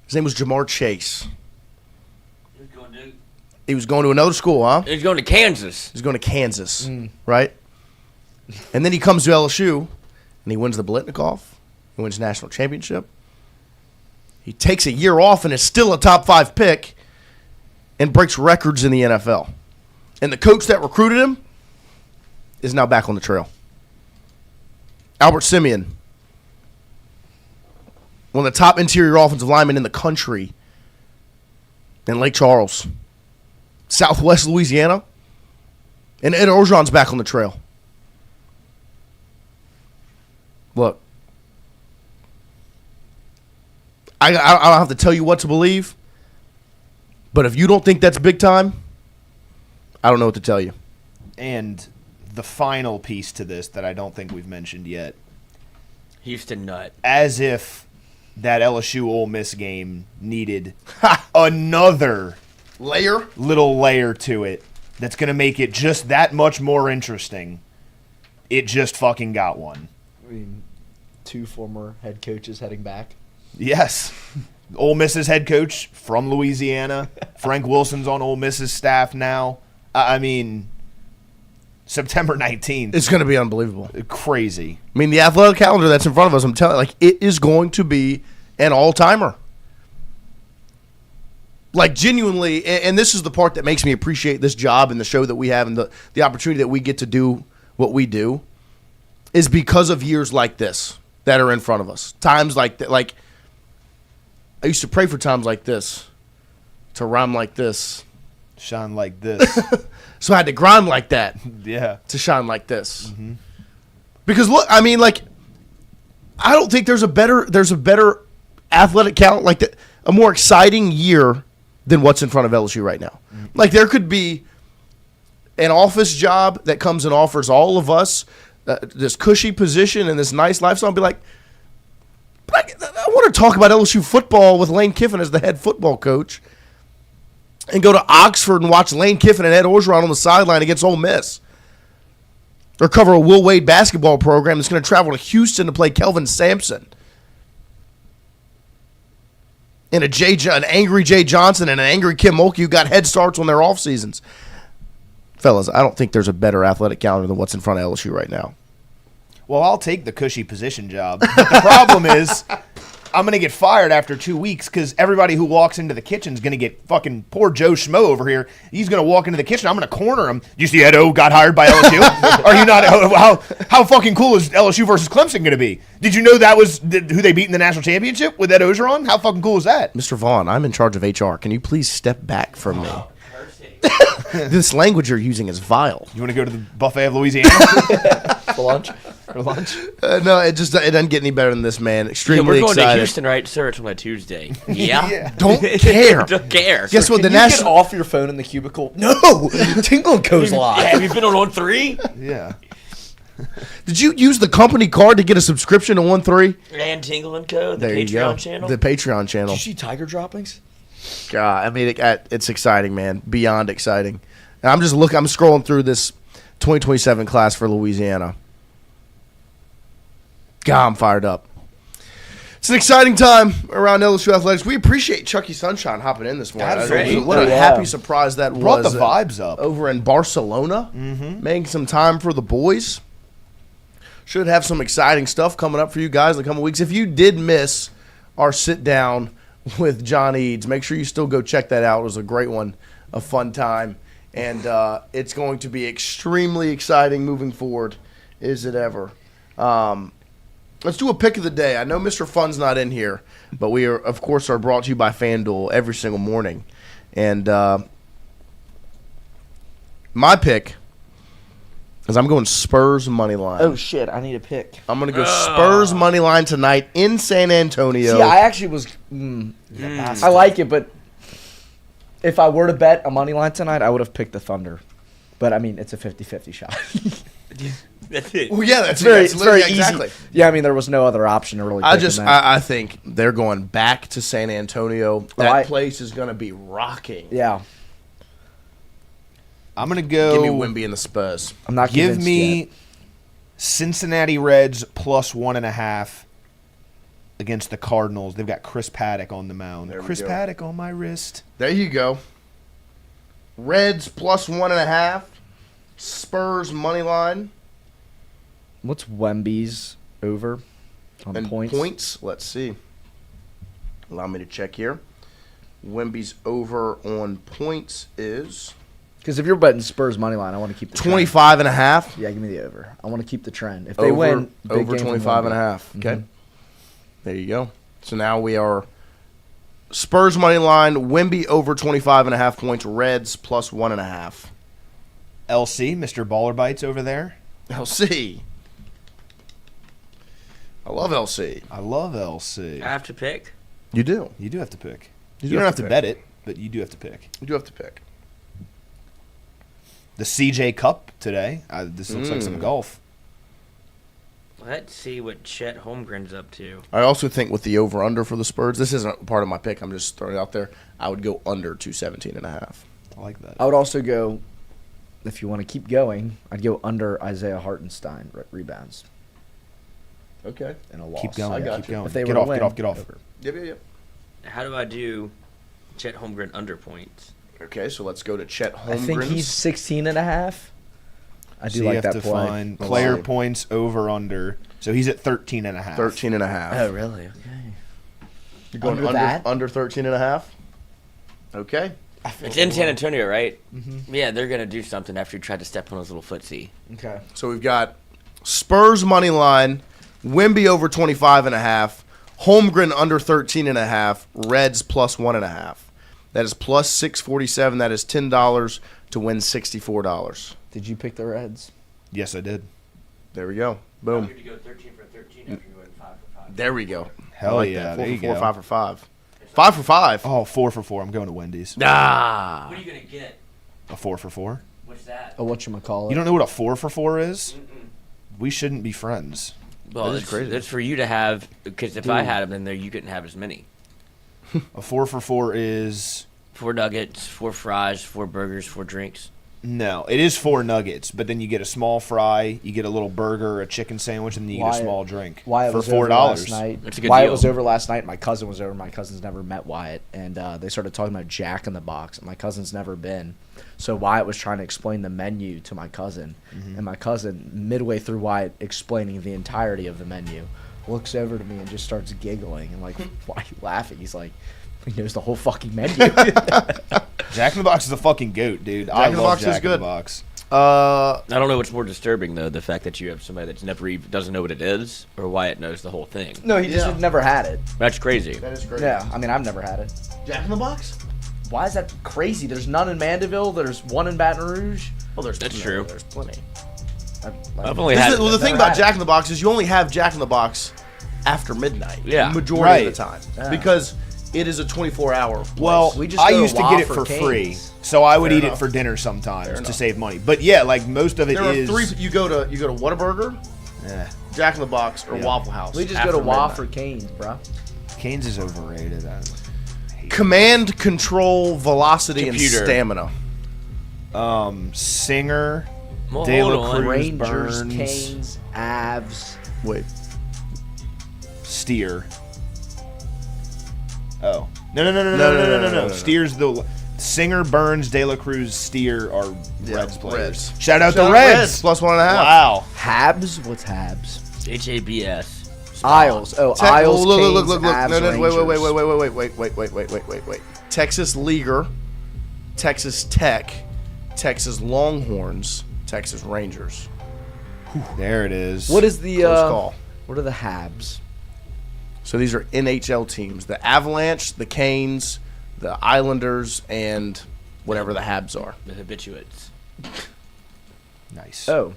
His name was Jamar Chase. He was going to another school, huh? He's going to Kansas. He's going to Kansas, right? And then he comes to LSU, and he wins the Biletnikoff. He wins national championship. He takes a year off and is still a top 5 pick and breaks records in the NFL. And the coach that recruited him is now back on the trail. Albert Simeon, one of the top interior offensive linemen in the country in Lake Charles, Southwest Louisiana, and Ed Orgeron's back on the trail. Look, I don't have to tell you what to believe, but if you don't think that's big time, I don't know what to tell you. And the final piece to this that I don't think we've mentioned yet. Houston nut. As if that LSU Ole Miss game needed another little layer to it that's going to make it just that much more interesting. It just fucking got one. I mean, 2 former head coaches heading back. Yes. Ole Miss's head coach from Louisiana. Frank Wilson's on Ole Miss's staff now. I mean, September 19th. It's going to be unbelievable. Crazy. I mean, the athletic calendar that's in front of us, I'm telling you, like, it is going to be an all-timer. Like, genuinely, and this is the part that makes me appreciate this job and the show that we have and the opportunity that we get to do what we do, is because of years like this that are in front of us. Times like that. Like, I used to pray for times like this, to rhyme like this, shine like this. So I had to grind like that, yeah, to shine like this. Mm-hmm. Because look, I mean, like, I don't think there's a better athletic talent, like a more exciting year than what's in front of LSU right now. Mm-hmm. Like, there could be an office job that comes and offers all of us this cushy position and this nice lifestyle, and be like, but I want to talk about LSU football with Lane Kiffin as the head football coach, and go to Oxford and watch Lane Kiffin and Ed Orgeron on the sideline against Ole Miss. Or cover a Will Wade basketball program that's going to travel to Houston to play Kelvin Sampson. And an angry Jay Johnson and an angry Kim Mulkey who got head starts on their off seasons. Fellas, I don't think there's a better athletic calendar than what's in front of LSU right now. Well, I'll take the cushy position job. But the problem is, I'm going to get fired after 2 weeks because everybody who walks into the kitchen is going to get fucking poor Joe Schmo over here. He's going to walk into the kitchen. I'm going to corner him. You see Ed O got hired by LSU? Are you not? How fucking cool is LSU versus Clemson going to be? Did you know that was who they beat in the national championship with Ed Orgeron? How fucking cool is that? Mr. Vaughn, I'm in charge of HR. Can you please step back from me? This language you're using is vile. You want to go to the buffet of Louisiana For lunch? For lunch? No, it doesn't get any better than this, man. Extremely we're going excited. to Houston, right, sir? It's on a Tuesday. Yeah. Don't care. Don't care. Guess what? Can you get off your phone in the cubicle? No! Tingle goes live. Have you been on 3? Yeah. Did you use the company card to get a subscription to 1-3? And Tingle and Co., the There you go. Patreon channel. The Patreon channel. Did you see Tiger droppings? God, I mean, it's exciting, man. Beyond exciting. And I'm scrolling through this 2027 class for Louisiana. God, I'm fired up. It's an exciting time around LSU athletics. We appreciate Chucky Sunshine hopping in this morning. Absolutely. What a happy surprise that Brought was. the vibes up. Over in Barcelona, making some time for the boys. Should have some exciting stuff coming up for you guys in the coming weeks. If you did miss our sit down with John Eads, make sure you still go check that out. It was a great one, a fun time, and it's going to be extremely exciting moving forward. Is it ever? Let's do a pick of the day. I know Mr. Fun's not in here, but we are, of course, are brought to you by FanDuel every single morning. And my pick is I'm going Spurs money line. Oh, shit. I need a pick. I'm going to go Spurs money line tonight in San Antonio. See, I actually was... I like it, but if I were to bet a money line tonight, I would have picked the Thunder. But, I mean, it's a 50-50 shot. That's it. Well, yeah, that's very easy. exactly. Yeah, I mean, there was no other option to really. I think they're going back to San Antonio. That place is going to be rocking. Yeah. I'm gonna go. Give me Wemby and the Spurs. I'm not. Give me yet. Cincinnati Reds plus 1.5 against the Cardinals. They've got Chris Paddock on the mound. Chris Paddock on my wrist. There you go. Reds plus 1.5. Spurs money line. What's Wemby's over on and points? Let's see. Allow me to check here. Wemby's over on points is... Because if you're betting Spurs money line, I want to keep the 25.5. Yeah, give me the over. I want to keep the trend. If they win, over 25.5. Okay. There you go. So now we are Spurs money line, Wemby over 25.5 points, Reds plus 1.5. LC, Mr. Baller Bites over there. LC. I love LC. I love LC. I have to pick. You do. You do have to pick. You don't have to pick. bet it, but you do have to pick. You do have to pick. The CJ Cup today. This looks like some golf. Let's see what Chet Holmgren's up to. I also think with the over-under for the Spurs, this isn't part of my pick. I'm just throwing it out there. I would go under 217.5. I like that. I would also go, if you want to keep going, I'd go under Isaiah Hartenstein rebounds. Okay. In a loss. Keep going. Keep going. If they get were off. to win, Get off. over. Yep. How do I do Chet Holmgren under points? Okay, so let's go to Chet Holmgren. I think he's 16.5. I do so like you have that to play. find player points over under. So he's at 13.5. 13.5. Oh, really? Okay. You're going Under that? under 13.5? Okay. It's in San Antonio, right? Mm-hmm. Yeah, they're going to do something after he tried to step on his little footsie. Okay. So we've got Spurs money line, Wemby over 25.5, Holmgren under 13.5, Reds plus 1.5. That is plus 647. That is $10 to win $64. Did you pick the Reds? Yes, I did. There we go. Boom. You go 13 for 13 after you went 5 for 5. There we go. Hell like yeah. That. 4 there for you 4, go. 5 for 5. 5 for 5. Oh, 4 for 4. I'm going to Wendy's. Ah. What are you going to get? A 4 for 4. What's that? Oh, whatchamacallit? You don't know what a 4 for 4 is? We shouldn't be friends. Well, That is crazy. That's for you to have, because if I had them in there, you couldn't have as many. A 4 for 4 is... 4 nuggets, 4 fries, 4 burgers, 4 drinks. No, it is 4 nuggets, but then you get a small fry, you get a little burger, a chicken sandwich, and then you get a small drink Wyatt for was $4. Over last night. That's a good Wyatt deal. was over last night. My cousin was over. My cousin's never met Wyatt, and they started talking about Jack in the Box. My cousin's never been, so Wyatt was trying to explain the menu to my cousin, and my cousin, midway through Wyatt explaining the entirety of the menu, looks over to me and just starts giggling and like, "Why are you laughing?" He's like, he knows the whole fucking menu. Jack in the Box is a fucking goat, dude. I in the love Box is Jack in the good. Box. I don't know what's more disturbing, though, the fact that you have somebody that's never even doesn't know what it is, or Wyatt knows the whole thing. No, he just had never had it. That's crazy. That is crazy. Yeah, I mean, I've never had it. Jack in the Box? Why is that crazy? There's none in Mandeville. There's one in Baton Rouge. Well, That's true. There's plenty. I've only had. The thing about Jack in the Box is you only have Jack in the Box after midnight. Yeah. Majority of the time. Because it is a 24-hour place. Well, We just I go to used to get it Waffle for free, Cane's. so I would Fair eat enough. it for dinner sometimes to enough. save money. But yeah, like most of it there is. are three. You go to Whataburger, Eh, Jack in the Box, or Yeah. Waffle House. We just after go to midnight. Wofford Cane's, bro. Cane's is overrated. Command, control, velocity, Computer. and stamina. Singer, Well, De hold La on. Cruz, Rangers, Burns, Canes, Avs. Wait. Steer. Oh. No. Steer's the Singer, Burns, De La Cruz, Steer are Reds players. Reds. Shout out Shout the out Reds. Plus 1.5. Wow. Habs? What's Habs? HABS. Isles. Oh, Tech- Isles, look, Canes, look, look, look. Avs, No, Rangers. wait. Texas Leaguer, Texas Tech, Texas Longhorns, Texas Rangers. There it is. What is the Close call. What are the Habs? So these are NHL teams: the Avalanche, the Canes, the Islanders, and whatever the Habs are. The habituates. Nice. Oh,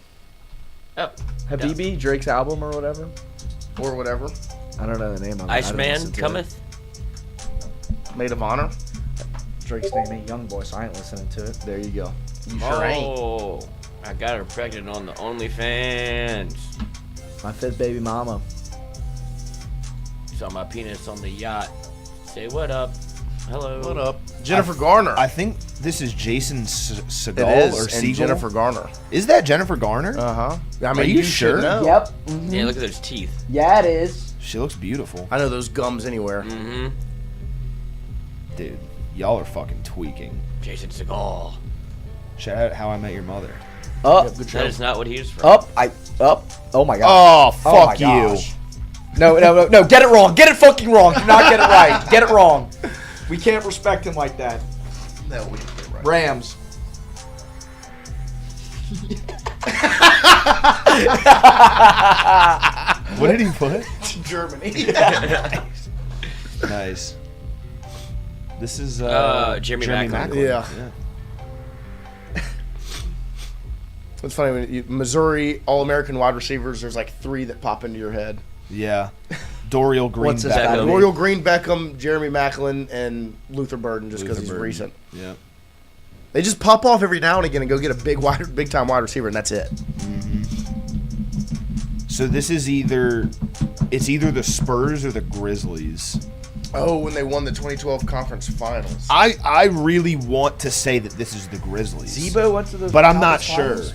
Oh. Habibi, Drake's album or whatever. Or whatever. I don't know the name of it. I don't Iceman listen to it. cometh. Maid of Honor. Drake's name ain't Young Boy, so I ain't listening to it. There you go. You sure ain't. Oh, I got her pregnant on the OnlyFans. My fifth baby mama. Saw my penis on the yacht. Say what up. Hello. What up? Jennifer Garner. I think this is Jason Segal it is, or and Siegel. Jennifer Garner. Is that Jennifer Garner? Uh-huh. I mean, Are you sure? should know. Yep. Yeah, look at those teeth. Yeah, it is. She looks beautiful. I know those gums anywhere. Mm-hmm. Dude, y'all are fucking tweaking. Jason Segal. Shout out How I Met Your Mother. Up. That is not what he is from. Up. Oh my god. Oh, Oh my fuck you. gosh. No. Get it wrong. Get it fucking wrong. Do not get it right. Get it wrong. We can't respect him like that. No, we didn't get it right. Rams. What did he put? Germany. Nice. This is Jeremy Macklin. Yeah. It's funny when Missouri All-American wide receivers. There's like 3 that pop into your head. Yeah. Dorial Green. What's his name? Dorial Green, Beckham, Jeremy Macklin, and Luther Burden, just because he's Burden. recent. Yeah. They just pop off every now and again and go get a big time wide receiver, and that's it. So this is either the Spurs or the Grizzlies. Oh, when they won the 2012 conference finals. I really want to say that this is the Grizzlies. Zebo went to the But I'm not conference sure. finals?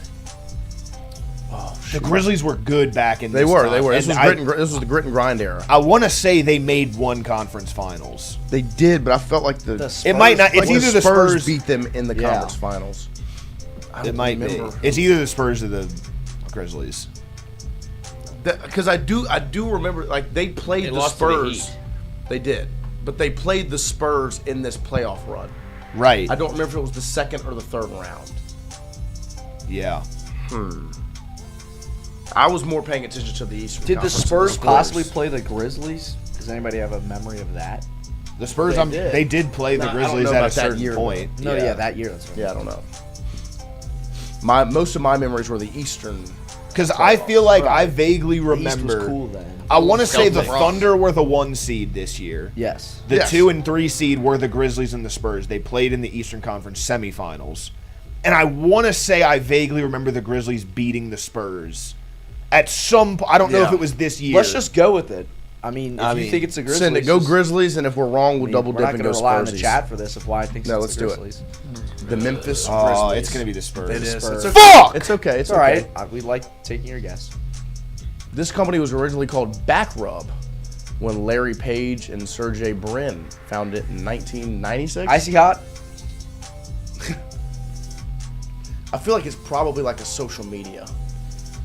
The Grizzlies were good back in They this were. time. This And was the grit and grind era. I want to say they made one conference finals. They did, but I felt like the It might not. It's like either the Spurs. beat them in the Yeah. conference finals. I It don't might remember. be. It's either the Spurs or the Grizzlies. Because I do remember, like, they played They the lost to the Spurs. Heat. They did, but they played the Spurs in this playoff run. Right. I don't remember if it was the second or the third round. Yeah. I was more paying attention to the Eastern. Did the Conference Spurs than possibly play the Grizzlies? Does anybody have a memory of that? The Spurs. They did. They did play the I don't Grizzlies know at a about that certain year, point. No, yeah, that year. That's what Yeah, I don't know. Most of my memories were the Eastern. Because I feel like I Right. vaguely The East remember. was cool then. I want to say the Celtics. Thunder were the 1 seed this year. Yes. The Yes. 2 and 3 seed were the Grizzlies and the Spurs. They played in the Eastern Conference semifinals. And I want to say I vaguely remember the Grizzlies beating the Spurs at some I don't know if Yeah. it was this year. Let's just go with it. I mean, if you think it's the Grizzlies, Send it. Go just- Grizzlies, and if we're wrong, I we'll mean, double we're dip not and going go to rely on the Spursies. chat for this of why I think No, it's let's the do it. Grizzlies. The Memphis Oh, Grizzlies. it's going to be the Spurs. It is. Spurs. It's okay. Fuck! It's okay. It's It's all okay. right. We like taking your guess. This company was originally called Back Rub when Larry Page and Sergey Brin founded it in 1996. Icy hot. I feel like it's probably like a social media.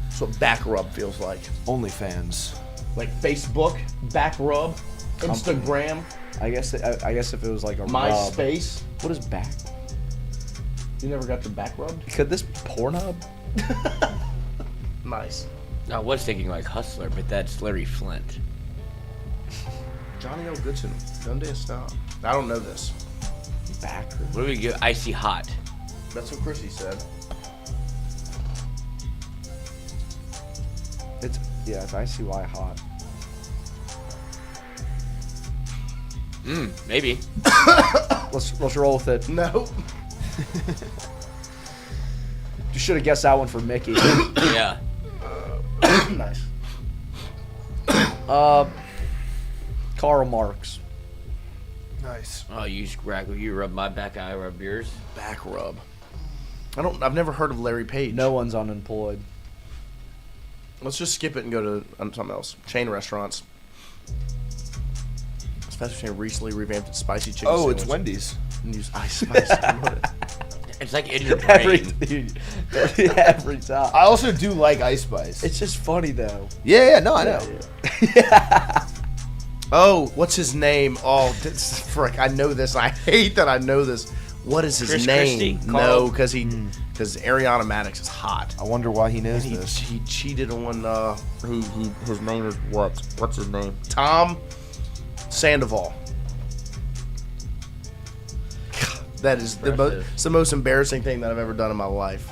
That's what Back Rub feels like. OnlyFans. Like Facebook, Back Rub, Instagram, I guess if it was like a rub. MySpace. What is back? You never got the Back Rub? Could this be Pornhub? Nice. I was thinking like Hustler, but that's Larry Flint. Johnny L. Goodson. Dundee Stop. I don't know this. Back What do we get? Icy hot. That's what Chrissy said. It's icy why hot. Maybe. Let's roll with it. No. You should have guessed that one for Mickey. Yeah. Nice. Karl Marx. Nice. Oh, you rub my back, I rub yours. Back rub. I've never heard of Larry Page. No one's unemployed. Let's just skip it and go to something else. Chain restaurants. Especially recently revamped its spicy chicken Oh, sandwich. it's Wendy's. And use ice spice. It's like in your brain. Every time. I also do like Ice Spice. It's just funny though. Yeah, no, I know. Oh, what's his name? Oh, frick! I know this. I hate that I know this. What is his Chris name? Christie? No, because Ariana Madix is hot. I wonder why he knows And this. he cheated on his name is what? What's his name? Tom Sandoval. God, that is it's the most embarrassing thing that I've ever done in my life.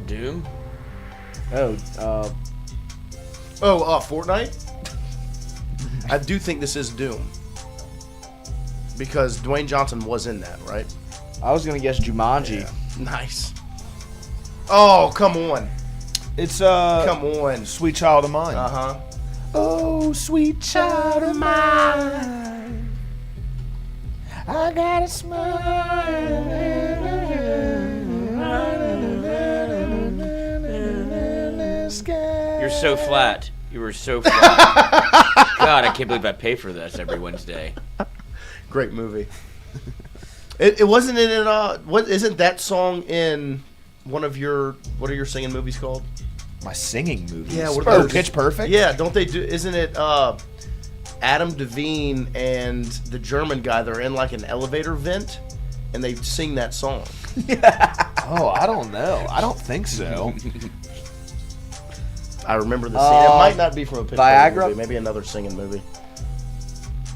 Doom? Fortnite? I do think this is Doom. Because Dwayne Johnson was in that, right? I was gonna guess Jumanji. Yeah. Nice. Oh, come on. It's Come on. Sweet Child of Mine. Uh-huh. Oh, sweet child of mine, I got a smile. You're so flat. You were so flat. God, I can't believe I pay for this every Wednesday. Great movie. It wasn't in what isn't that song in what are your singing movies called? My singing movies. Yeah, what are those? Pitch Perfect? Yeah, don't they do isn't it Adam Devine and the German guy, they're in like an elevator vent and they sing that song. Oh, I don't know. I don't think so. I remember the scene. It might not be from a Pitch Viagra? Perfect movie, maybe another singing movie.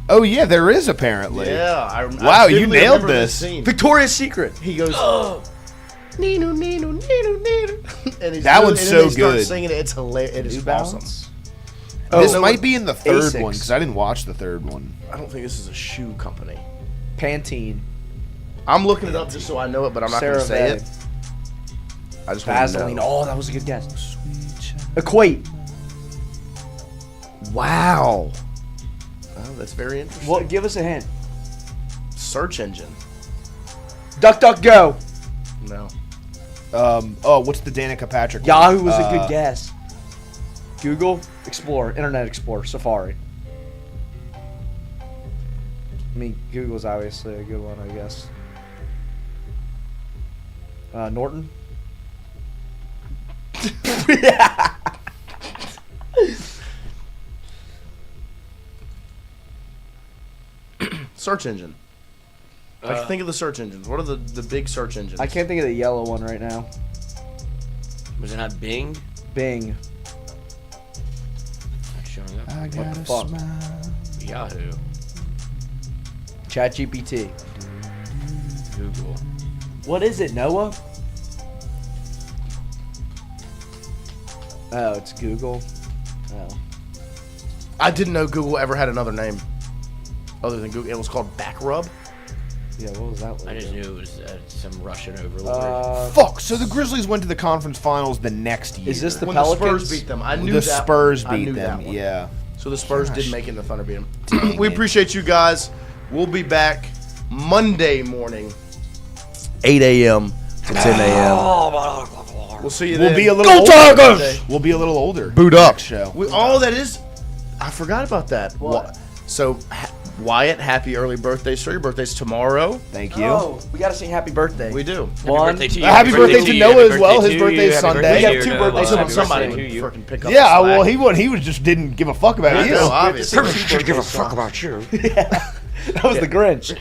Oh yeah, there is apparently. Yeah, Wow, you vividly nailed remember this. scene. Victoria's Secret. He goes, Nino, Nino, Nino, Nino. And he's That doing- one's and so then they start good. Singing it. It's hilarious. It is New awesome. Balance? This Oh, might be in the third Asics. one because I didn't watch the third one. I don't think this is a shoe company. Pantene. I'm looking it up just so I know it, but I'm not going to say it. I just want to Vaseline. know. Oh, that was a good guess. Equate. Wow. Oh, that's very interesting. What? Give us a hint. Search engine. DuckDuckGo. No. What's the Danica Patrick one? Yahoo was a good guess. Google, Explorer, Internet Explorer, Safari. I mean, Google's obviously a good one, I guess. Norton? Search engine. Think of the search engines. What are the big search engines? I can't think of the yellow one right now. Was it not Bing? Bing. Not showing up. I got the a fuck? smile. Yahoo. ChatGPT. Google. What is it, Noah? Oh, it's Google. Oh. I didn't know Google ever had another name other than Google. It was called Backrub. Yeah, what was that one? I just knew it was some Russian overlord. Fuck. So the Grizzlies went to the conference finals the next year. Is this the When Pelicans? the Spurs beat them. I knew the that Spurs one. I beat knew them? that one. Yeah. So the Spurs Gosh. did make it and the Thunder beat them. Dang We it. appreciate you guys. We'll be back Monday morning, 8 a.m. to 10 a.m. We'll see you then. We'll be a little Go older. Tigers! We'll be a little older. Boot up. Next show. That is, I forgot about that. What? So, Wyatt, happy early birthday, sir. Your birthday's tomorrow. Thank you. Oh, we gotta sing happy birthday. We do. Happy One. birthday to you. Happy birthday to you. Noah Happy as well. birthday His to birthday's you. Happy Sunday. birthday We have to two you. birthdays Happy Happy Somebody birthday to you. freaking pick up. Yeah, the well, slack. he just didn't give a fuck about I you. know, obviously. give a fuck about you. That was the Grinch.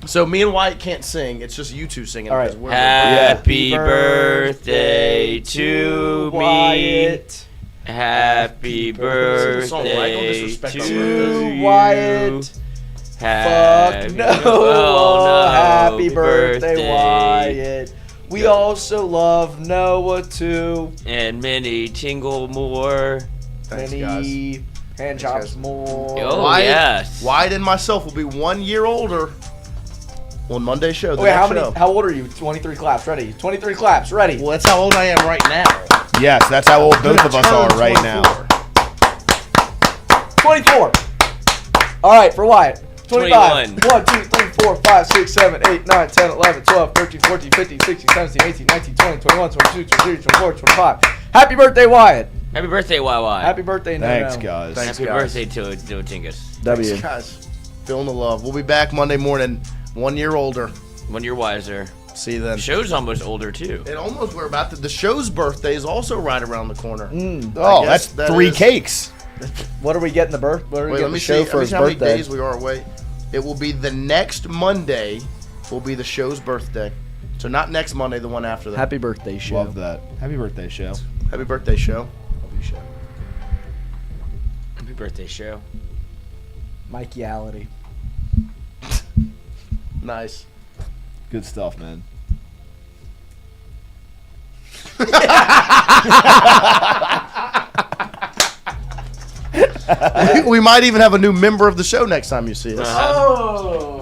So me and Wyatt can't sing. It's just you two singing. All right. because we're- Happy birthday to me. Wyatt. Happy Sing the song, right? Don't birthday disrespect our to birthdays. you. Wyatt. Fuck no. Oh, no. Happy birthday, Wyatt. We also love Noah too. And many Tingle more. Thanks, Many guys. hand chops more. Oh, Wyatt, yes. Wyatt and myself will be 1 year older on Monday's show. Wait, how old are you? 23 claps, ready? 23 claps, ready. Well, that's how old I am right now. Yes, that's how old both of us are right now. 24. All right, for Wyatt. 25. 21. 1, 2, 3, 4, 5, 6, 7, 8, 9, 10, 11, 12, 13, 14, 15, 16, 17, 18, 19, 20, 21, 22, 23, 24, 25. Happy birthday, Wyatt. Happy birthday, YY. Happy birthday, No. Thanks, guys. Happy birthday to Jingus. W. Thanks, guys. Feeling the love. We'll be back Monday morning, 1 year older. 1 year wiser. See you then. The show's almost older, too. It almost, we're about to, the show's birthday is also right around the corner. Oh, that's that 3 is- cakes. What are we getting the birth? What are we Wait, getting let me the show see. for Let me his see how many birthday? days we are away. It will be the next Monday. Will be the show's birthday. So not next Monday, the one after that. Happy birthday, show. Love that. Happy birthday, show. Happy birthday, show. Love you, show. Happy birthday, show. Mikeyality. Nice. Good stuff, man. We might even have a new member of the show next time you see us. Oh.